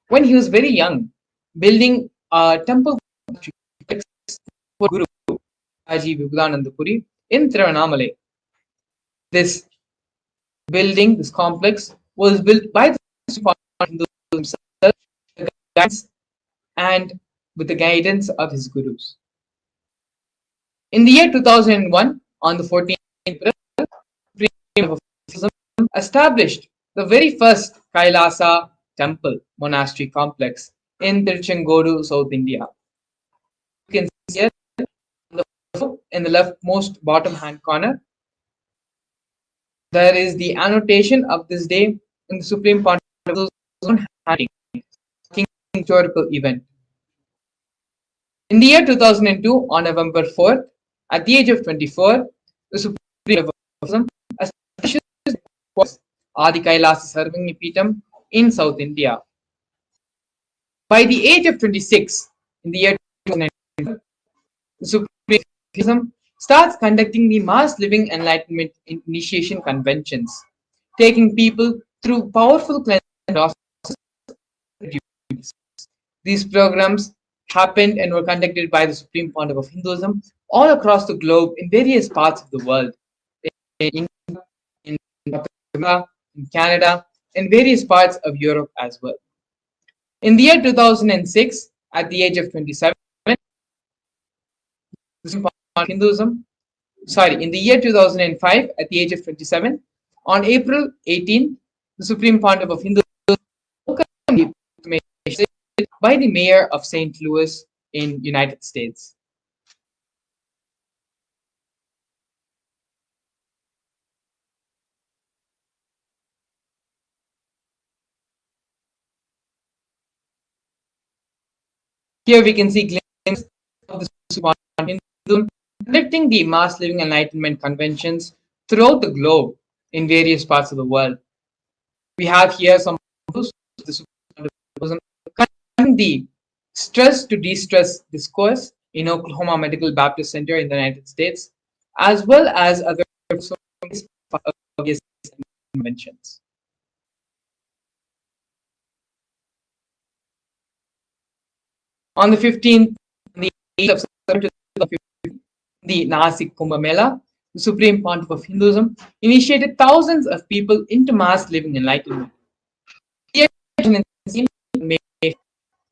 when he was very young, building a temple for Guru Haji Vivekanandapuri in Tiruvannamalai. This building, this complex, was built by the Hindu himself, the guidance and with the guidance of his gurus. In the year 2001, on the 14th April, Buddhism established the very first Kailasa temple monastery complex in Tiruchengodu, South India. You can see here in the leftmost bottom hand corner, there is the annotation of this day in the Supreme Pontific's own handing, historical event. In the year 2002, on November 4th, at the age of 24, the Supreme Pontificate established Adi Kailasa Sarvanyapeetham in South India. By the age of 26, in the year 2009, the Supreme Pontificate starts conducting the mass living enlightenment initiation conventions, taking people through powerful cleansing processes. These programs happened and were conducted by the Supreme Pontiff of Hinduism all across the globe in various parts of the world, in India, in Africa, in Canada, and various parts of Europe as well. In the year 2006, at the age of 27, in the year 2005, at the age of 27, on April 18, the Supreme Pontiff of Hinduism welcomed the by the mayor of St. Louis in United States. Here we can see glimpses of the Supreme Pontiff of Hinduism conducting the mass living enlightenment conventions throughout the globe in various parts of the world. We have here some of the Supreme Pontiff of Hinduism conducting the stress to de-stress discourse in Oklahoma Medical Baptist Center in the United States, as well as other conventions. On the 15th, the 8th of September, the Nasik Kumbh Mela, the Supreme Pontiff of Hinduism initiated thousands of people into mass living enlightenment. The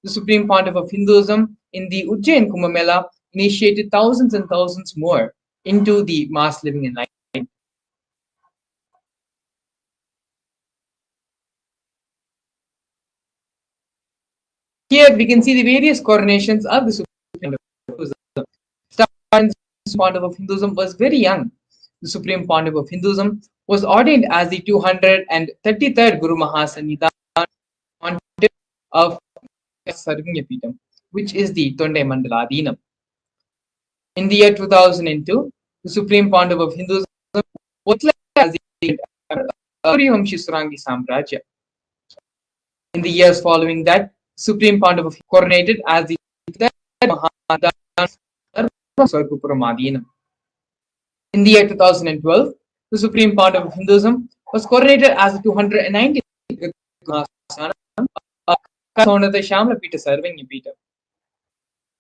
Supreme Pontiff of Hinduism in the Ujjain Kumbh Mela initiated thousands and thousands more into the mass living enlightenment. Here we can see the various coronations of the Supreme Pontiff of Hinduism was very young. The Supreme Pontiff of Hinduism was ordained as the 233rd Guru Mahasannidhan Pontiff of Sarvanyapeetham, which is the Tondai Mandaladinam. In the year 2002, the Supreme Pontiff of Hinduism was elected as the Suryavanshi Samrajya. In the years following that, Supreme Pontiff of coronated as the Mahasannidhan Swargapuram. In the year 2012, the Supreme Pontiff of Hinduism was coronated as the 290th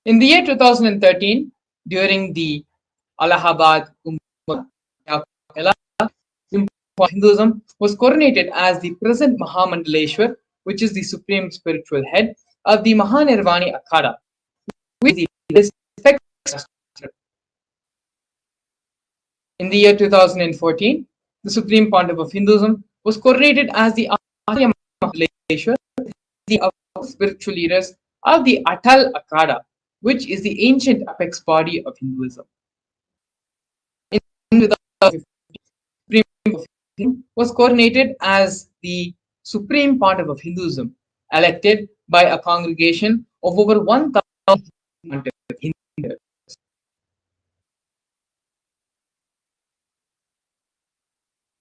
In the year 2013, during the Allahabad Kumbh Hinduism was coronated as the present Mahamandaleshwar, which is the supreme spiritual head of the Mahanirvani Akhada, which is the In the year 2014, the Supreme Pontiff of Hinduism was coronated as the Arya Mahaleshwar, the spiritual leaders of the Atal Akhada, which is the ancient apex body of Hinduism. In 2015, the Supreme Pontiff of Hinduism was coronated as the Supreme Pontiff of Hinduism, elected by a congregation of over 1,000 Hindus.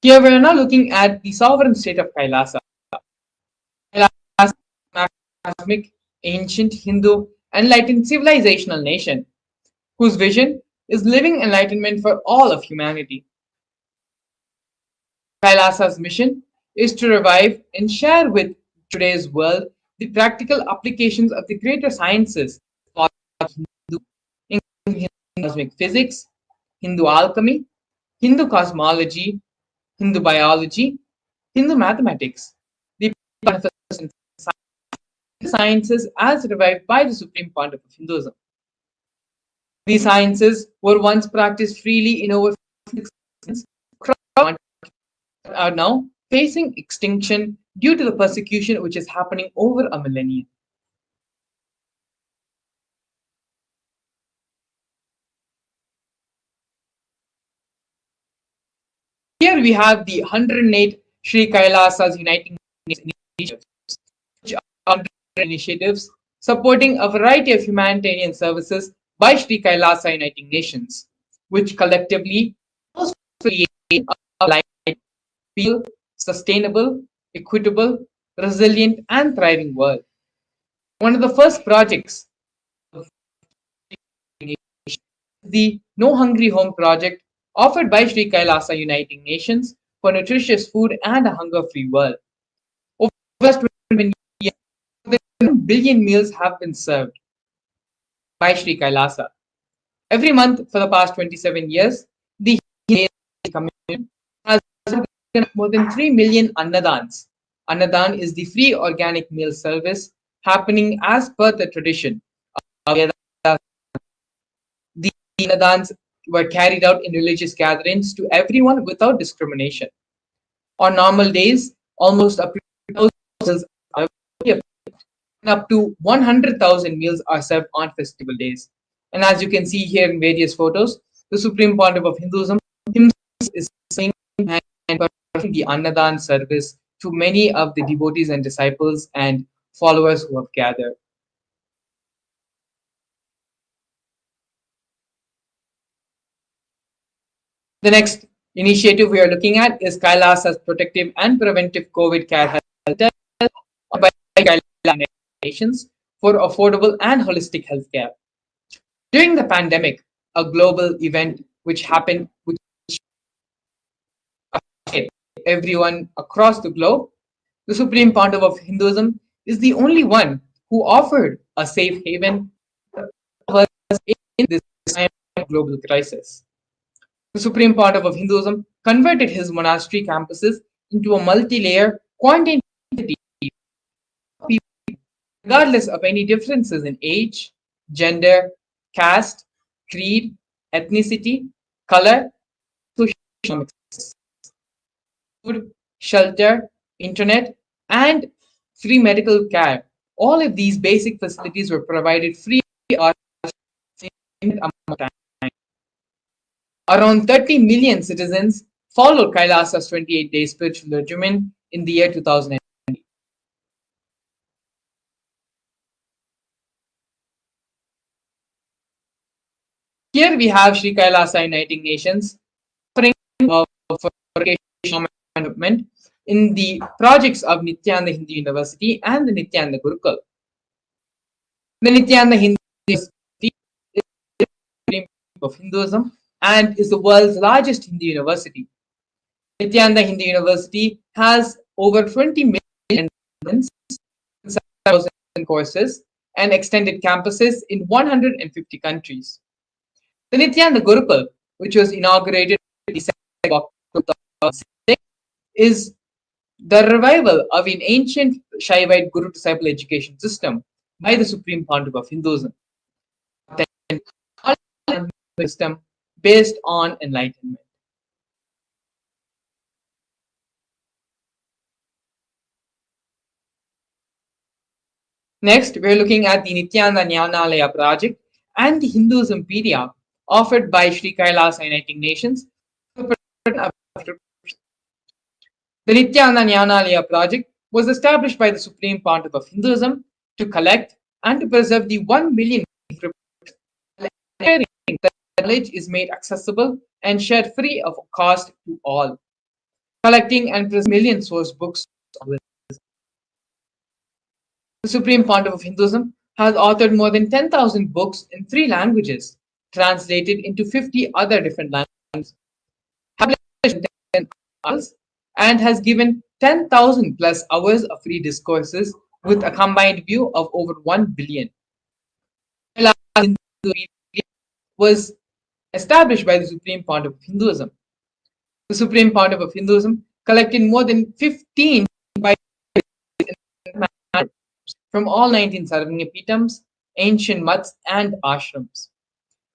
Here we are now looking at the sovereign state of Kailasa. Kailasa is a cosmic, ancient, Hindu, enlightened civilizational nation whose vision is living enlightenment for all of humanity. Kailasa's mission is to revive and share with today's world the practical applications of the greater sciences for Hindu, including Hindu cosmic physics, Hindu alchemy, Hindu cosmology, Hindu biology, Hindu mathematics, the manifest sciences as revived by the Supreme Pontiff of Hinduism. These sciences were once practiced freely in over 6 are now facing extinction due to the persecution which is happening over a millennium. Here we have the 108 Sri Kailasas Uniting Initiatives, which are initiatives supporting a variety of humanitarian services by Sri Kailasa Uniting Nations, which collectively create a life, peaceful, sustainable, equitable, resilient, and thriving world. One of the first projects of the No Hungry Home project offered by Sri Kailasa Uniting Nations for nutritious food and a hunger-free world. Over the last 20 years, more than 1 billion meals have been served by Sri Kailasa. Every month for the past 27 years, the community has more than 3 million annadans. Annadan is the free organic meal service happening as per the tradition. The annadans were carried out in religious gatherings to everyone without discrimination. On normal days, almost up to 100,000 meals are served on festival days. And as you can see here in various photos, the Supreme Pontiff of Hinduism himself is saying and performing the Annadan service to many of the devotees and disciples and followers who have gathered. The next initiative we are looking at is Kailasa's protective and preventive COVID care health by Kailasa Nations for affordable and holistic healthcare. During the pandemic, a global event which happened, which affected everyone across the globe, the Supreme Pontiff of Hinduism is the only one who offered a safe haven in this time of global crisis. The Supreme Pontiff of Hinduism converted his monastery campuses into a multi-layer quarantine city, regardless of any differences in age, gender, caste, creed, ethnicity, color, social, food, shelter, internet, and free medical care. All of these basic facilities were provided free or around 30 million citizens followed Kailasa's 28-day spiritual regimen in the year 2000. Here we have Sri Kailasa Uniting Nations offering for development in the projects of Nithyananda Hindu University and the Nithyananda Gurukul. The Nithyananda Hindu University is the of Hinduism and is the world's largest Hindu university. Nithyananda Hindu University has over 20 million students, 7,000 courses, and extended campuses in 150 countries. The Nithyananda Gurukul, which was inaugurated in December 2006, is the revival of an ancient Shaivite Guru-disciple education system by the Supreme Pontiff of Hinduism. System based on enlightenment. Next, we're looking at the Nithyananda Jnanalaya project and the Hinduismpedia offered by Sri Kailasa Uniting Nations. The Nithyananda Jnanalaya project was established by the Supreme Pontiff of Hinduism to collect and to preserve the 1 million knowledge is made accessible and shared free of cost to all. Collecting and preserving million source books. The Supreme Pontiff of Hinduism has authored more than 10,000 books in 3 languages, translated into 50 other different languages, and has given 10,000 plus hours of free discourses with a combined view of over 1 billion. Kailasa's Hindu was established by the Supreme Pontiff of Hinduism. The Supreme Pontiff of Hinduism collected more than 15 from all 19 Sarvanya Pitams, ancient mutts, and ashrams.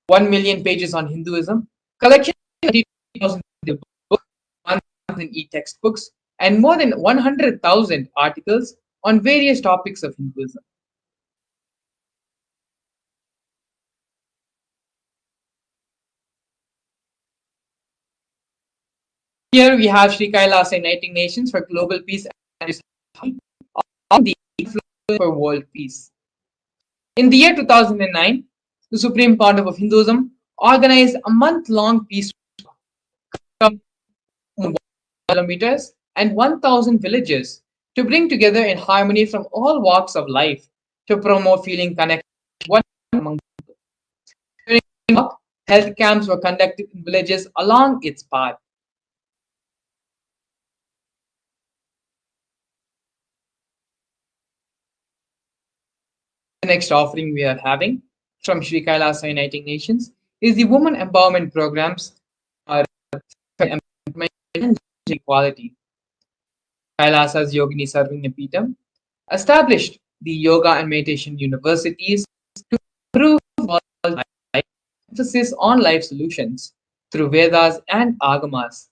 1 million pages on Hinduism, collection of 30,000 books, 1,000 e-textbooks, and more than 100,000 articles on various topics of Hinduism. Here we have Sri Kailasa Uniting Nations for Global Peace and on the for World Peace. In the year 2009, the Supreme Pontiff of Hinduism organized a month-long peace walk 1 kilometers and 1,000 villages to bring together in harmony from all walks of life to promote feeling connected one among people. During the walk, health camps were conducted in villages along its path. The next offering we are having from Sri Kailasa Uniting Nations is the Women Empowerment Programs for and Equality. Kailasa's Yogini Sarvanya Peetham established the yoga and meditation universities to improve life, emphasis on life solutions through Vedas and Agamas,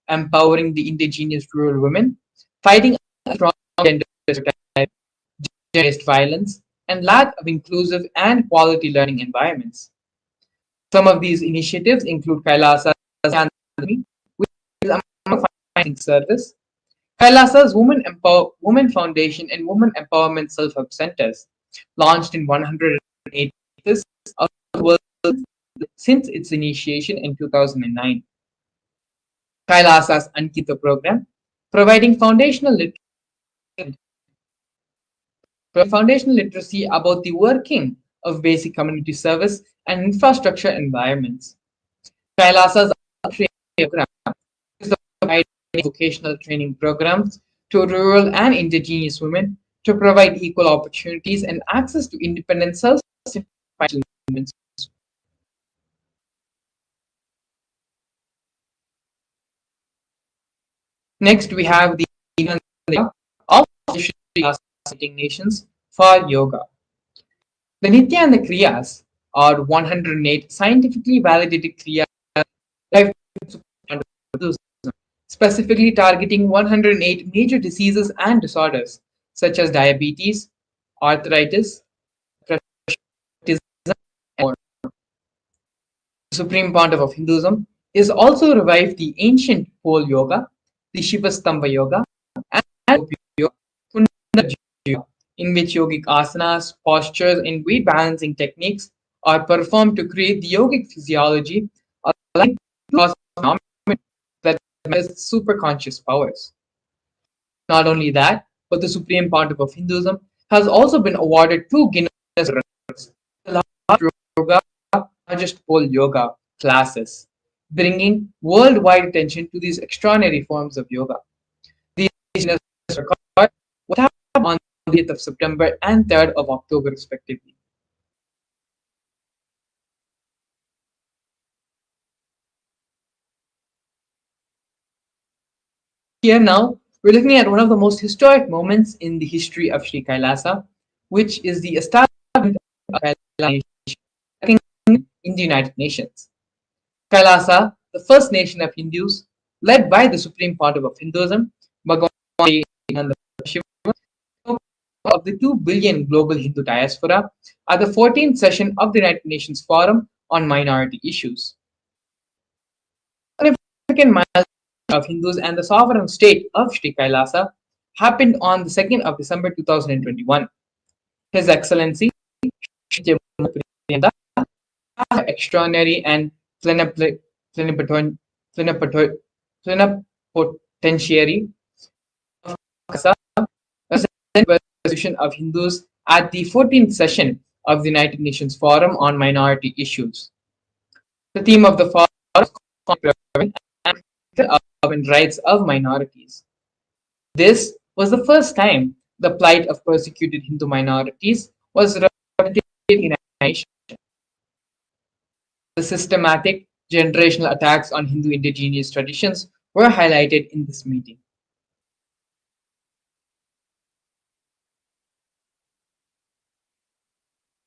empowering the indigenous rural women, fighting strong gender stereotypes, gender-based violence, and lack of inclusive and quality learning environments. Some of these initiatives include Kailasa's Sandhya, which is a financing service, Kailasa's Women Foundation and Women Empowerment Self-Help Centers, launched in 108 places of the world since its initiation in 2009. Kailasa's Ankita program, providing foundational literacy about the working of basic community service and infrastructure environments. Kailasa's program is providing vocational training programs to rural and indigenous women to provide equal opportunities and access to independent self-sufficiency. Next, we have the of Uniting Nations for Yoga. The Nithyananda Kriyas are 108 scientifically validated Kriyas specifically targeting 108 major diseases and disorders such as diabetes, arthritis, autism, and more. The Supreme Pontiff of Hinduism is also revived the ancient pole yoga, the Shivastamba yoga, and yoga, in which yogic asanas, postures, and weight balancing techniques are performed to create the yogic physiology aligned to phenomena that manifest superconscious powers. Not only that, but the Supreme Pontiff of Hinduism has also been awarded 2 Guinness records, the largest pole yoga classes, bringing worldwide attention to these extraordinary forms of yoga. These Guinness records were happened on the 8th of September and 3rd of October, respectively. Here now, we're looking at one of the most historic moments in the history of Sri Kailasa, which is the establishment of Kailasa Nation in the United Nations. Kailasa, the first nation of Hindus, led by the Supreme Pontiff of Hinduism, Bhagavan Paramashivam, of the 2 billion global Hindu diaspora at the 14th session of the United Nations Forum on Minority Issues. A significant milestone of Hindus and the sovereign state of Sri Kailasa happened on the 2nd of December 2021. His Excellency Nritta, extraordinary and plenipotentiary of resolution of Hindus at the 14th session of the United Nations Forum on Minority Issues. The theme of the forum is and rights of minorities. This was the first time the plight of persecuted Hindu minorities was represented in animation. The systematic generational attacks on Hindu indigenous traditions were highlighted in this meeting.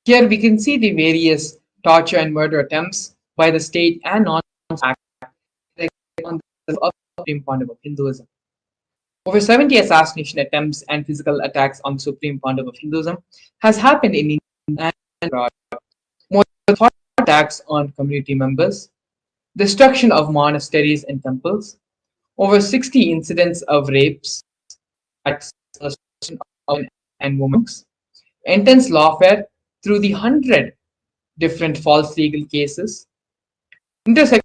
Here we can see the various torture and murder attempts by the state and non-state on the of the Supreme Pandav of Hinduism. Over 70 assassination attempts and physical attacks on the Supreme Pandav of Hinduism has happened in India and abroad. More than 40 attacks on community members, destruction of monasteries and temples, over 60 incidents of rapes, attacks and women, intense lawfare through the 100 different false legal cases, intersectional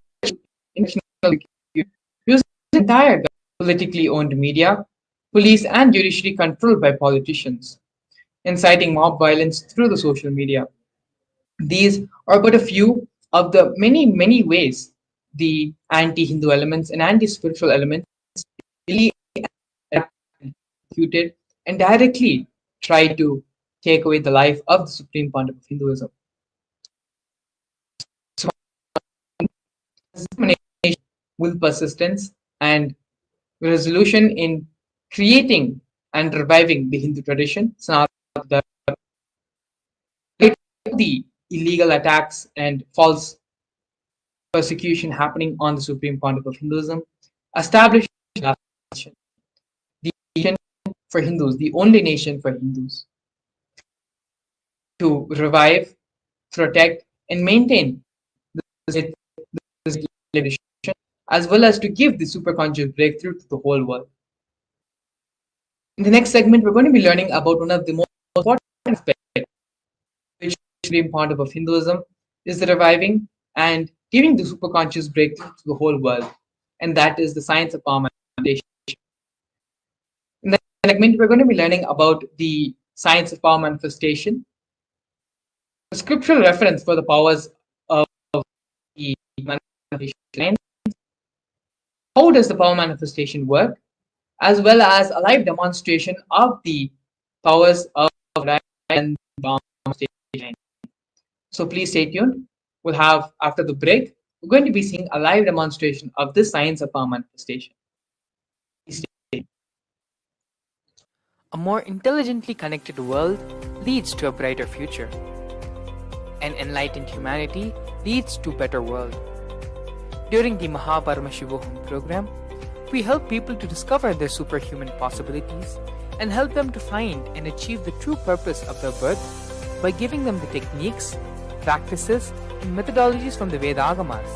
using the entire politically owned media, police and judiciary controlled by politicians, inciting mob violence through the social media. These are but a few of the many, many ways the anti-Hindu elements and anti-spiritual elements really executed and directly try to take away the life of the Supreme Pandav of Hinduism. With persistence and resolution in creating and reviving the Hindu tradition, the illegal attacks and false persecution happening on the Supreme Pandav of Hinduism, established the nation for Hindus, the only nation for Hindus, to revive, protect, and maintain this tradition, as well as to give the superconscious breakthrough to the whole world. In the next segment, we're going to be learning about one of the most important aspects which is the Supreme Pandav of Hinduism is the reviving and giving the superconscious breakthrough to the whole world, and that is the science of power manifestation. In the next segment, we're going to be learning about the science of power manifestation, the scriptural reference for the powers of the manifestation. How does the power manifestation work, as well as a live demonstration of the powers of and power manifestation. So please stay tuned. We'll have, after the break, we're going to be seeing a live demonstration of this science of power manifestation. A more intelligently connected world leads to a brighter future. An enlightened humanity leads to a better world. During the Paramashivam program, we help people to discover their superhuman possibilities and help them to find and achieve the true purpose of their birth by giving them the techniques, practices, and methodologies from the Vedagamas,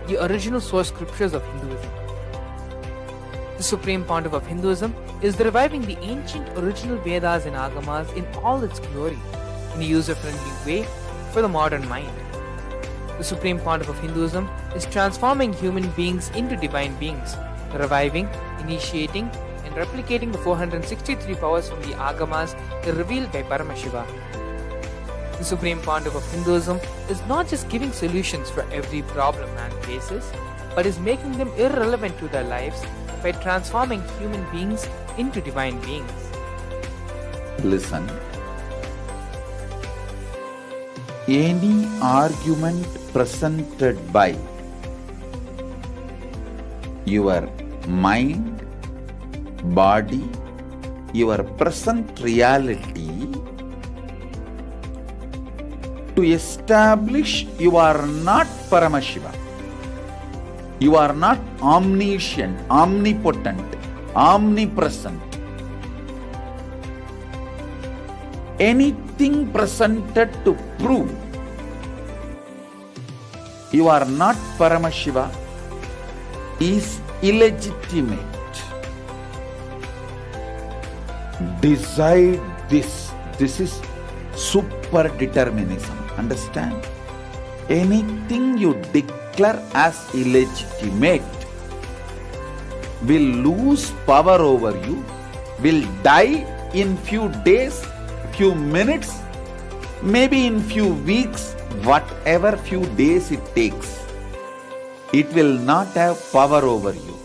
the original source scriptures of Hinduism. The Supreme Pandav of Hinduism is reviving the ancient original Vedas and Agamas in all its glory, in a user-friendly way for the modern mind. The Supreme Pandav of Hinduism is transforming human beings into divine beings, reviving, initiating, and replicating the 463 powers from the Agamas revealed by Paramashivam. The Supreme Pandav of Hinduism is not just giving solutions for every problem man faces, but is making them irrelevant to their lives by transforming human beings into divine beings. Listen. Any argument presented by your mind, body, your present reality to establish you are not Paramashiva. You are not omniscient, omnipotent, omnipresent. Anything presented to prove you are not Paramashiva is illegitimate. Decide this. This is super determinism. Understand? Anything you declare as illegitimate will lose power over you, will die in few days, few minutes, maybe in few weeks, whatever few days it takes. It will not have power over you.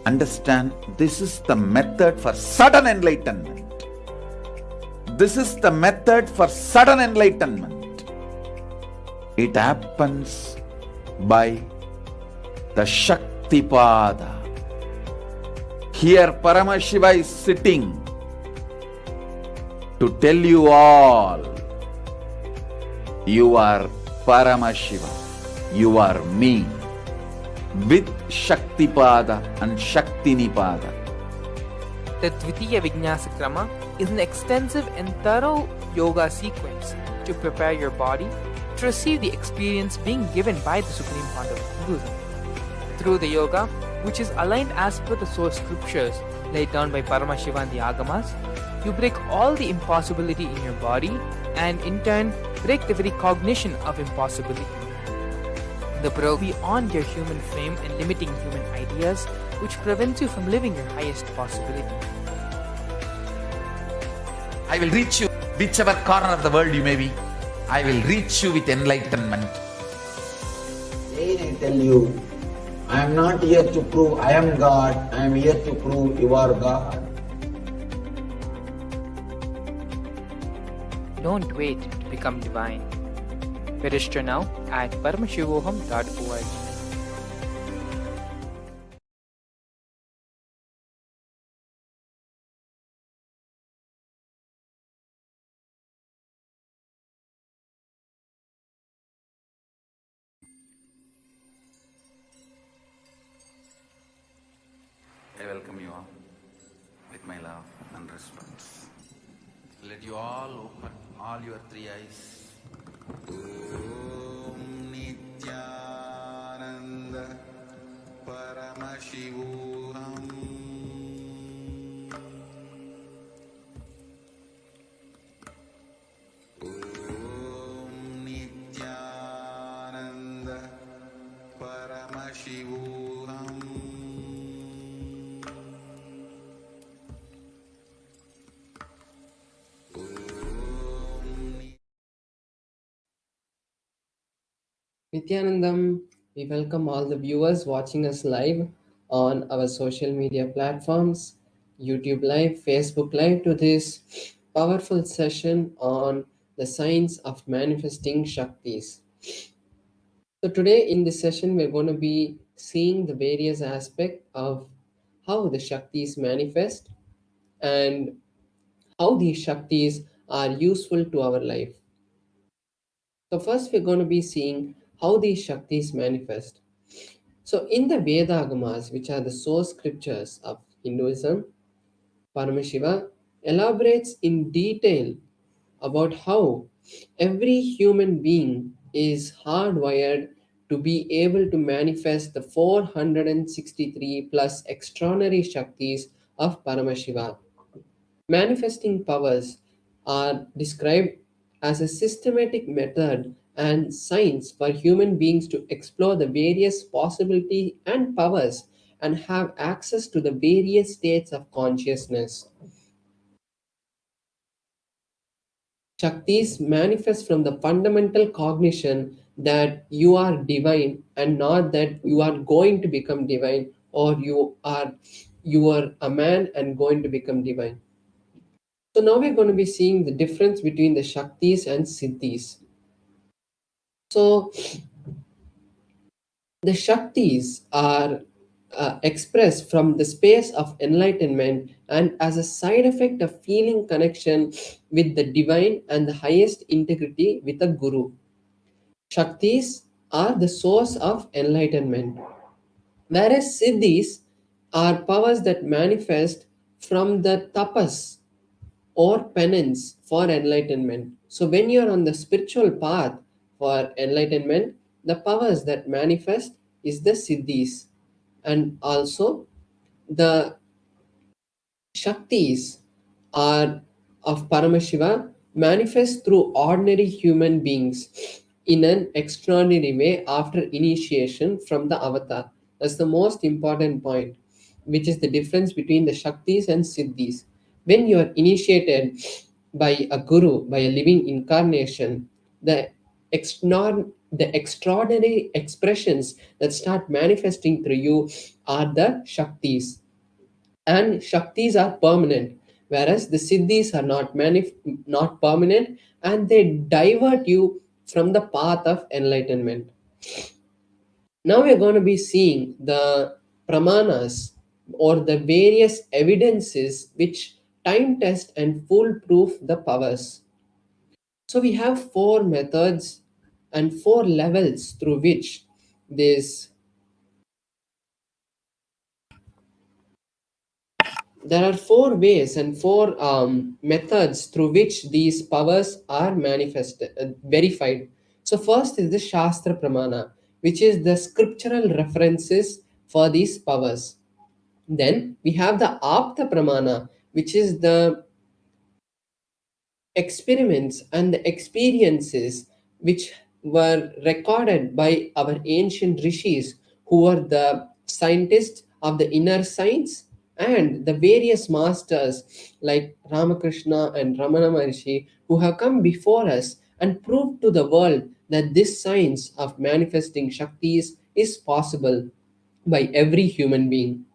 Understand? This is the method for sudden enlightenment. this is the method for sudden enlightenment. It happens by the Shaktipada. Here Paramashiva is sitting to tell you all, you are Paramashiva, you are me, with Shaktipada and Shaktinipada. The Dvitiya Vijnasa Krama is an extensive and thorough yoga sequence to prepare your body to receive the experience being given by the Supreme Founder of Hinduism. Through the yoga, which is aligned as per the source scriptures laid down by Paramashiva and the Agamas, you break all the impossibility in your body and in turn break the very cognition of impossibility. The probe beyond your human frame and limiting human ideas, which prevents you from living your highest possibility. I will reach you, whichever corner of the world you may be. I will reach you with enlightenment. Again I tell you, I am not here to prove I am God, I am here to prove you are God. Don't wait to become divine. Register now at paramashivoham.org. I welcome you all with my love and respect. Let you all open all your three eyes. Om Nithyananda Paramashivam. Om Nithyananda Paramashivam. Nithyanandam, we welcome all the viewers watching us live on our social media platforms, YouTube Live, Facebook Live, to this powerful session on the science of manifesting Shaktis. So today in this session, we're going to be seeing the various aspects of how the Shaktis manifest and how these Shaktis are useful to our life. So first we're going to be seeing how these Shaktis manifest. So in the Vedagamas, which are the source scriptures of Hinduism, Paramashiva elaborates in detail about how every human being is hardwired to be able to manifest the 463 plus extraordinary Shaktis of Paramashiva. Manifesting powers are described as a systematic method and science for human beings to explore the various possibilities and powers and have access to the various states of consciousness. Shaktis manifest from the fundamental cognition that you are divine and not that you are going to become divine, or you are a man and going to become divine. So now we're going to be seeing the difference between the Shaktis and Siddhis. So the Shaktis are expressed from the space of enlightenment and as a side effect of feeling connection with the divine and the highest integrity with a guru. Shaktis are the source of enlightenment, whereas Siddhis are powers that manifest from the tapas or penance for enlightenment. So when you're on the spiritual path for enlightenment, the powers that manifest is the siddhis, and also the shaktis are of Paramashiva manifest through ordinary human beings in an extraordinary way after initiation from the avatar. That's the most important point, which is the difference between the shaktis and siddhis. When you are initiated by a guru, by a living incarnation, the extraordinary expressions that start manifesting through you are the shaktis, and shaktis are permanent. whereas the siddhis are not permanent, and they divert you from the path of enlightenment. Now we're going to be seeing the pramanas, or the various evidences which time test and foolproof the powers. So we have four methods and four levels through which this there are four ways and four methods through which these powers are manifested, verified. So first is the Shastra Pramana, which is the scriptural references for these powers. Then we have the Apta Pramana, which is the experiments and the experiences which were recorded by our ancient rishis, who were the scientists of the inner science, and the various masters like Ramakrishna and Ramana Maharishi, who have come before us and proved to the world that this science of manifesting Shaktis is possible by every human being.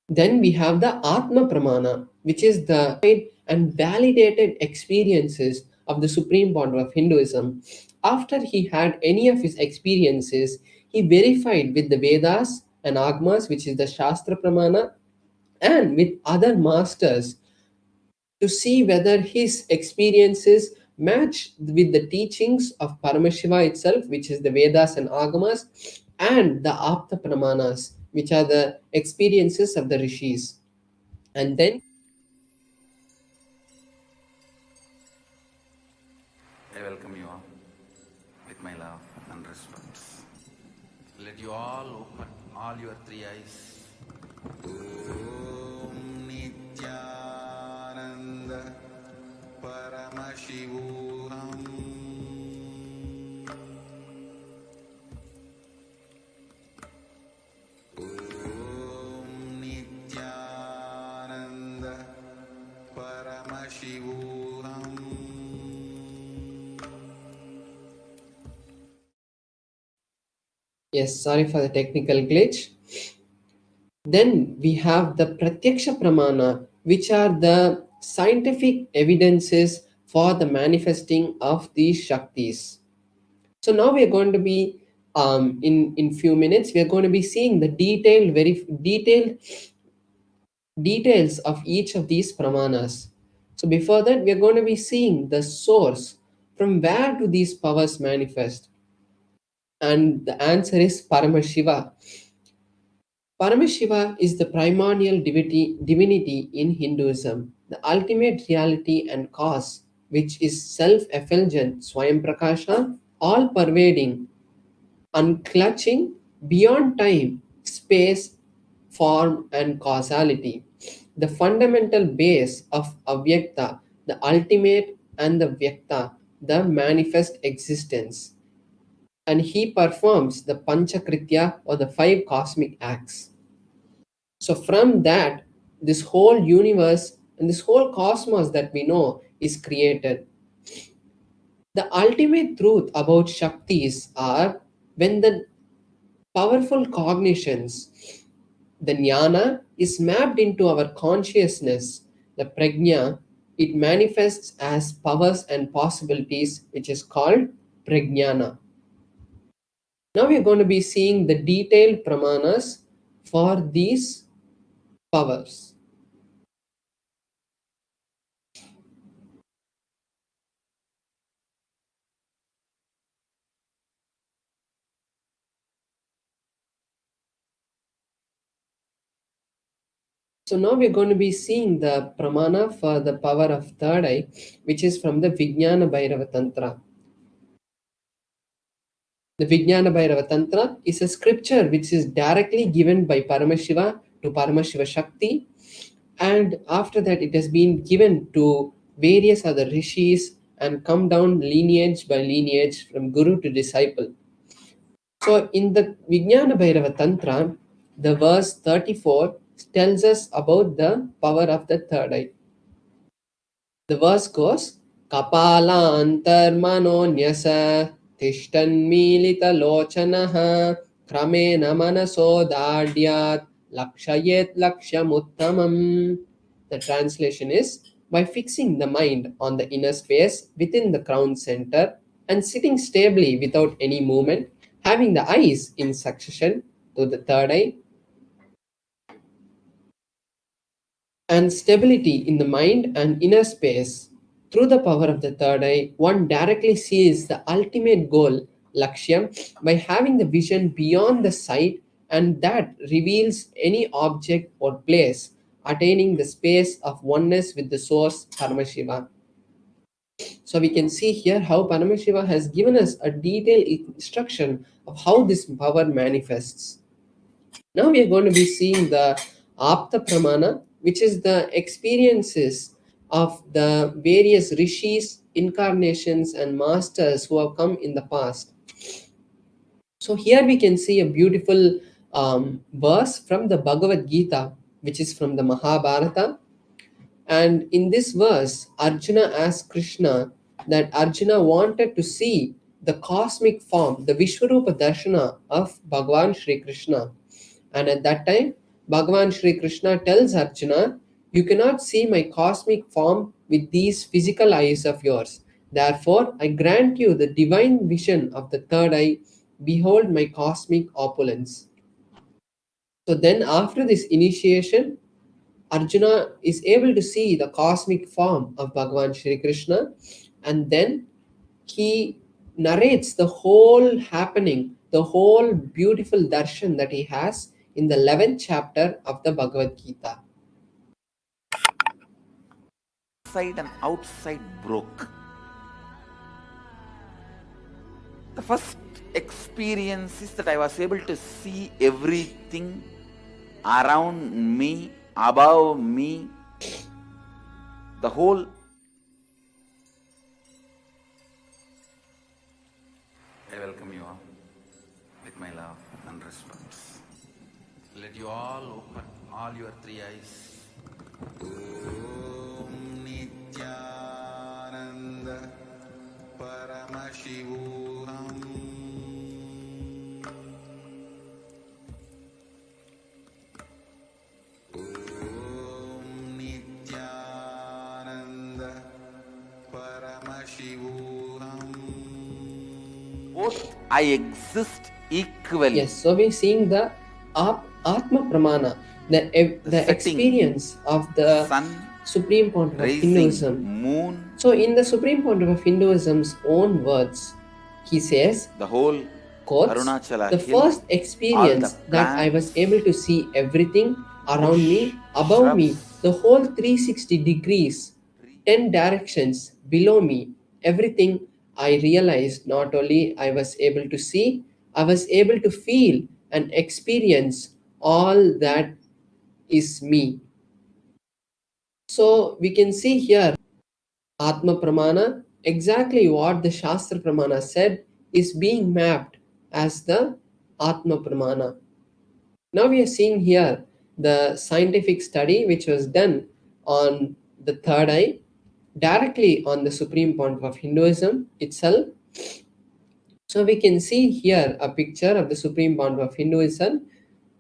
Then we have the Atma Pramana, which is the and validated experiences of the Supreme Bond of Hinduism. After he had any of his experiences, he verified with the Vedas and Agmas, which is the Shastra Pramana, and with other masters to see whether his experiences match with the teachings of Paramashiva itself, which is the Vedas and Agamas, and the Apta Pramanas, which are the experiences of the rishis. And then I welcome you all with my love and respect. Let you all open all your three eyes. Om Nithyananda Paramashivam. Om Nithyananda Paramashivam. yes, sorry for the technical glitch. Then we have the Pratyaksha Pramana, which are the scientific evidences for the manifesting of these Shaktis. So now we are going to be in few minutes we are going to be seeing the detailed details of each of these pramanas. So before that, we are going to be seeing the source, from where do these powers manifest, and the answer is Paramashiva. Paramashiva is the primordial divinity in Hinduism, the ultimate reality and cause, which is self-effulgent, Swayam Prakasha, all pervading, unclutching, beyond time, space, form, and causality. The fundamental base of Avyakta, the ultimate, and the Vyakta, the manifest existence. And he performs the Panchakritya, or the five cosmic acts. So, from that, this whole universe and this whole cosmos that we know is created. The ultimate truth about Shaktis are when the powerful cognitions, the jnana, is mapped into our consciousness, the prajna, it manifests as powers and possibilities, which is called prajnana. Now we are going to be seeing the detailed pramanas for these powers. So now we're going to be seeing the pramana for the power of third eye, which is from the Vijnana Bhairava Tantra. The Vijnana Bhairava Tantra is a scripture which is directly given by Paramashiva to Paramashiva Shakti, and after that it has been given to various other rishis and come down lineage by lineage from guru to disciple. So in the Vijnana Bhairava Tantra, the verse 34 tells us about the power of the third eye. The verse goes, Kapalantarmanonyasa Tishtanmilita Lochanaha Kramena Manaso Dadyat Lakshayet Lakshamuttamam. The translation is by fixing the mind on the inner space within the crown center and sitting stably without any movement, having the eyes in succession to the third eye, and stability in the mind and inner space. Through the power of the third eye, one directly sees the ultimate goal, Lakshyam, by having the vision beyond the sight, and that reveals any object or place, attaining the space of oneness with the source, Paramashiva. So we can see here how Paramashiva has given us a detailed instruction of how this power manifests. Now we are going to be seeing the Apta Pramana, which is the experiences of the various rishis, incarnations, and masters who have come in the past. So here we can see a beautiful verse from the Bhagavad Gita, which is from the Mahabharata. And in this verse, Arjuna asked Krishna that Arjuna wanted to see the cosmic form, the Vishwarupa Darshana of Bhagavan Shri Krishna. And at that time, Bhagavan Shri Krishna tells Arjuna, "You cannot see my cosmic form with these physical eyes of yours. Therefore, I grant you the divine vision of the third eye. Behold my cosmic opulence." So then, after this initiation, Arjuna is able to see the cosmic form of Bhagavan Shri Krishna, and then he narrates the whole happening, the whole beautiful darshan that he has in the 11th chapter of the Bhagavad Gita. Inside and outside broke. The first experience is that I was able to see everything around me, above me, the whole. I welcome you all with my love and respect. Let you all open all your three eyes. Om Nithyananda Paramashivam. Om Nithyananda Paramashivam. Both I exist equally. Yes, so we're seeing the Atma Pramana, the setting, experience of the sun, Supreme Pontiff of rising, Hinduism. moon. So in the Supreme Pontiff of Hinduism's own words, he says, The whole quotes, Arunachala the hill, first experience that I was able to see everything around me, above me, the whole 360 degrees, 10 directions below me, everything I realized not only I was able to see, I was able to feel and experience all that is me. So we can see here Atma Pramana, exactly what the Shastra Pramana said, is being mapped as the Atma Pramana. Now we are seeing here the scientific study which was done on the third eye, directly on the Supreme Pontiff of Hinduism itself. So we can see here a picture of the Supreme Pontiff of Hinduism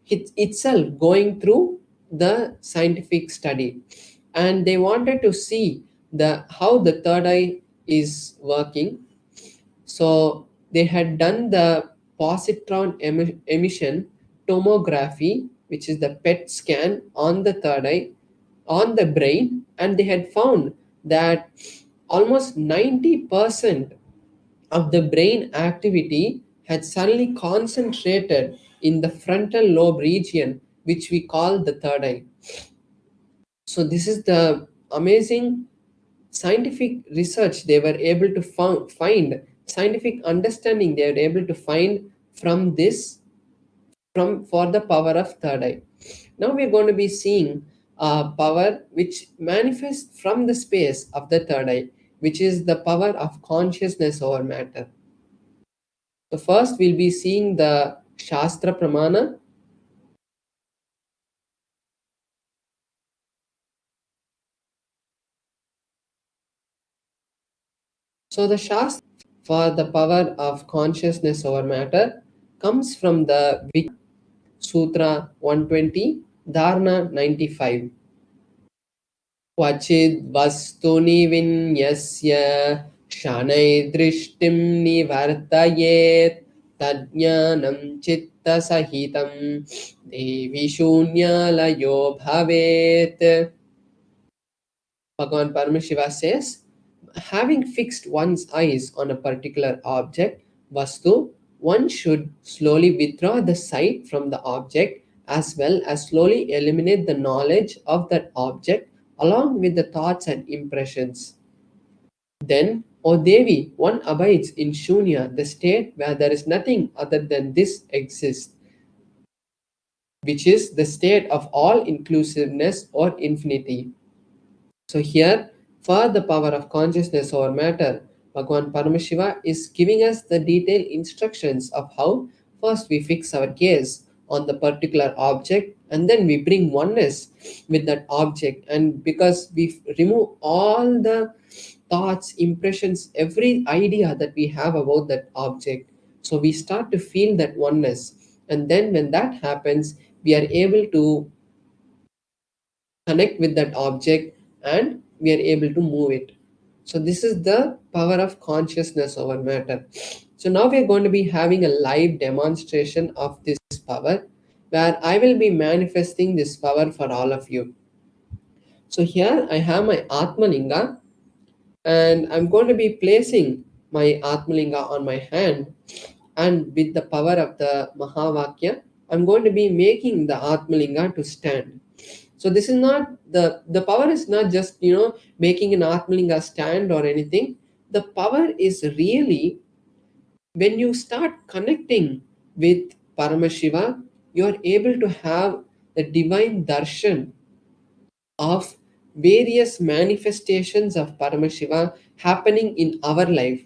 itself going through the scientific study, and they wanted to see how the third eye is working. So they had done the positron emission tomography, which is the PET scan on the third eye, on the brain, and they had found that almost 90% of the brain activity had suddenly concentrated in the frontal lobe region, which we call the third eye. So this is the amazing scientific research they were able to find, scientific understanding they were able to find from this, for the power of third eye. Now we are going to be seeing a power which manifests from the space of the third eye, which is the power of consciousness over matter. So first we'll be seeing the Shastra Pramana. So the Shastra for the power of consciousness over matter comes from the Sutra 120, Dharana 95. क्वचिद् वस्तुनि विन्यस्य शनैर्दृष्टिं निवर्तयेत् तज्ज्ञानं चित्तसहितं देवि शून्यालयो भवेत्. Bhagavan Paramashiva says, having fixed one's eyes on a particular object, Vastu, one should slowly withdraw the sight from the object as well as slowly eliminate the knowledge of that object along with the thoughts and impressions. Then, O Devi, one abides in Shunya, the state where there is nothing other than this exists, which is the state of all inclusiveness or infinity. So here, for the power of consciousness over matter, Bhagavan Paramashiva is giving us the detailed instructions of how first we fix our gaze on the particular object and then we bring oneness with that object. And because we remove all the thoughts, impressions, every idea that we have about that object, so we start to feel that oneness. And then when that happens, we are able to connect with that object and we are able to move it. So this is the power of consciousness over matter. So now we are going to be having a live demonstration of this power where I will be manifesting this power for all of you. So here I have my Atmalinga and I'm going to be placing my Atmalinga on my hand, and with the power of the Mahavakya I'm going to be making the Atmalinga to stand. So this is not the power is not just making an Atmalinga stand or anything. The power is really when you start connecting with Paramashiva, you are able to have the divine darshan of various manifestations of Paramashiva happening in our life.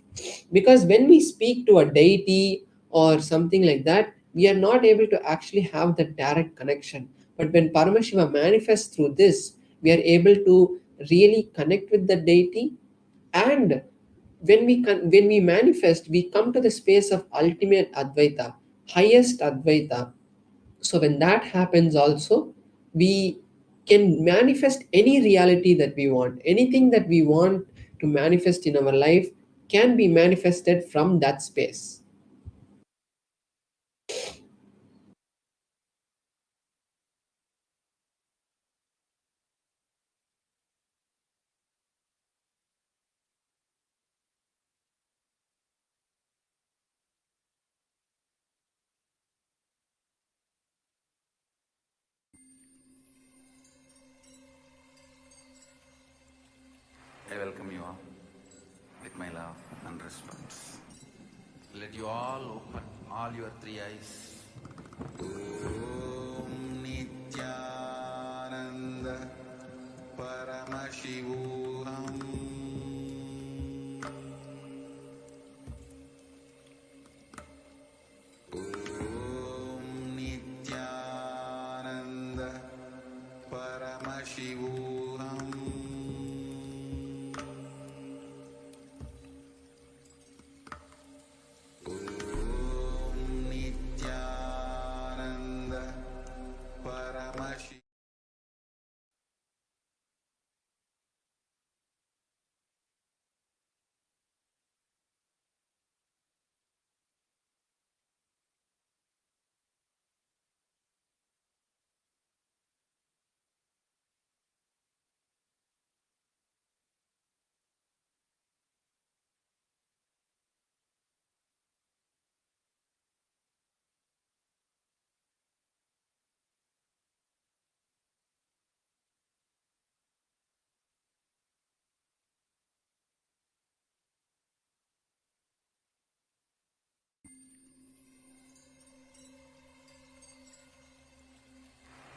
Because when we speak to a deity or something like that, we are not able to actually have the direct connection. But when Paramashiva manifests through this, we are able to really connect with the deity. And when we manifest, we come to the space of ultimate Advaita, highest Advaita. So when that happens also, we can manifest any reality that we want. Anything that we want to manifest in our life can be manifested from that space. I welcome you all with my love and respect. Let you all open all your three eyes. Om Nithyananda Paramashivam. Om Nithyananda Paramashivam.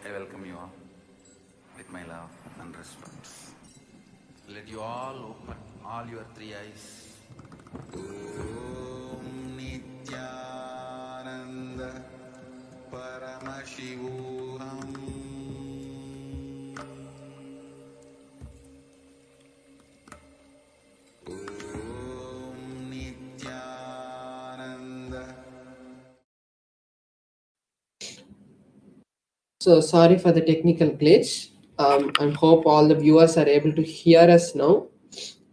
I welcome you all with my love and respect. Let you all open all your three eyes. Om Nithyananda Paramashivam. Om Nithyananda. So sorry for the technical glitch. I hope all the viewers are able to hear us now.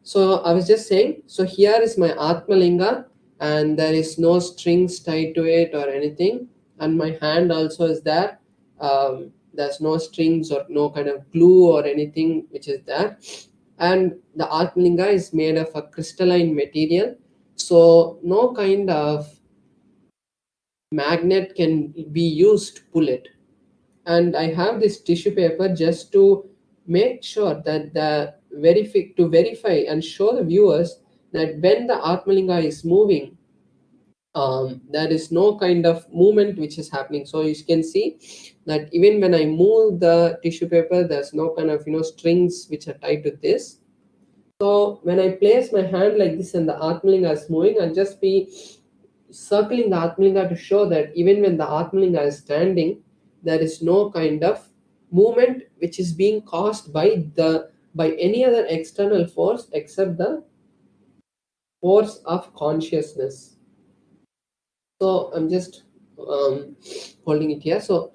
So I was just saying, so here is my Atmalinga, and there is no strings tied to it or anything. And my hand also is there. There's no strings or no kind of glue or anything which is there. And the Atmalinga is made of a crystalline material. So no kind of magnet can be used to pull it. And I have this tissue paper just to make sure that to verify and show the viewers that when the Atmalinga is moving, there is no kind of movement which is happening. So you can see that even when I move the tissue paper, there's no kind of strings which are tied to this. So when I place my hand like this and the Atmalinga is moving, I'll just be circling the Atmalinga to show that even when the Atmalinga is standing, there is no kind of movement which is being caused by any other external force except the force of consciousness. So I'm just holding it here. So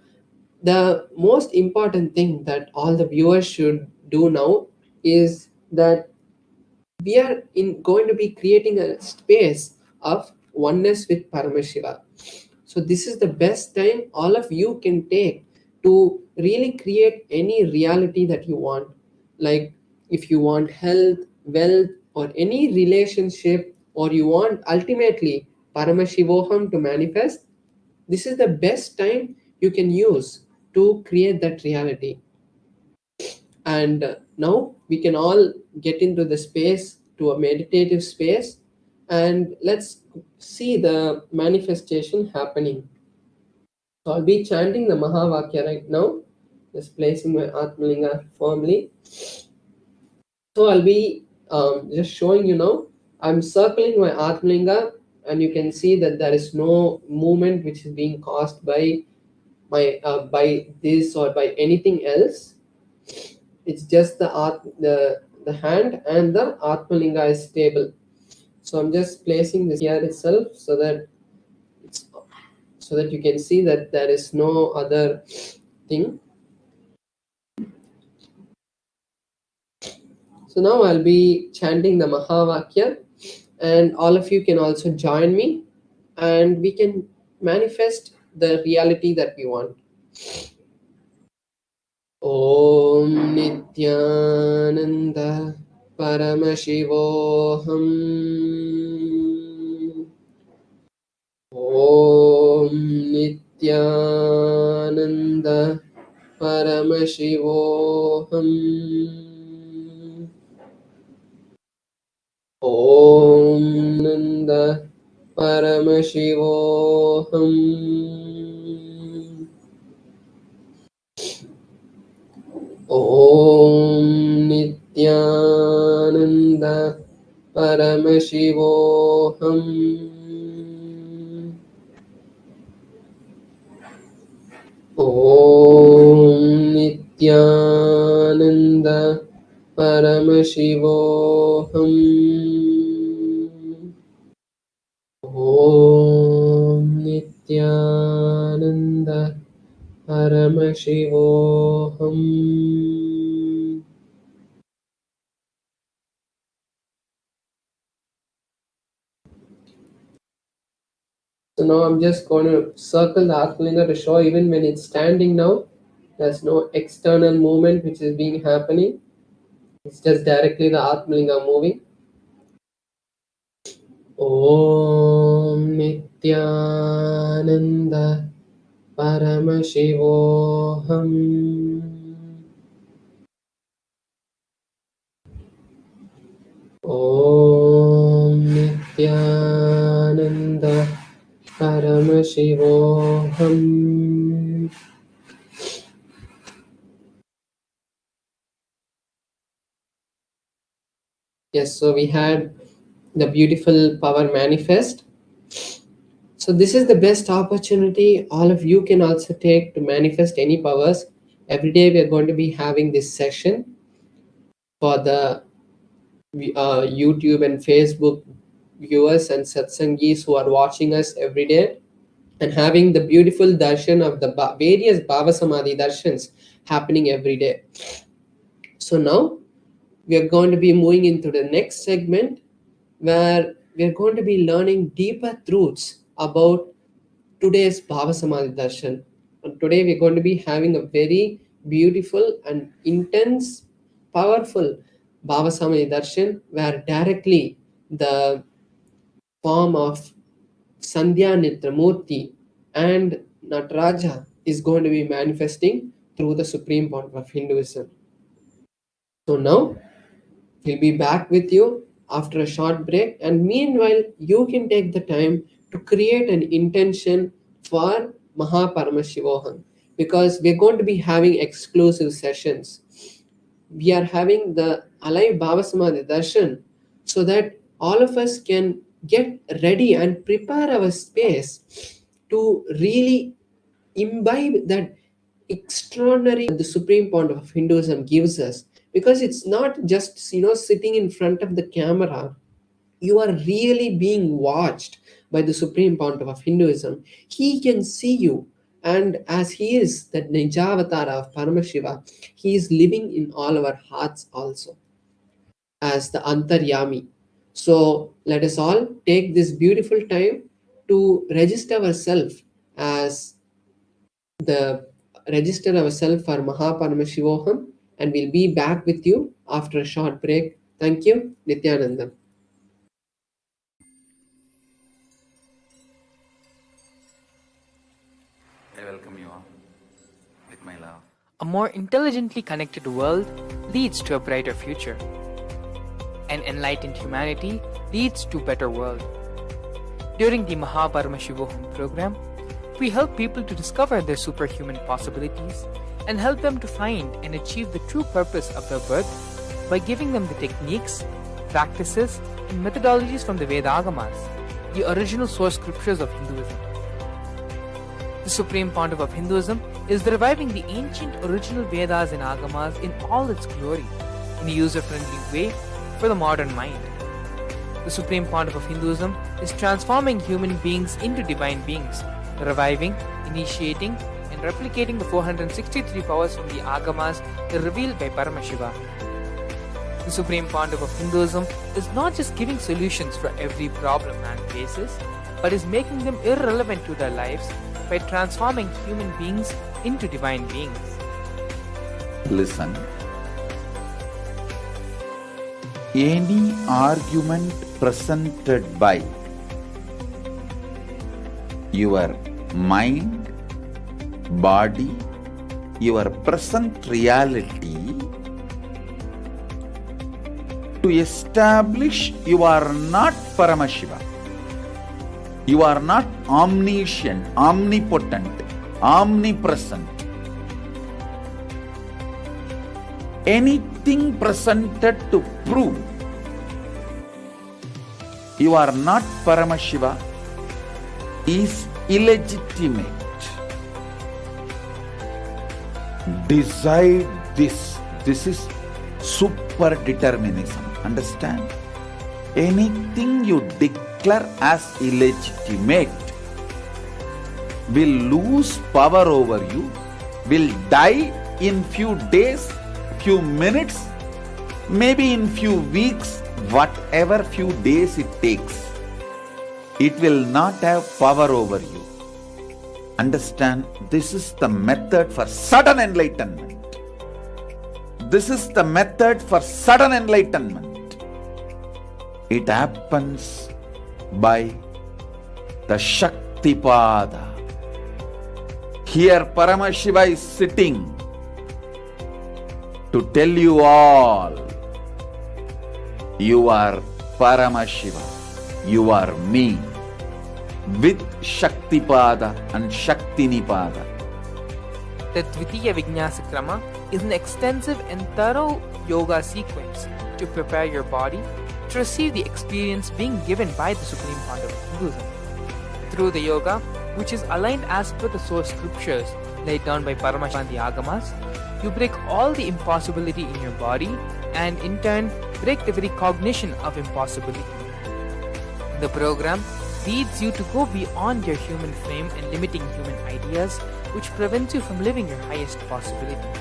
the most important thing that all the viewers should do now is that we are going to be creating a space of oneness with Paramashiva. So this is the best time all of you can take to really create any reality that you want. Like if you want health, wealth, or any relationship, or you want ultimately Paramashivoham to manifest, this is the best time you can use to create that reality. And now we can all get into the space, to a meditative space, and let's see the manifestation happening. So I'll be chanting the Mahavakya right now, just placing my Atmalinga firmly. So I'll be just showing you now. I'm circling my Atmalinga, and you can see that there is no movement which is being caused by by this or by anything else. It's just the hand and the Atmalinga is stable. So I'm just placing this here itself so that you can see that there is no other thing. So now I'll be chanting the Mahavakya, and all of you can also join me, and we can manifest the reality that we want. Om Nithyananda Paramashivoham. Om Nithyananda Paramashivoham. Om Nanda Paramashivoham. Om Nithyananda Paramashivoham. Om Nithyananda Paramashivoham. Om Nithyananda Paramashivoham. So now I'm just going to circle the Atmalinga to show even when it's standing now, there's no external movement which is being happening. It's just directly the Atmalinga moving. Om Nithyananda Paramashivoham. Om Nithyananda Paramashivoham. Yes, so we had the beautiful power manifest. So this is the best opportunity all of you can also take to manifest any powers. Every day we are going to be having this session for the YouTube and Facebook viewers and satsangis who are watching us every day, and having the beautiful darshan of the various Bhava Samadhi darshans happening every day. So now we are going to be moving into the next segment where we are going to be learning deeper truths about today's Bhava Samadhi Darshan. And today we're going to be having a very beautiful and intense, powerful Bhava Samadhi Darshan where directly the form of Sandhya Murthy and Nataraja is going to be manifesting through the supreme point of Hinduism. So now we'll be back with you after a short break, and meanwhile, you can take the time to create an intention for Paramashivam because we're going to be having exclusive sessions. We are having the Alive Bhava Samadhi Darshan so that all of us can get ready and prepare our space to really imbibe that extraordinary the supreme point of Hinduism gives us, because it's not just sitting in front of the camera. You are really being watched by the supreme pontiff of Hinduism. He can see you, and as he is the Nijavatara of Paramashiva, he is living in all our hearts also as the Antaryami. So let us all take this beautiful time to register ourselves as the register ourselves for Paramashivoham, and we'll be back with you after a short break. Thank you, Nithyananda. I welcome you all with my love. A more intelligently connected world leads to a brighter future. An enlightened humanity leads to a better world. During the Paramashivam program, we help people to discover their superhuman possibilities and help them to find and achieve the true purpose of their birth by giving them the techniques, practices, and methodologies from the Vedagamas, the original source scriptures of Hinduism. The Supreme Pontiff of Hinduism is reviving the ancient original Vedas and Agamas in all its glory, in a user-friendly way for the modern mind. The Supreme Pontiff of Hinduism is transforming human beings into divine beings, reviving, initiating, and replicating the 463 powers from the Agamas revealed by Paramashiva. The Supreme Pontiff of Hinduism is not just giving solutions for every problem man faces, but is making them irrelevant to their lives by transforming human beings into divine beings. Listen. Any argument presented by your mind, body, your present reality to establish you are not Paramashiva. You are not omniscient, omnipotent, omnipresent. Anything presented to prove you are not Paramashiva is illegitimate. Decide this. This is super determinism. Understand? Anything you declare as illegitimate will lose power over you, will die in few days, few minutes, maybe in few weeks, whatever few days it takes. It will not have power over you. Understand, this is the method for sudden enlightenment. This is the method for sudden enlightenment. It happens by the Shaktipada. Here Paramashiva is sitting to tell you all, you are Paramashiva, you are me, with Shaktipada and Shaktinipada. The Dvitiya Vijnasa Krama is an extensive and thorough yoga sequence to prepare your body to receive the experience being given by the Supreme Pontiff of Hinduism. Through the yoga, which is aligned as per the source scriptures laid down by Paramashiva and the Agamas, you break all the impossibility in your body and in turn break the very cognition of impossibility. The program leads you to go beyond your human frame and limiting human ideas, which prevents you from living your highest possibility.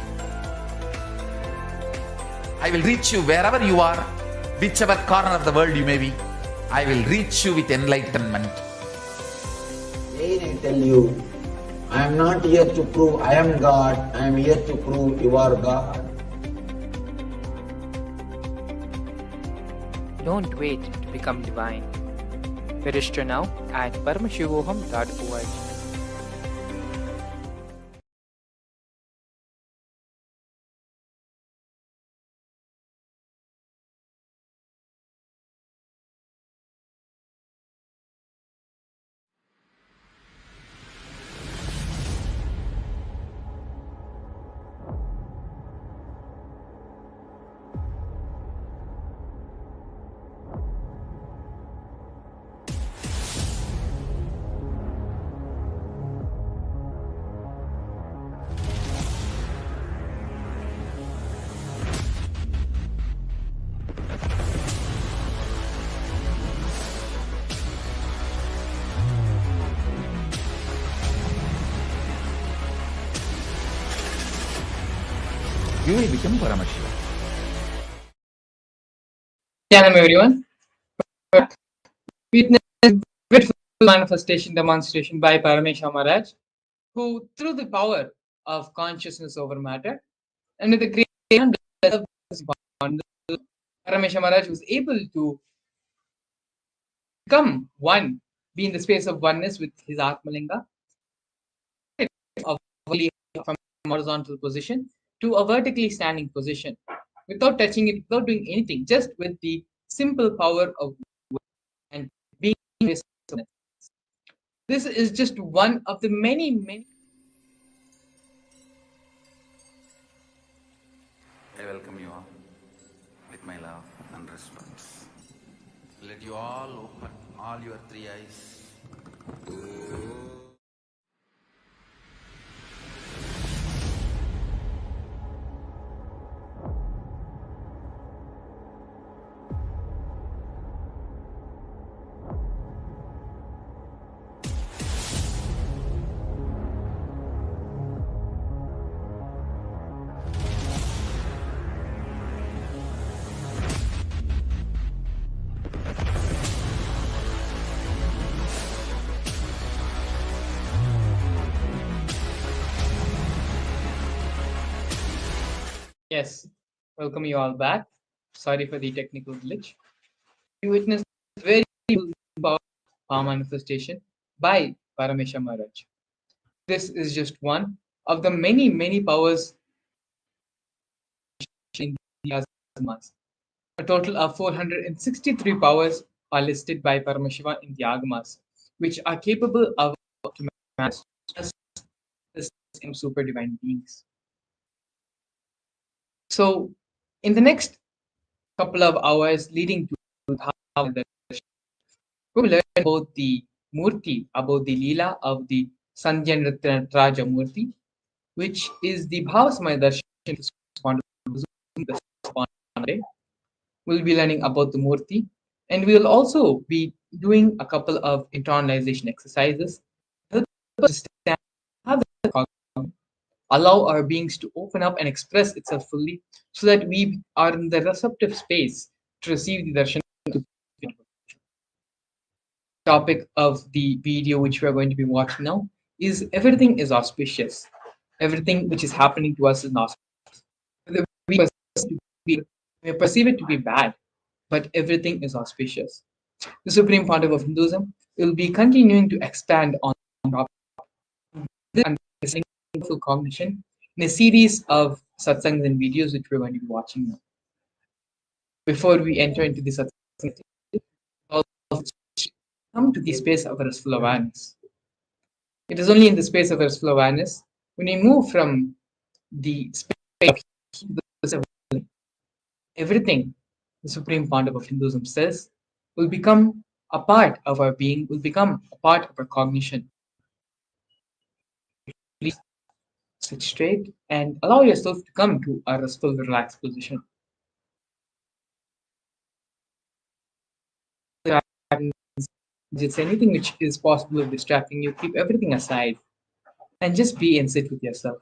I will reach you wherever you are, whichever corner of the world you may be. I will reach you with enlightenment. Again I tell you, I am not here to prove I am God, I am here to prove you are God. Don't wait to become divine. Register now at paramashivoham.org. You will become Paramashivam. Namaskar everyone. Witness beautiful manifestation demonstration by Paramashivam Maharaj, who through the power of consciousness over matter and with the great Paramashivam Maharaj was able to become one, be in the space of oneness with his Atmalinga, of from horizontal position to a vertically standing position without touching it, without doing anything, just with the simple power of and being in this. This is just one of the many. I welcome you all with my love and respect. Let you all open all your three eyes. Yes, welcome you all back. Sorry for the technical glitch. We witnessed very power manifestation by Paramashivam Maharaj. This is just one of the many powers in the Agamas. A total of 463 powers are listed by Paramashiva in the Agamas, which are capable of manifest the same super divine beings. So, in the next couple of hours leading to how the we will learn about the Murthy, about the Leela of the Sandhya Nritta Murthy, which is the Bhava Darshan. We'll be learning about the Murthy, and we will also be doing a couple of internalization exercises. Help us understand how the allow our beings to open up and express itself fully so that we are in the receptive space to receive the darshan. Topic of the video which we are going to be watching now is everything is auspicious. Everything which is happening to us is not. We may perceive it to be bad, but everything is auspicious. The Supreme Pontiff of Hinduism will be continuing to expand on this understanding full cognition in a series of satsangs and videos which we're going to be watching now. Before we enter into the satsang, come to the space of restful awareness. It is only in the space of restful awareness when we move from the space of everything the Supreme Pontiff of Hinduism says will become a part of our being, will become a part of our cognition. Please sit straight and allow yourself to come to a restful, relaxed position. Just anything which is possible of distracting you, keep everything aside and just be and sit with yourself.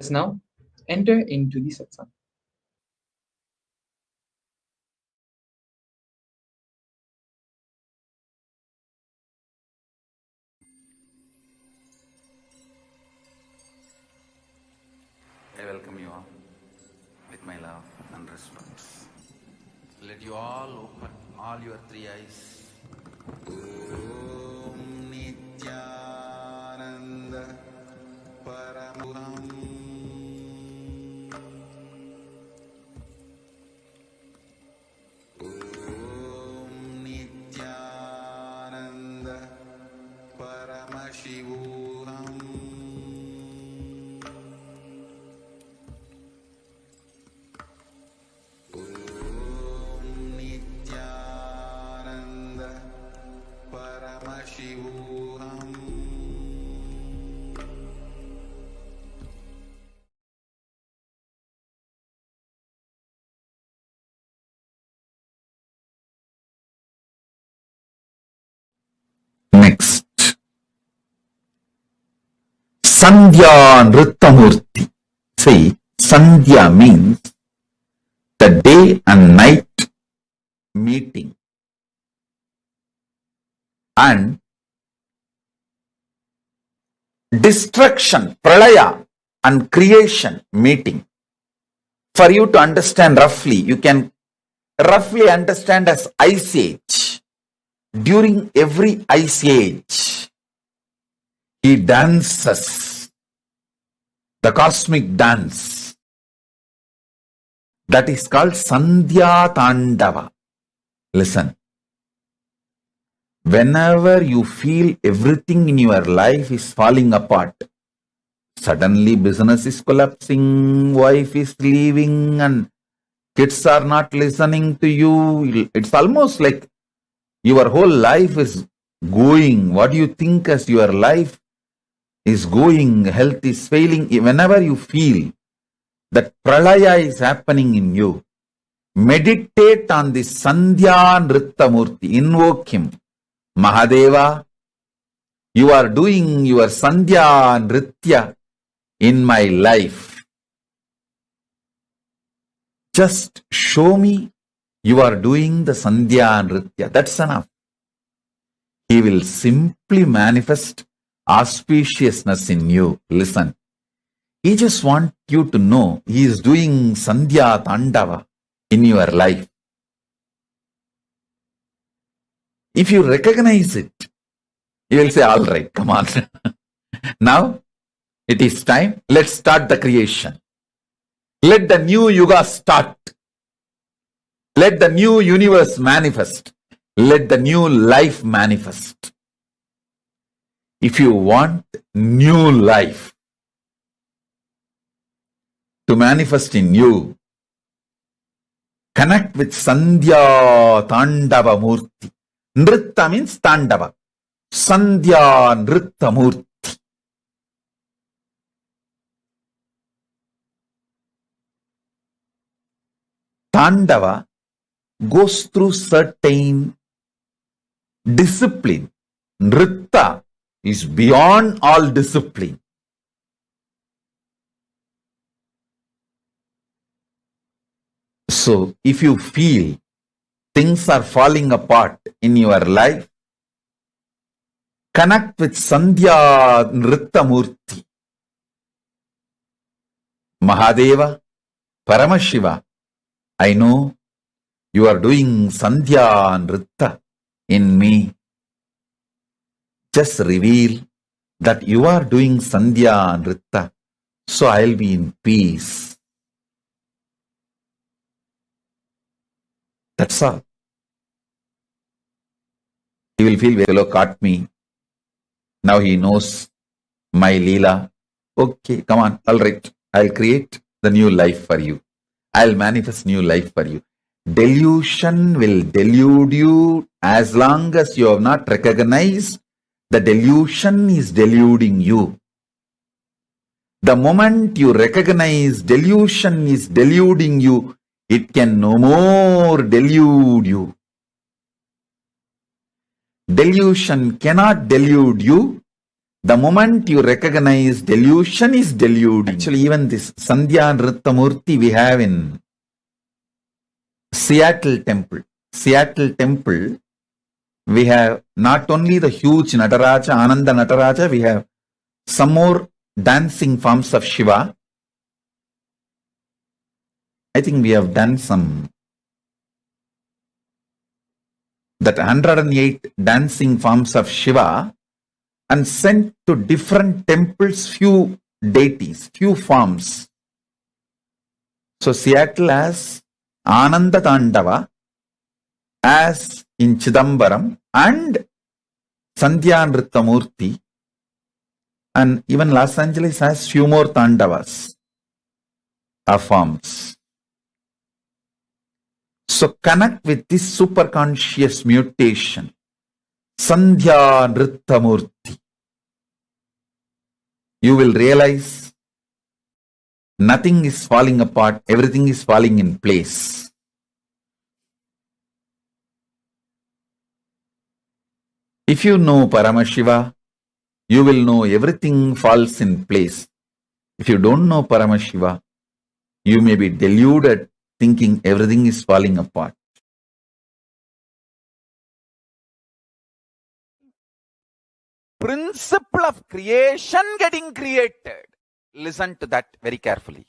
us now enter into the satsang. I welcome you all with my love and respect. Let you all open all your three eyes. Om Nithyananda Paramashivam. Om Nithyananda Paramashivam. Om Nithyananda Paramashivam. Next, Sandhya Nritta. See, Sandhya means the day and night meeting, and destruction, pralaya, and creation meeting. For you to understand roughly, you can roughly understand as ice age. During every ice age, he dances the cosmic dance. That is called Sandhya Tandava. Listen. Whenever you feel everything in your life is falling apart, suddenly business is collapsing, wife is leaving, and kids are not listening to you. It's almost like your whole life is going. What do you think as your life is going? Health is failing. Whenever you feel that pralaya is happening in you, meditate on this Sandhya Nritta Murthy. Invoke him. Mahadeva, you are doing your Sandhya Nritya in my life. Just show me you are doing the Sandhya Nritya. That's enough. He will simply manifest auspiciousness in you. Listen. He just wants you to know he is doing Sandhya Tandava in your life. If you recognize it, you will say, all right, come on. Now, it is time. Let's start the creation. Let the new yuga start. Let the new universe manifest. Let the new life manifest. If you want new life to manifest in you, connect with Sandhya Tandava Murthy. Nritta means Tandava. Sandhya Nritta Murthy. Tandava goes through certain discipline. Nritta is beyond all discipline. So, if you feel things are falling apart in your life, connect with Sandhya Nritta Murthy. Mahadeva, Paramashiva, I know you are doing Sandhya Nritta in me. Just reveal that you are doing Sandhya Nritta, so I'll be in peace. That's all. He will feel, fellow caught me. Now he knows my Leela. Okay, come on, all right. I'll create the new life for you. I'll manifest new life for you. Delusion will delude you as long as you have not recognized the delusion is deluding you. The moment you recognize delusion is deluding you, it can no more delude you. Delusion cannot delude you The moment you recognize delusion is deluding. Actually, even this Sandhya Nritta Murthy we have in Seattle Temple. Seattle Temple, we have not only the huge Nataraja, Ananda Nataraja, we have some more dancing forms of Shiva. I think we have done that 108 dancing forms of Shiva and sent to different temples few deities, few forms. So Seattle has Ananda Tandava, as in Chidambaram, and Sandhya Nritta Murthy, and even Los Angeles has few more Tandavas of forms. So connect with this superconscious mutation, Sandhya Nritta Murthy. You will realize nothing is falling apart, everything is falling in place. If you know Paramashiva, you will know everything falls in place. If you don't know Paramashiva, you may be deluded thinking everything is falling apart. Principle of creation getting created. Listen to that very carefully.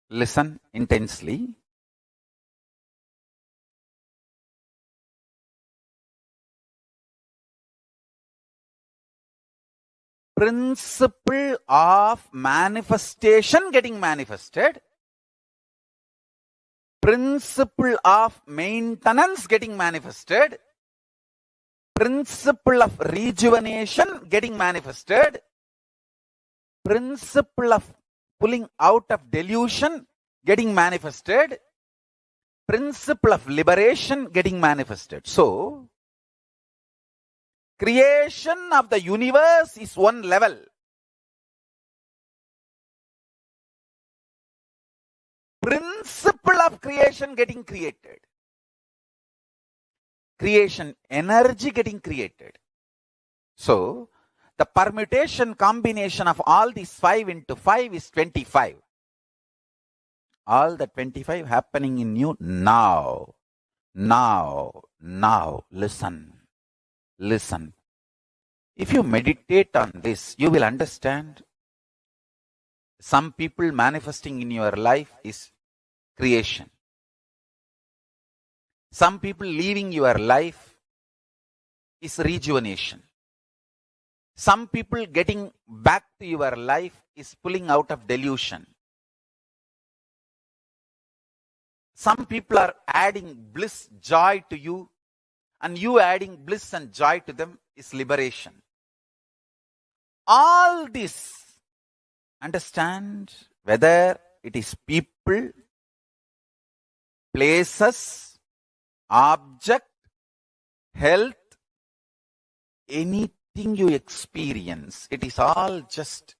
Listen intensely. Principle of manifestation getting manifested. Principle of maintenance getting manifested. Principle of rejuvenation getting manifested. Principle of pulling out of delusion getting manifested. Principle of liberation getting manifested. So, creation of the universe is one level. Principle of creation getting created. Creation energy getting created. So, the permutation combination of all these 5 into 5 is 25. All the 25 happening in you now. Now. Listen. If you meditate on this, you will understand. Some people manifesting in your life is creation. Some people leaving your life is rejuvenation. Some people getting back to your life is pulling out of delusion. Some people are adding bliss, joy to you, and you adding bliss and joy to them is liberation. All this, understand, whether it is people, places, object, health, anything you experience, it is all just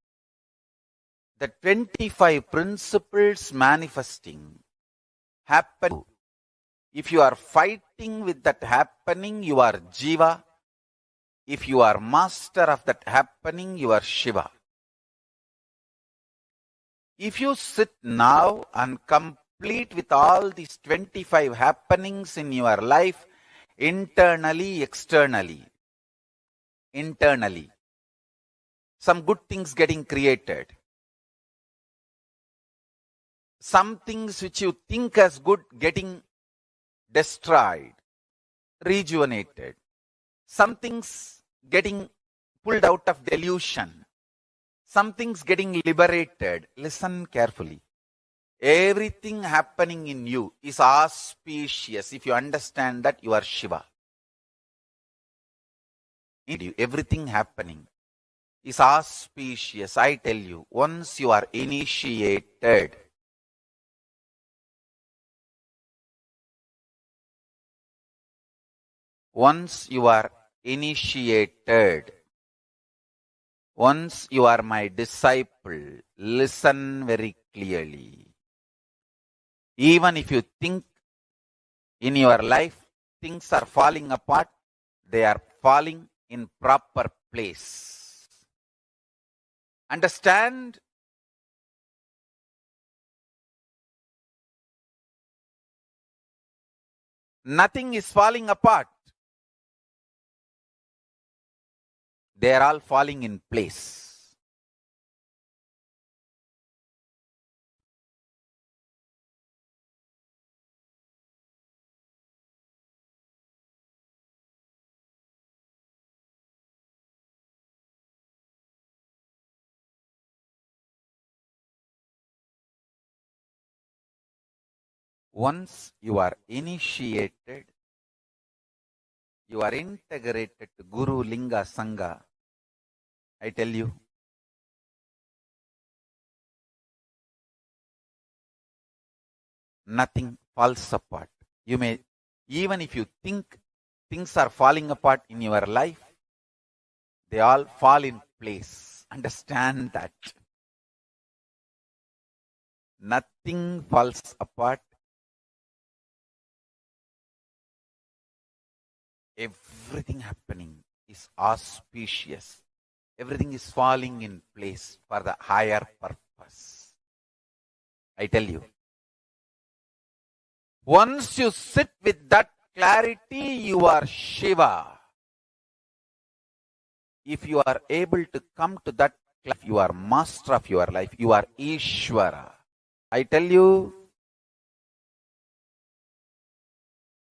the 25 principles manifesting happen. If you are fighting with that happening, you are Jiva. If you are master of that happening, you are Shiva. If you sit now and complete with all these 25 happenings in your life, internally, externally, some good things getting created. Some things which you think as good getting destroyed, rejuvenated. Some things getting pulled out of delusion. Some things getting liberated. Listen carefully. Everything happening in you is auspicious. If you understand that, you are Shiva. Everything happening is auspicious. I tell you, once you are initiated, Once you are initiated, once you are my disciple, listen very clearly. Even if you think in your life things are falling apart, they are falling in proper place. Understand? Nothing is falling apart. They are all falling in place. Once you are initiated, you are integrated to Guru, Linga, Sangha. I tell you, nothing falls apart. You may, even if you think things are falling apart in your life, they all fall in place. Understand that. Nothing falls apart. Everything happening is auspicious. Everything is falling in place for the higher purpose. I tell you. Once you sit with that clarity, you are Shiva. If you are able to come to that clarity, you are master of your life. You are Ishvara. I tell you,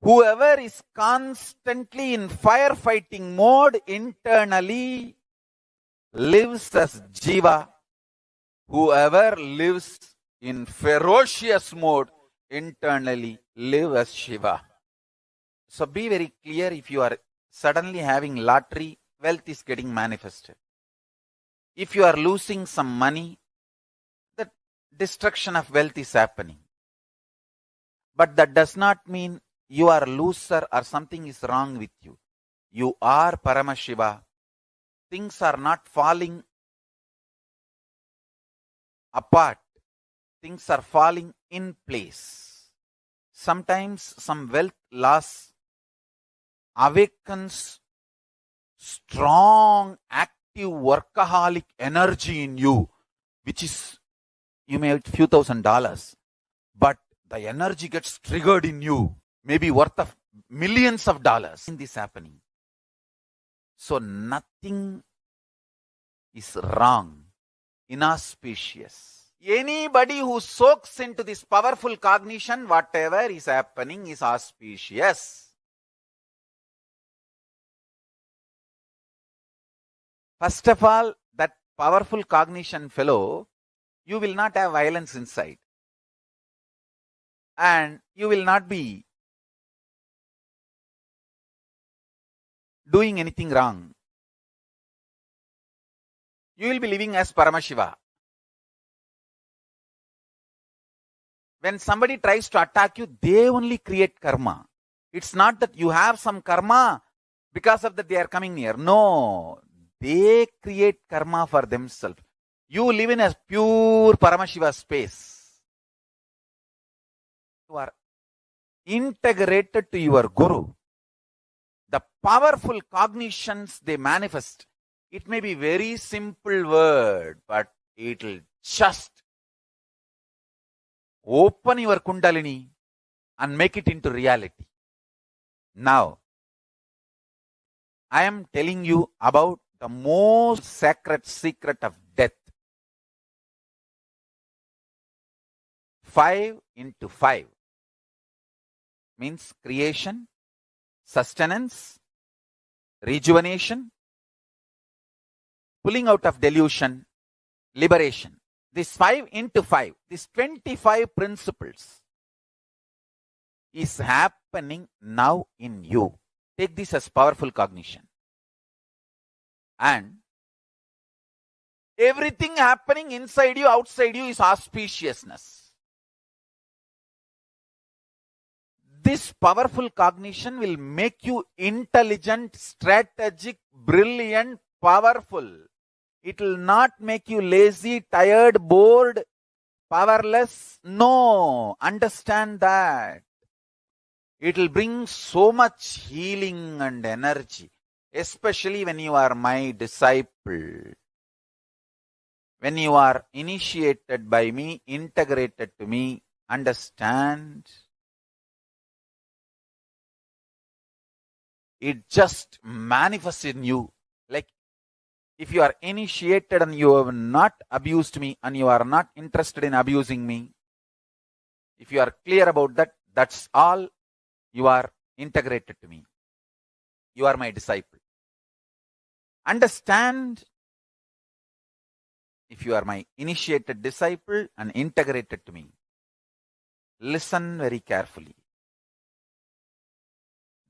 whoever is constantly in firefighting mode internally lives as Jiva. Whoever lives in ferocious mode internally lives as Shiva. So be very clear. If you are suddenly having lottery, wealth is getting manifested. If you are losing some money, the destruction of wealth is happening. But that does not mean you are a loser or something is wrong with you. You are Paramashiva. Things are not falling apart. Things are falling in place. Sometimes some wealth loss awakens strong, active, workaholic energy in you, which is, you may have a few $1,000s, but the energy gets triggered in you, maybe worth of millions of dollars in this happening. So nothing is wrong, inauspicious. Anybody who soaks into this powerful cognition, whatever is happening is auspicious. First of all, that powerful cognition fellow, you will not have violence inside. And you will not be doing anything wrong. You will be living as Paramashiva. When somebody tries to attack you, they only create karma. It's not that you have some karma, because of that they are coming near. No, they create karma for themselves. You live in a pure Paramashiva space. You are integrated to your Guru. The powerful cognitions they manifest. It may be very simple word, but it will just open your Kundalini and make it into reality. Now, I am telling you about the most sacred secret of death. 5 into 5 means creation, sustenance, rejuvenation, pulling out of delusion, liberation. This 5 into 5, this 25 principles is happening now in you. Take this as powerful cognition. And everything happening inside you, outside you is auspiciousness. This powerful cognition will make you intelligent, strategic, brilliant, powerful. It will not make you lazy, tired, bored, powerless. No, understand that. It will bring so much healing and energy, especially when you are my disciple. When you are initiated by me, integrated to me, understand? It just manifests in you. Like if you are initiated and you have not abused me and you are not interested in abusing me, if you are clear about that, that's all. You are integrated to me. You are my disciple. Understand? If you are my initiated disciple and integrated to me, listen very carefully.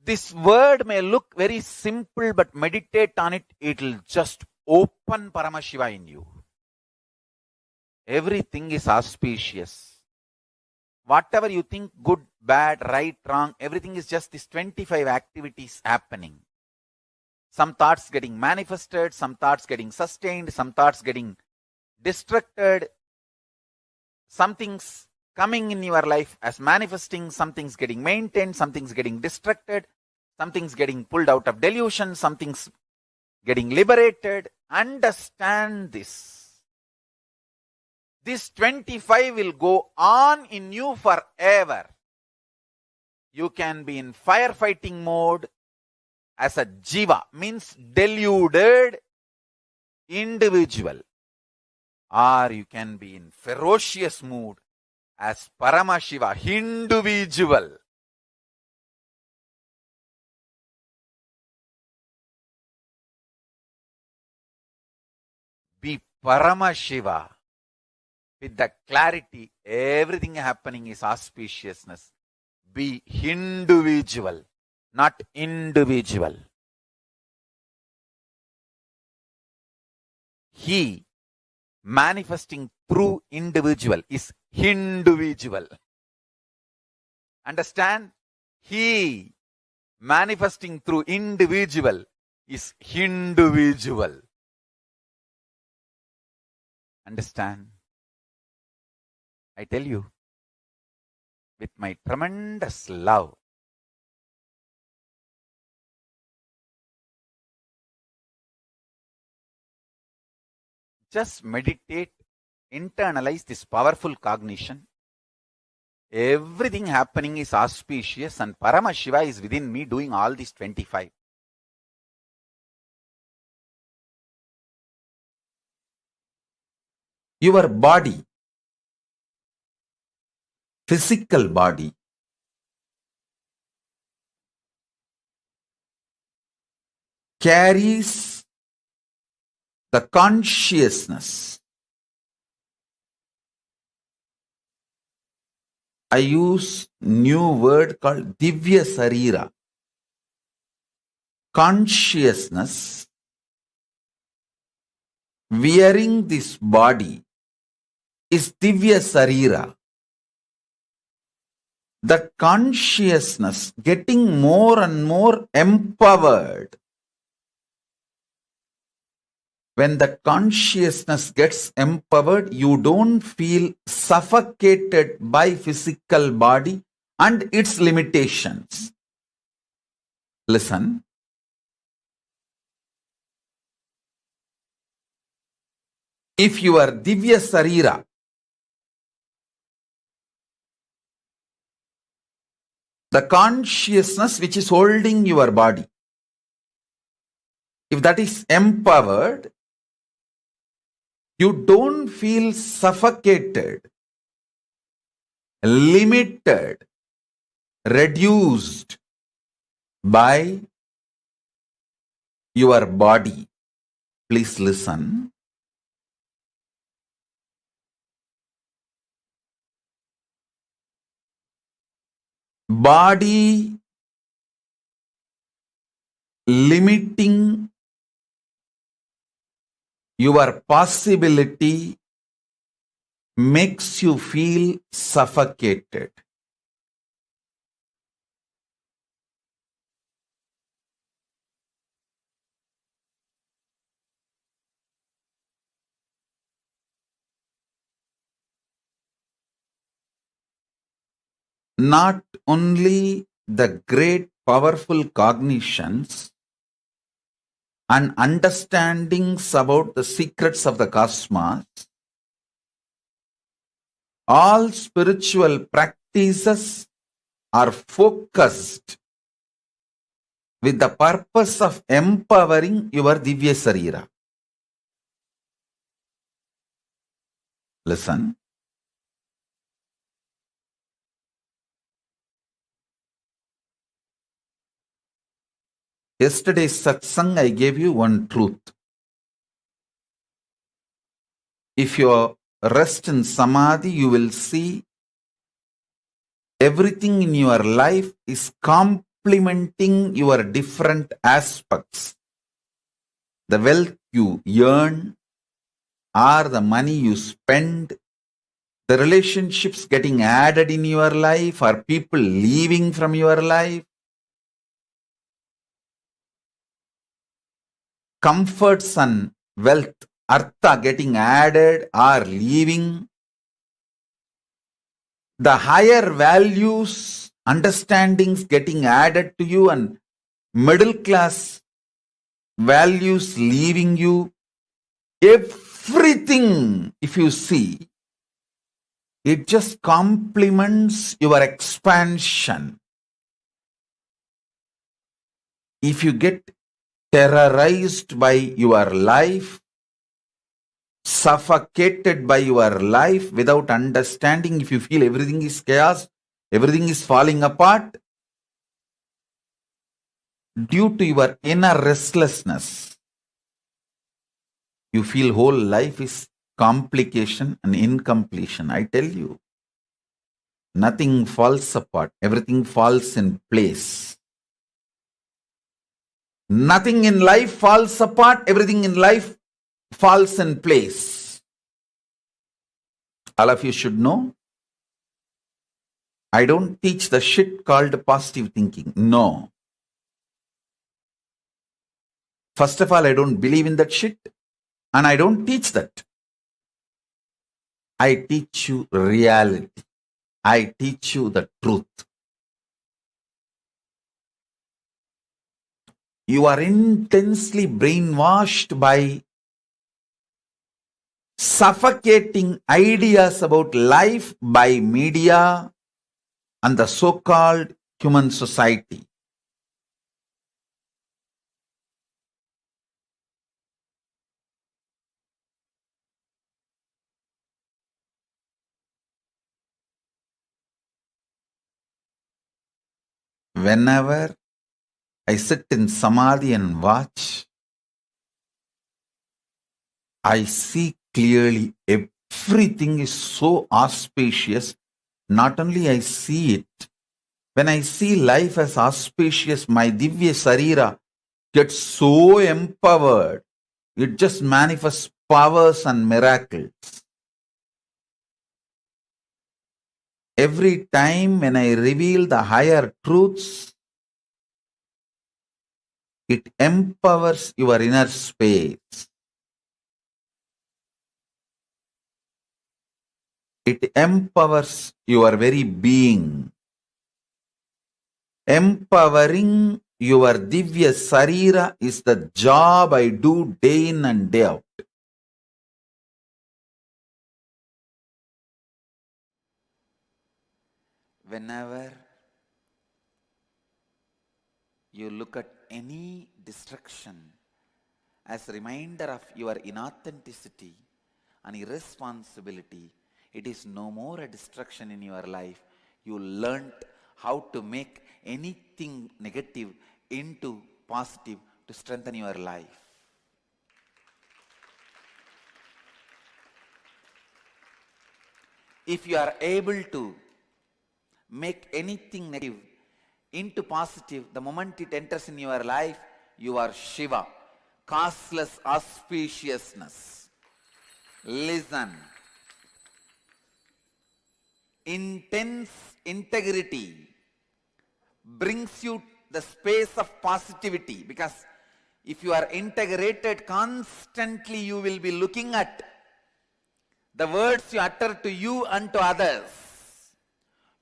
This word may look very simple, but meditate on it. It will just open Paramashiva in you. Everything is auspicious. Whatever you think, good, bad, right, wrong, everything is just these 25 activities happening. Some thoughts getting manifested, some thoughts getting sustained, some thoughts getting distracted, some things coming in your life as manifesting, some things getting maintained, some things getting distracted, some things getting pulled out of delusion, some things getting liberated. Understand this. This 25 will go on in you forever. You can be in firefighting mode as a jiva, means deluded individual. Or you can be in ferocious mood as Paramashiva, individual. Be Paramashiva. With the clarity, everything happening is auspiciousness. Be individual, not individual. He manifesting through individual is individual. Understand? He manifesting through individual is individual. Understand? I tell you, with my tremendous love, just meditate, internalize this powerful cognition. Everything happening is auspicious and Paramashiva is within me doing all these 25. Your body, physical body, carries the consciousness. I use new word called Divya Sarira. Consciousness wearing this body is Divya Sarira. That consciousness getting more and more empowered. When the consciousness gets empowered, you don't feel suffocated by physical body and its limitations. Listen. If you are Divya Sarira, the consciousness which is holding your body, if that is empowered, you don't feel suffocated, limited, reduced by your body. Please listen. Body limiting your possibility makes you feel suffocated. not only the great powerful cognitions and understandings about the secrets of the cosmos, all spiritual practices are focused with the purpose of empowering your Divya Sarira. Listen. Yesterday's satsang, I gave you one truth. If you rest in Samadhi, you will see everything in your life is complementing your different aspects. The wealth you earn, or the money you spend, the relationships getting added in your life, or people leaving from your life, comforts and wealth, artha getting added or leaving, the higher values, understandings getting added to you, and middle class values leaving you, everything, if you see, it just complements your expansion. If you get terrorized by your life, suffocated by your life without understanding, if you feel everything is chaos, everything is falling apart, due to your inner restlessness, you feel whole life is complication and incompletion. I tell you, nothing falls apart, everything falls in place. Nothing in life falls apart, everything in life falls in place. All of you should know, I don't teach the shit called positive thinking. No. First of all, I don't believe in that shit, and I don't teach that. I teach you reality. I teach you the truth. You are intensely brainwashed by suffocating ideas about life by media and the so-called human society. Whenever I sit in Samadhi and watch, I see clearly everything is so auspicious. Not only I see it, when I see life as auspicious, my Divya Sarira gets so empowered. It just manifests powers and miracles. Every time when I reveal the higher truths, it empowers your inner space. It empowers your very being. Empowering your Divya Sarira is the job I do day in and day out. Whenever you look at any destruction as a reminder of your inauthenticity and irresponsibility, it is no more a destruction in your life. You learnt how to make anything negative into positive to strengthen your life. If you are able to make anything negative into positive, the moment it enters in your life, you are Shiva, causeless auspiciousness. Listen. Intense integrity brings you the space of positivity, because if you are integrated constantly, you will be looking at the words you utter to you and to others.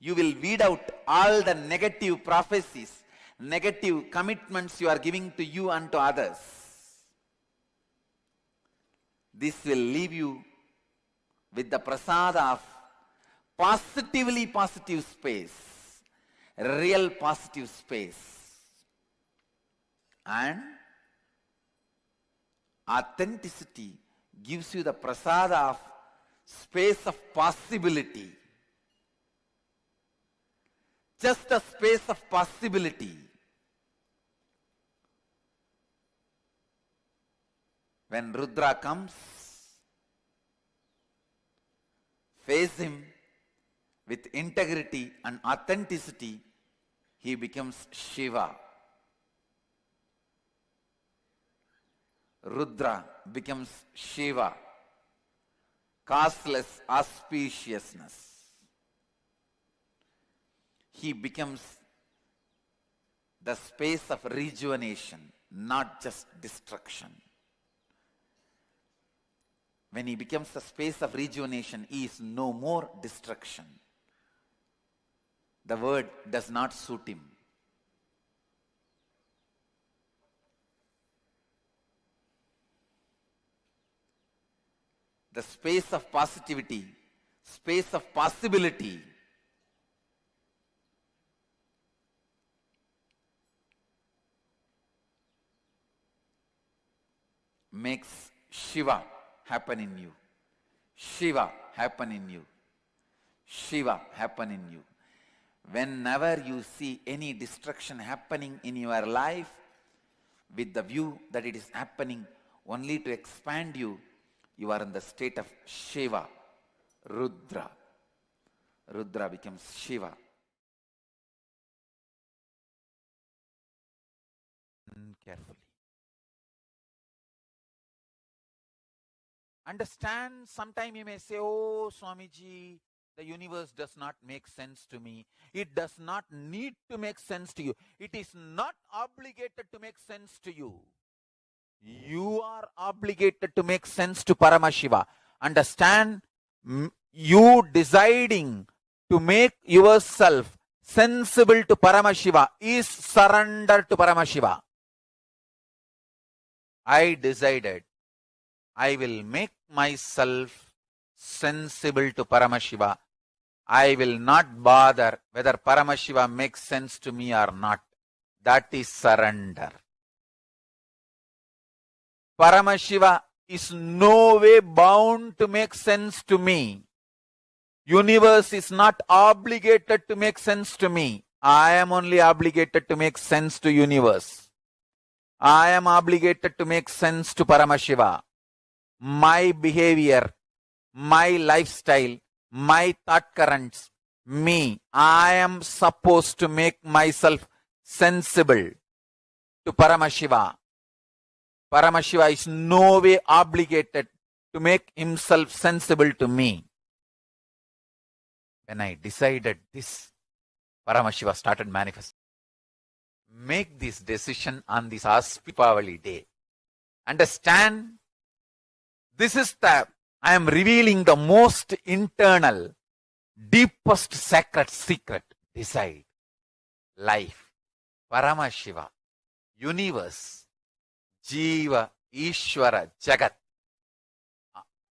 You will weed out all the negative prophecies, negative commitments you are giving to you and to others. This will leave you with the prasada of positively positive space, real positive space, and authenticity gives you the prasada of space of possibility. Just a space of possibility. When Rudra comes, face him with integrity and authenticity, he becomes Shiva. Rudra becomes Shiva, causeless auspiciousness. He becomes the space of rejuvenation, not just destruction. When he becomes the space of rejuvenation, he is no more destruction. The word does not suit him. The space of positivity, space of possibility, makes Shiva happen in you. Shiva happen in you. Shiva happen in you. Whenever you see any destruction happening in your life, with the view that it is happening only to expand you, you are in the state of Shiva, Rudra. Rudra becomes Shiva. Carefully. Understand, sometime you may say, oh Swamiji, the universe does not make sense to me. It does not need to make sense to you. It is not obligated to make sense to you. You are obligated to make sense to Paramashiva. Understand, you deciding to make yourself sensible to Paramashiva is surrender to Paramashiva. I decided I will make myself sensible to Paramashiva. I will not bother whether Paramashiva makes sense to me or not. That is surrender. Paramashiva is no way bound to make sense to me. Universe is not obligated to make sense to me. I am only obligated to make sense to universe. I am obligated to make sense to Paramashiva. My behavior, my lifestyle, my thought currents, me, I am supposed to make myself sensible to Paramashiva. Paramashiva is no way obligated to make himself sensible to me. When I decided this, Paramashiva started manifesting. Make this decision on this Auspipavali day. Understand, this is I am revealing the most internal, deepest sacred secret. Decide. Life, Paramashiva, universe, Jiva, Ishvara, Jagat.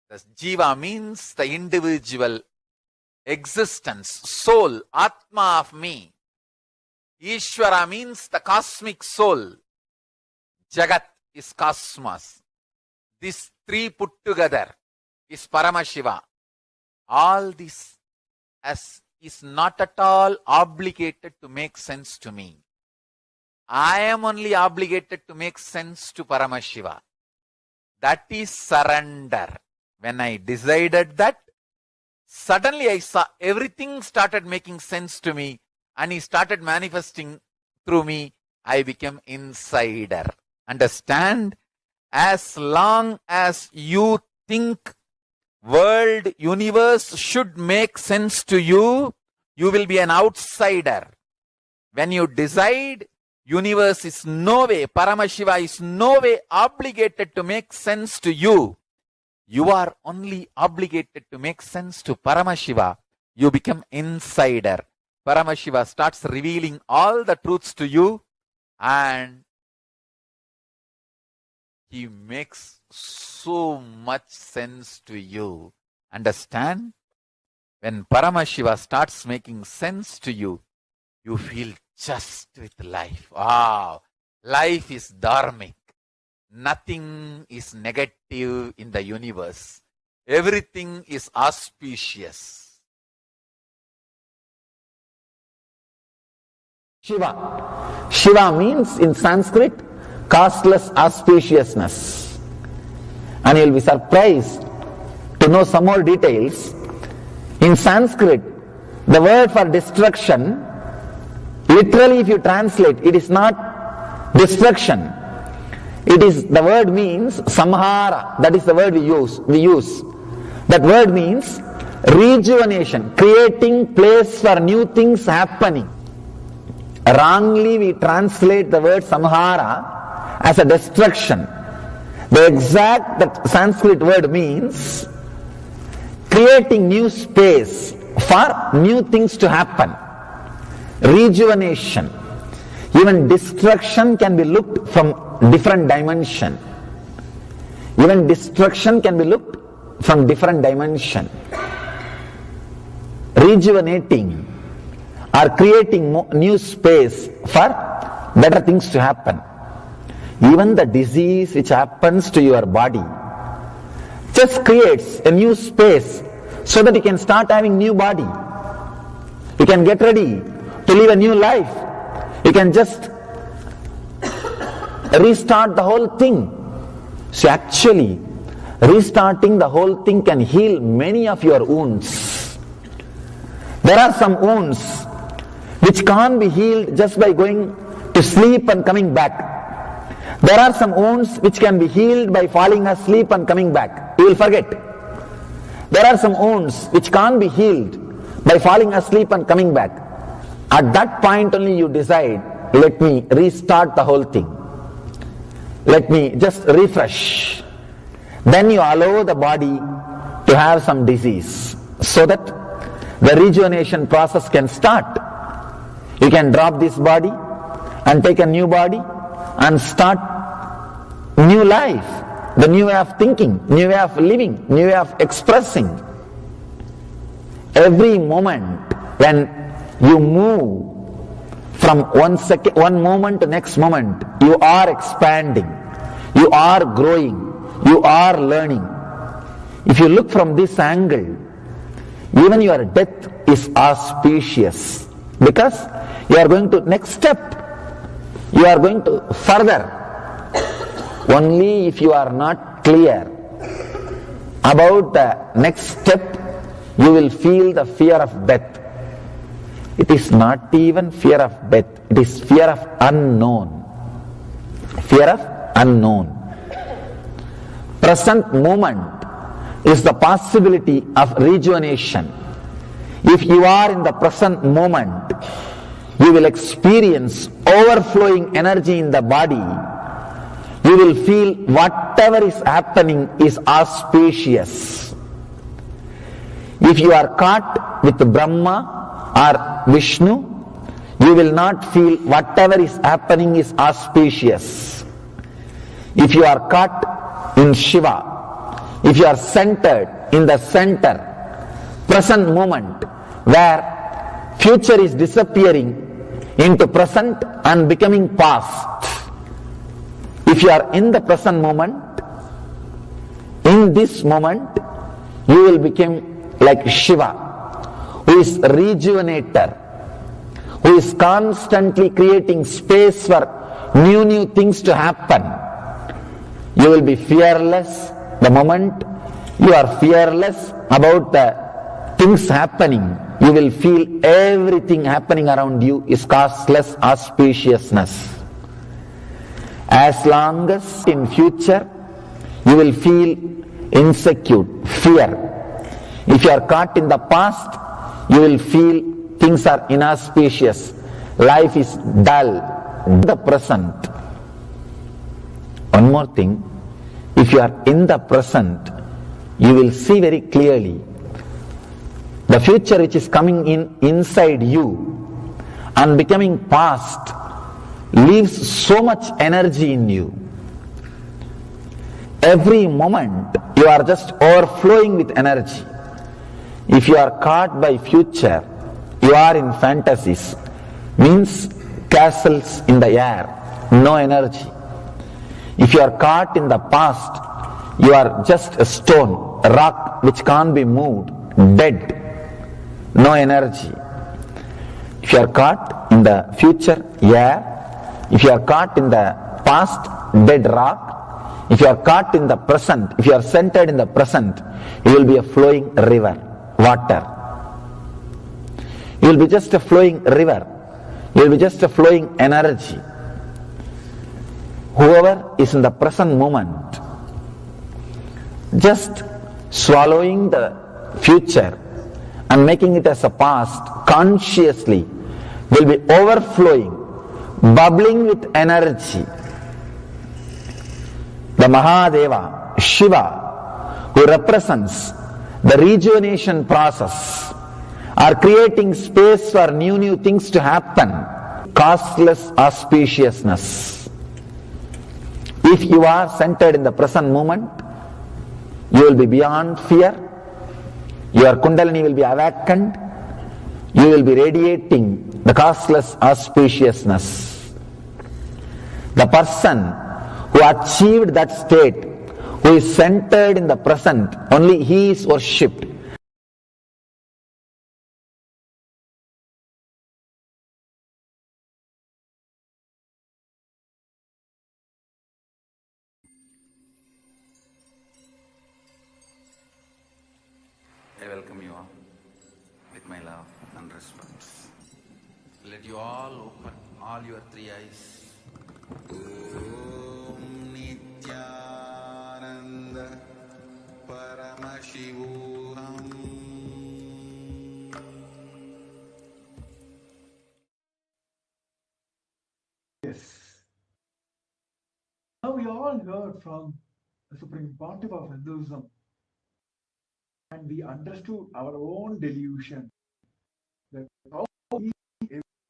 The Jiva means the individual existence, soul, Atma of me. Ishvara means the cosmic soul. Jagat is cosmos. These three put together is Paramashiva. All this is not at all obligated to make sense to me. I am only obligated to make sense to Paramashiva. That is surrender. When I decided that, suddenly I saw everything started making sense to me and he started manifesting through me. I became insider. Understand? As long as you think world, universe should make sense to you, you will be an outsider. When you decide, universe is no way, Paramashiva is no way obligated to make sense to you. You are only obligated to make sense to Paramashiva. You become insider. Paramashiva starts revealing all the truths to you, and he makes so much sense to you. Understand? When Paramashiva starts making sense to you, you feel just with life. Wow, life is dharmic. Nothing is negative in the universe. Everything is auspicious. Shiva. Shiva means in Sanskrit, costless auspiciousness. And you'll be surprised to know some more details. In Sanskrit, the word for destruction, literally if you translate, it is not destruction. It is, the word means samhara. That is the word we use. That word means rejuvenation, creating place for new things happening. Wrongly we translate the word samhara as a destruction. The exact that Sanskrit word means creating new space for new things to happen. Rejuvenation. Even destruction can be looked from different dimension. Even destruction can be looked from different dimension. Rejuvenating or creating new space for better things to happen. Even the disease which happens to your body just creates a new space so that you can start having new body. You can get ready to live a new life. You can just restart the whole thing. So actually, restarting the whole thing can heal many of your wounds. There are some wounds which can't be healed just by going to sleep and coming back. There are some wounds which can be healed by falling asleep and coming back. You will forget. There are some wounds which can't be healed by falling asleep and coming back. At that point only you decide, let me restart the whole thing. Let me just refresh. Then you allow the body to have some disease so that the rejuvenation process can start. You can drop this body and take a new body and start new life, the new way of thinking, new way of living, new way of expressing. Every moment when you move from one moment to next moment, you are expanding, you are growing, you are learning. If you look from this angle, even your death is auspicious, because you are going to next step, you are going to further. Only if you are not clear about the next step, you will feel the fear of death. It is not even fear of death, it is fear of unknown. Fear of unknown. Present moment is the possibility of rejuvenation. If you are in the present moment, you will experience overflowing energy in the body. You will feel whatever is happening is auspicious. If you are caught with Brahma or Vishnu, you will not feel whatever is happening is auspicious. If you are caught in Shiva, if you are centered in the center, present moment, where future is disappearing into present and becoming past. If you are in the present moment, in this moment, you will become like Shiva, who is rejuvenator, who is constantly creating space for new things to happen. You will be fearless the moment you are fearless about the things happening. You will feel everything happening around you is costless auspiciousness. As long as in future you will feel insecure, fear. If you are caught in the past, you will feel things are inauspicious, life is dull. In the present, one more thing, if you are in the present, you will see very clearly the future which is coming inside you and becoming past leaves so much energy in you. Every moment you are just overflowing with energy. If you are caught by future, you are in fantasies, means castles in the air, no energy. If you are caught in the past, you are just a stone, a rock which can't be moved, dead, no energy. If you are caught in the future, air. If you are caught in the past, dead rock. If you are caught in the present, if you are centered in the present, you will be a flowing river, water. You will be just a flowing river. You will be just a flowing energy. Whoever is in the present moment, just swallowing the future and making it as a past consciously, will be overflowing, bubbling with energy. The Mahadeva, Shiva, who represents the rejuvenation process, are creating space for new things to happen, costless auspiciousness. If you are centered in the present moment, you will be beyond fear, your Kundalini will be awakened, you will be radiating the costless auspiciousness. The person who achieved that state, who is centered in the present, only he is worshipped. I welcome you all with my love and respect. Let you all open all your three eyes. Om Nithyananda Paramashivam. Yes. Now we all heard from the Supreme Pontiff of Hinduism, and we understood our own delusion that how we,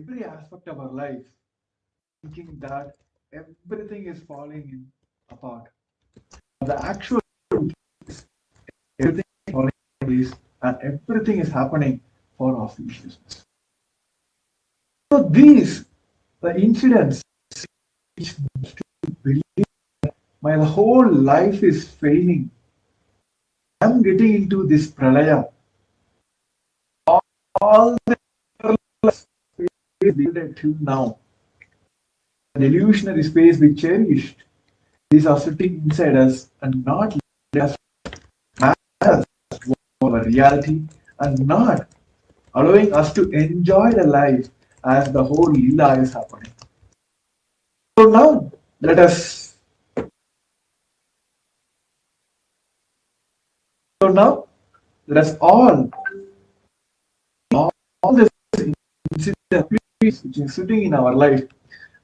every aspect of our life, thinking that everything is falling apart. The actual truth is everything is falling in place and everything is happening for auspiciousness. So these, the incidents which believe my whole life is failing. I'm getting into this pralaya. All the space till now, the delusionary space we cherished, these are sitting inside us and not letting us manifest our reality and not allowing us to enjoy the life as the whole lila is happening. So now let us all this incident which is sitting in our life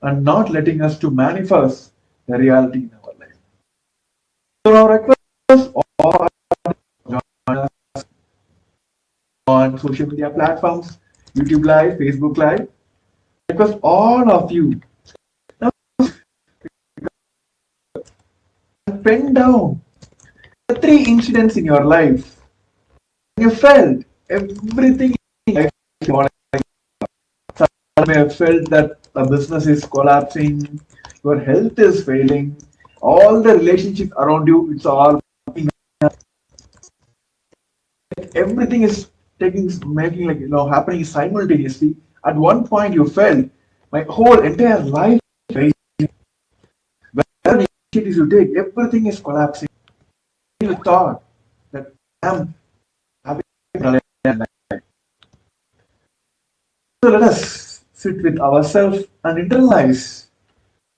and not letting us to manifest the reality in our life. So our request all join us on social media platforms, YouTube Live, Facebook Live. Request all of you now pen down the three incidents in your life. You felt everything in life. Some may have felt that the business is collapsing, your health is failing, all the relationships around you, it's all everything is happening simultaneously. At one point you felt my whole entire life is failing. Whatever initiatives you take, everything is collapsing. You thought that I'm having a life. So let us sit with ourselves and internalize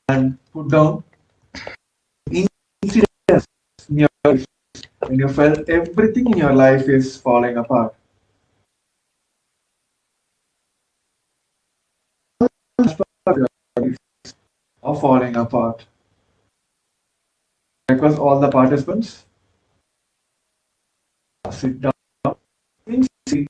and put down incidents in your life when you felt everything in your life is falling apart. Or falling apart. Because all the participants sit down in seat.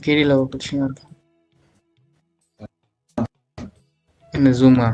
தெரியல ஒரு பிரச்சனையா இருக்கு இந்த ஜூமா.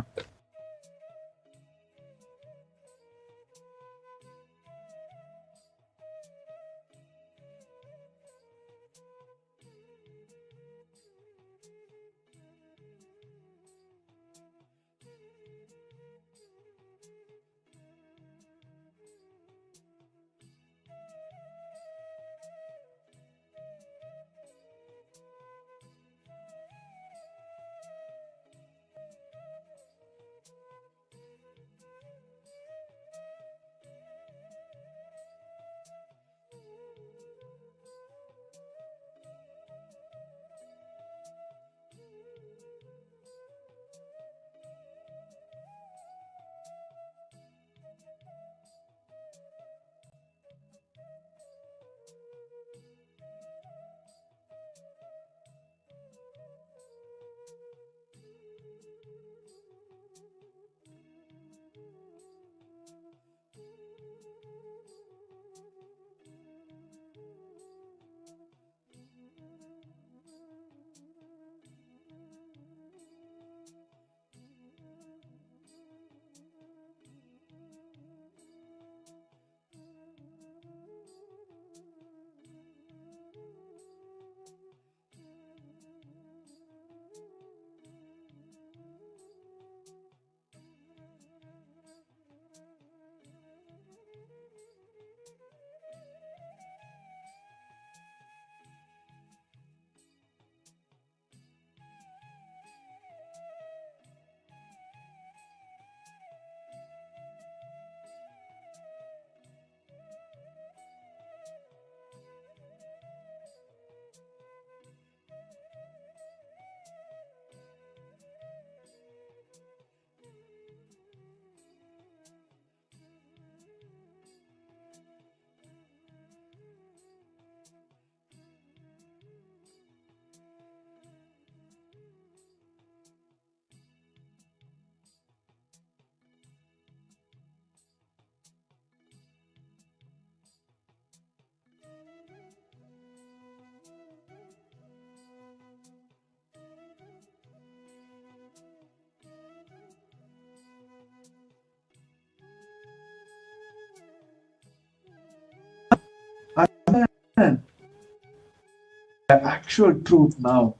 The actual truth now.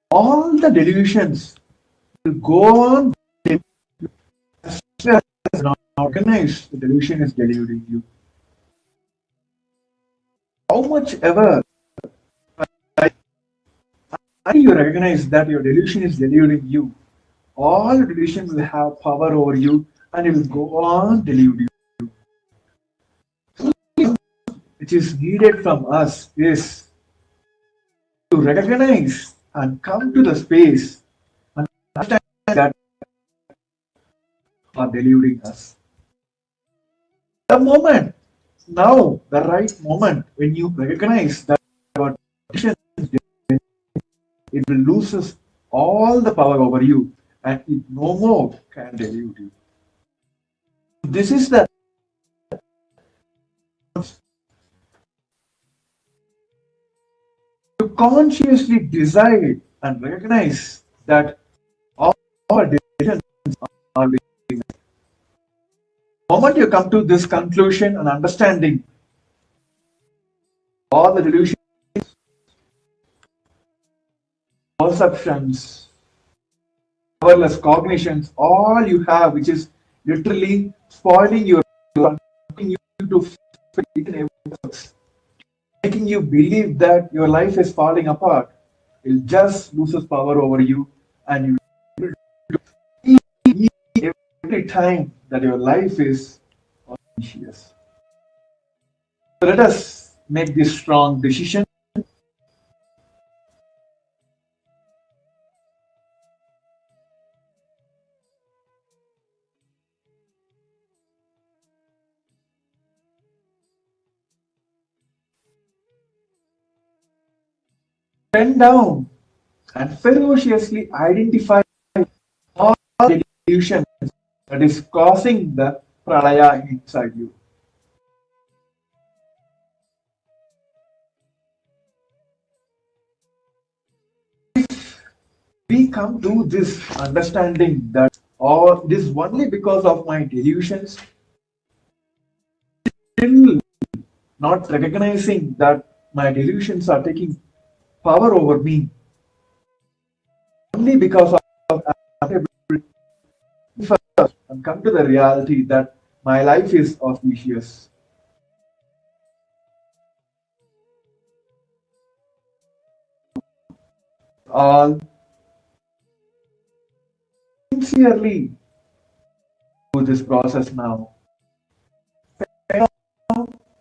All the delusions will go on as well as not organized. The delusion is deluding you. How much ever you recognize that your delusion is deluding you, all delusion will have power over you and it will go on delude you. Which is needed from us is to recognize and come to the space and understand that are deluding us. The moment, now, the right moment when you recognize that your delusion is deluding, it will loses all the power over you and it no more can delude you. This is the to consciously decide and recognize that all decisions are being. The moment you come to this conclusion and understanding, all the delusions, perceptions, powerless cognitions, all you have, which is literally spoiling your life, making you to fail in everything, making you believe that your life is falling apart, it just loses power over you and you will every time that your life is conscious. So let us make this strong decision. Bend down and ferociously identify all the delusions that is causing the pralaya inside you. we come to this understanding that or this only because of my delusions, still not recognizing that my delusions are taking power over me, only because of first and come to the reality that my life is auspicious. All sincerely do this process now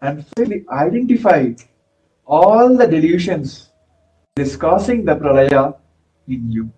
and fully identify all the delusions that is causing the pralaya in you.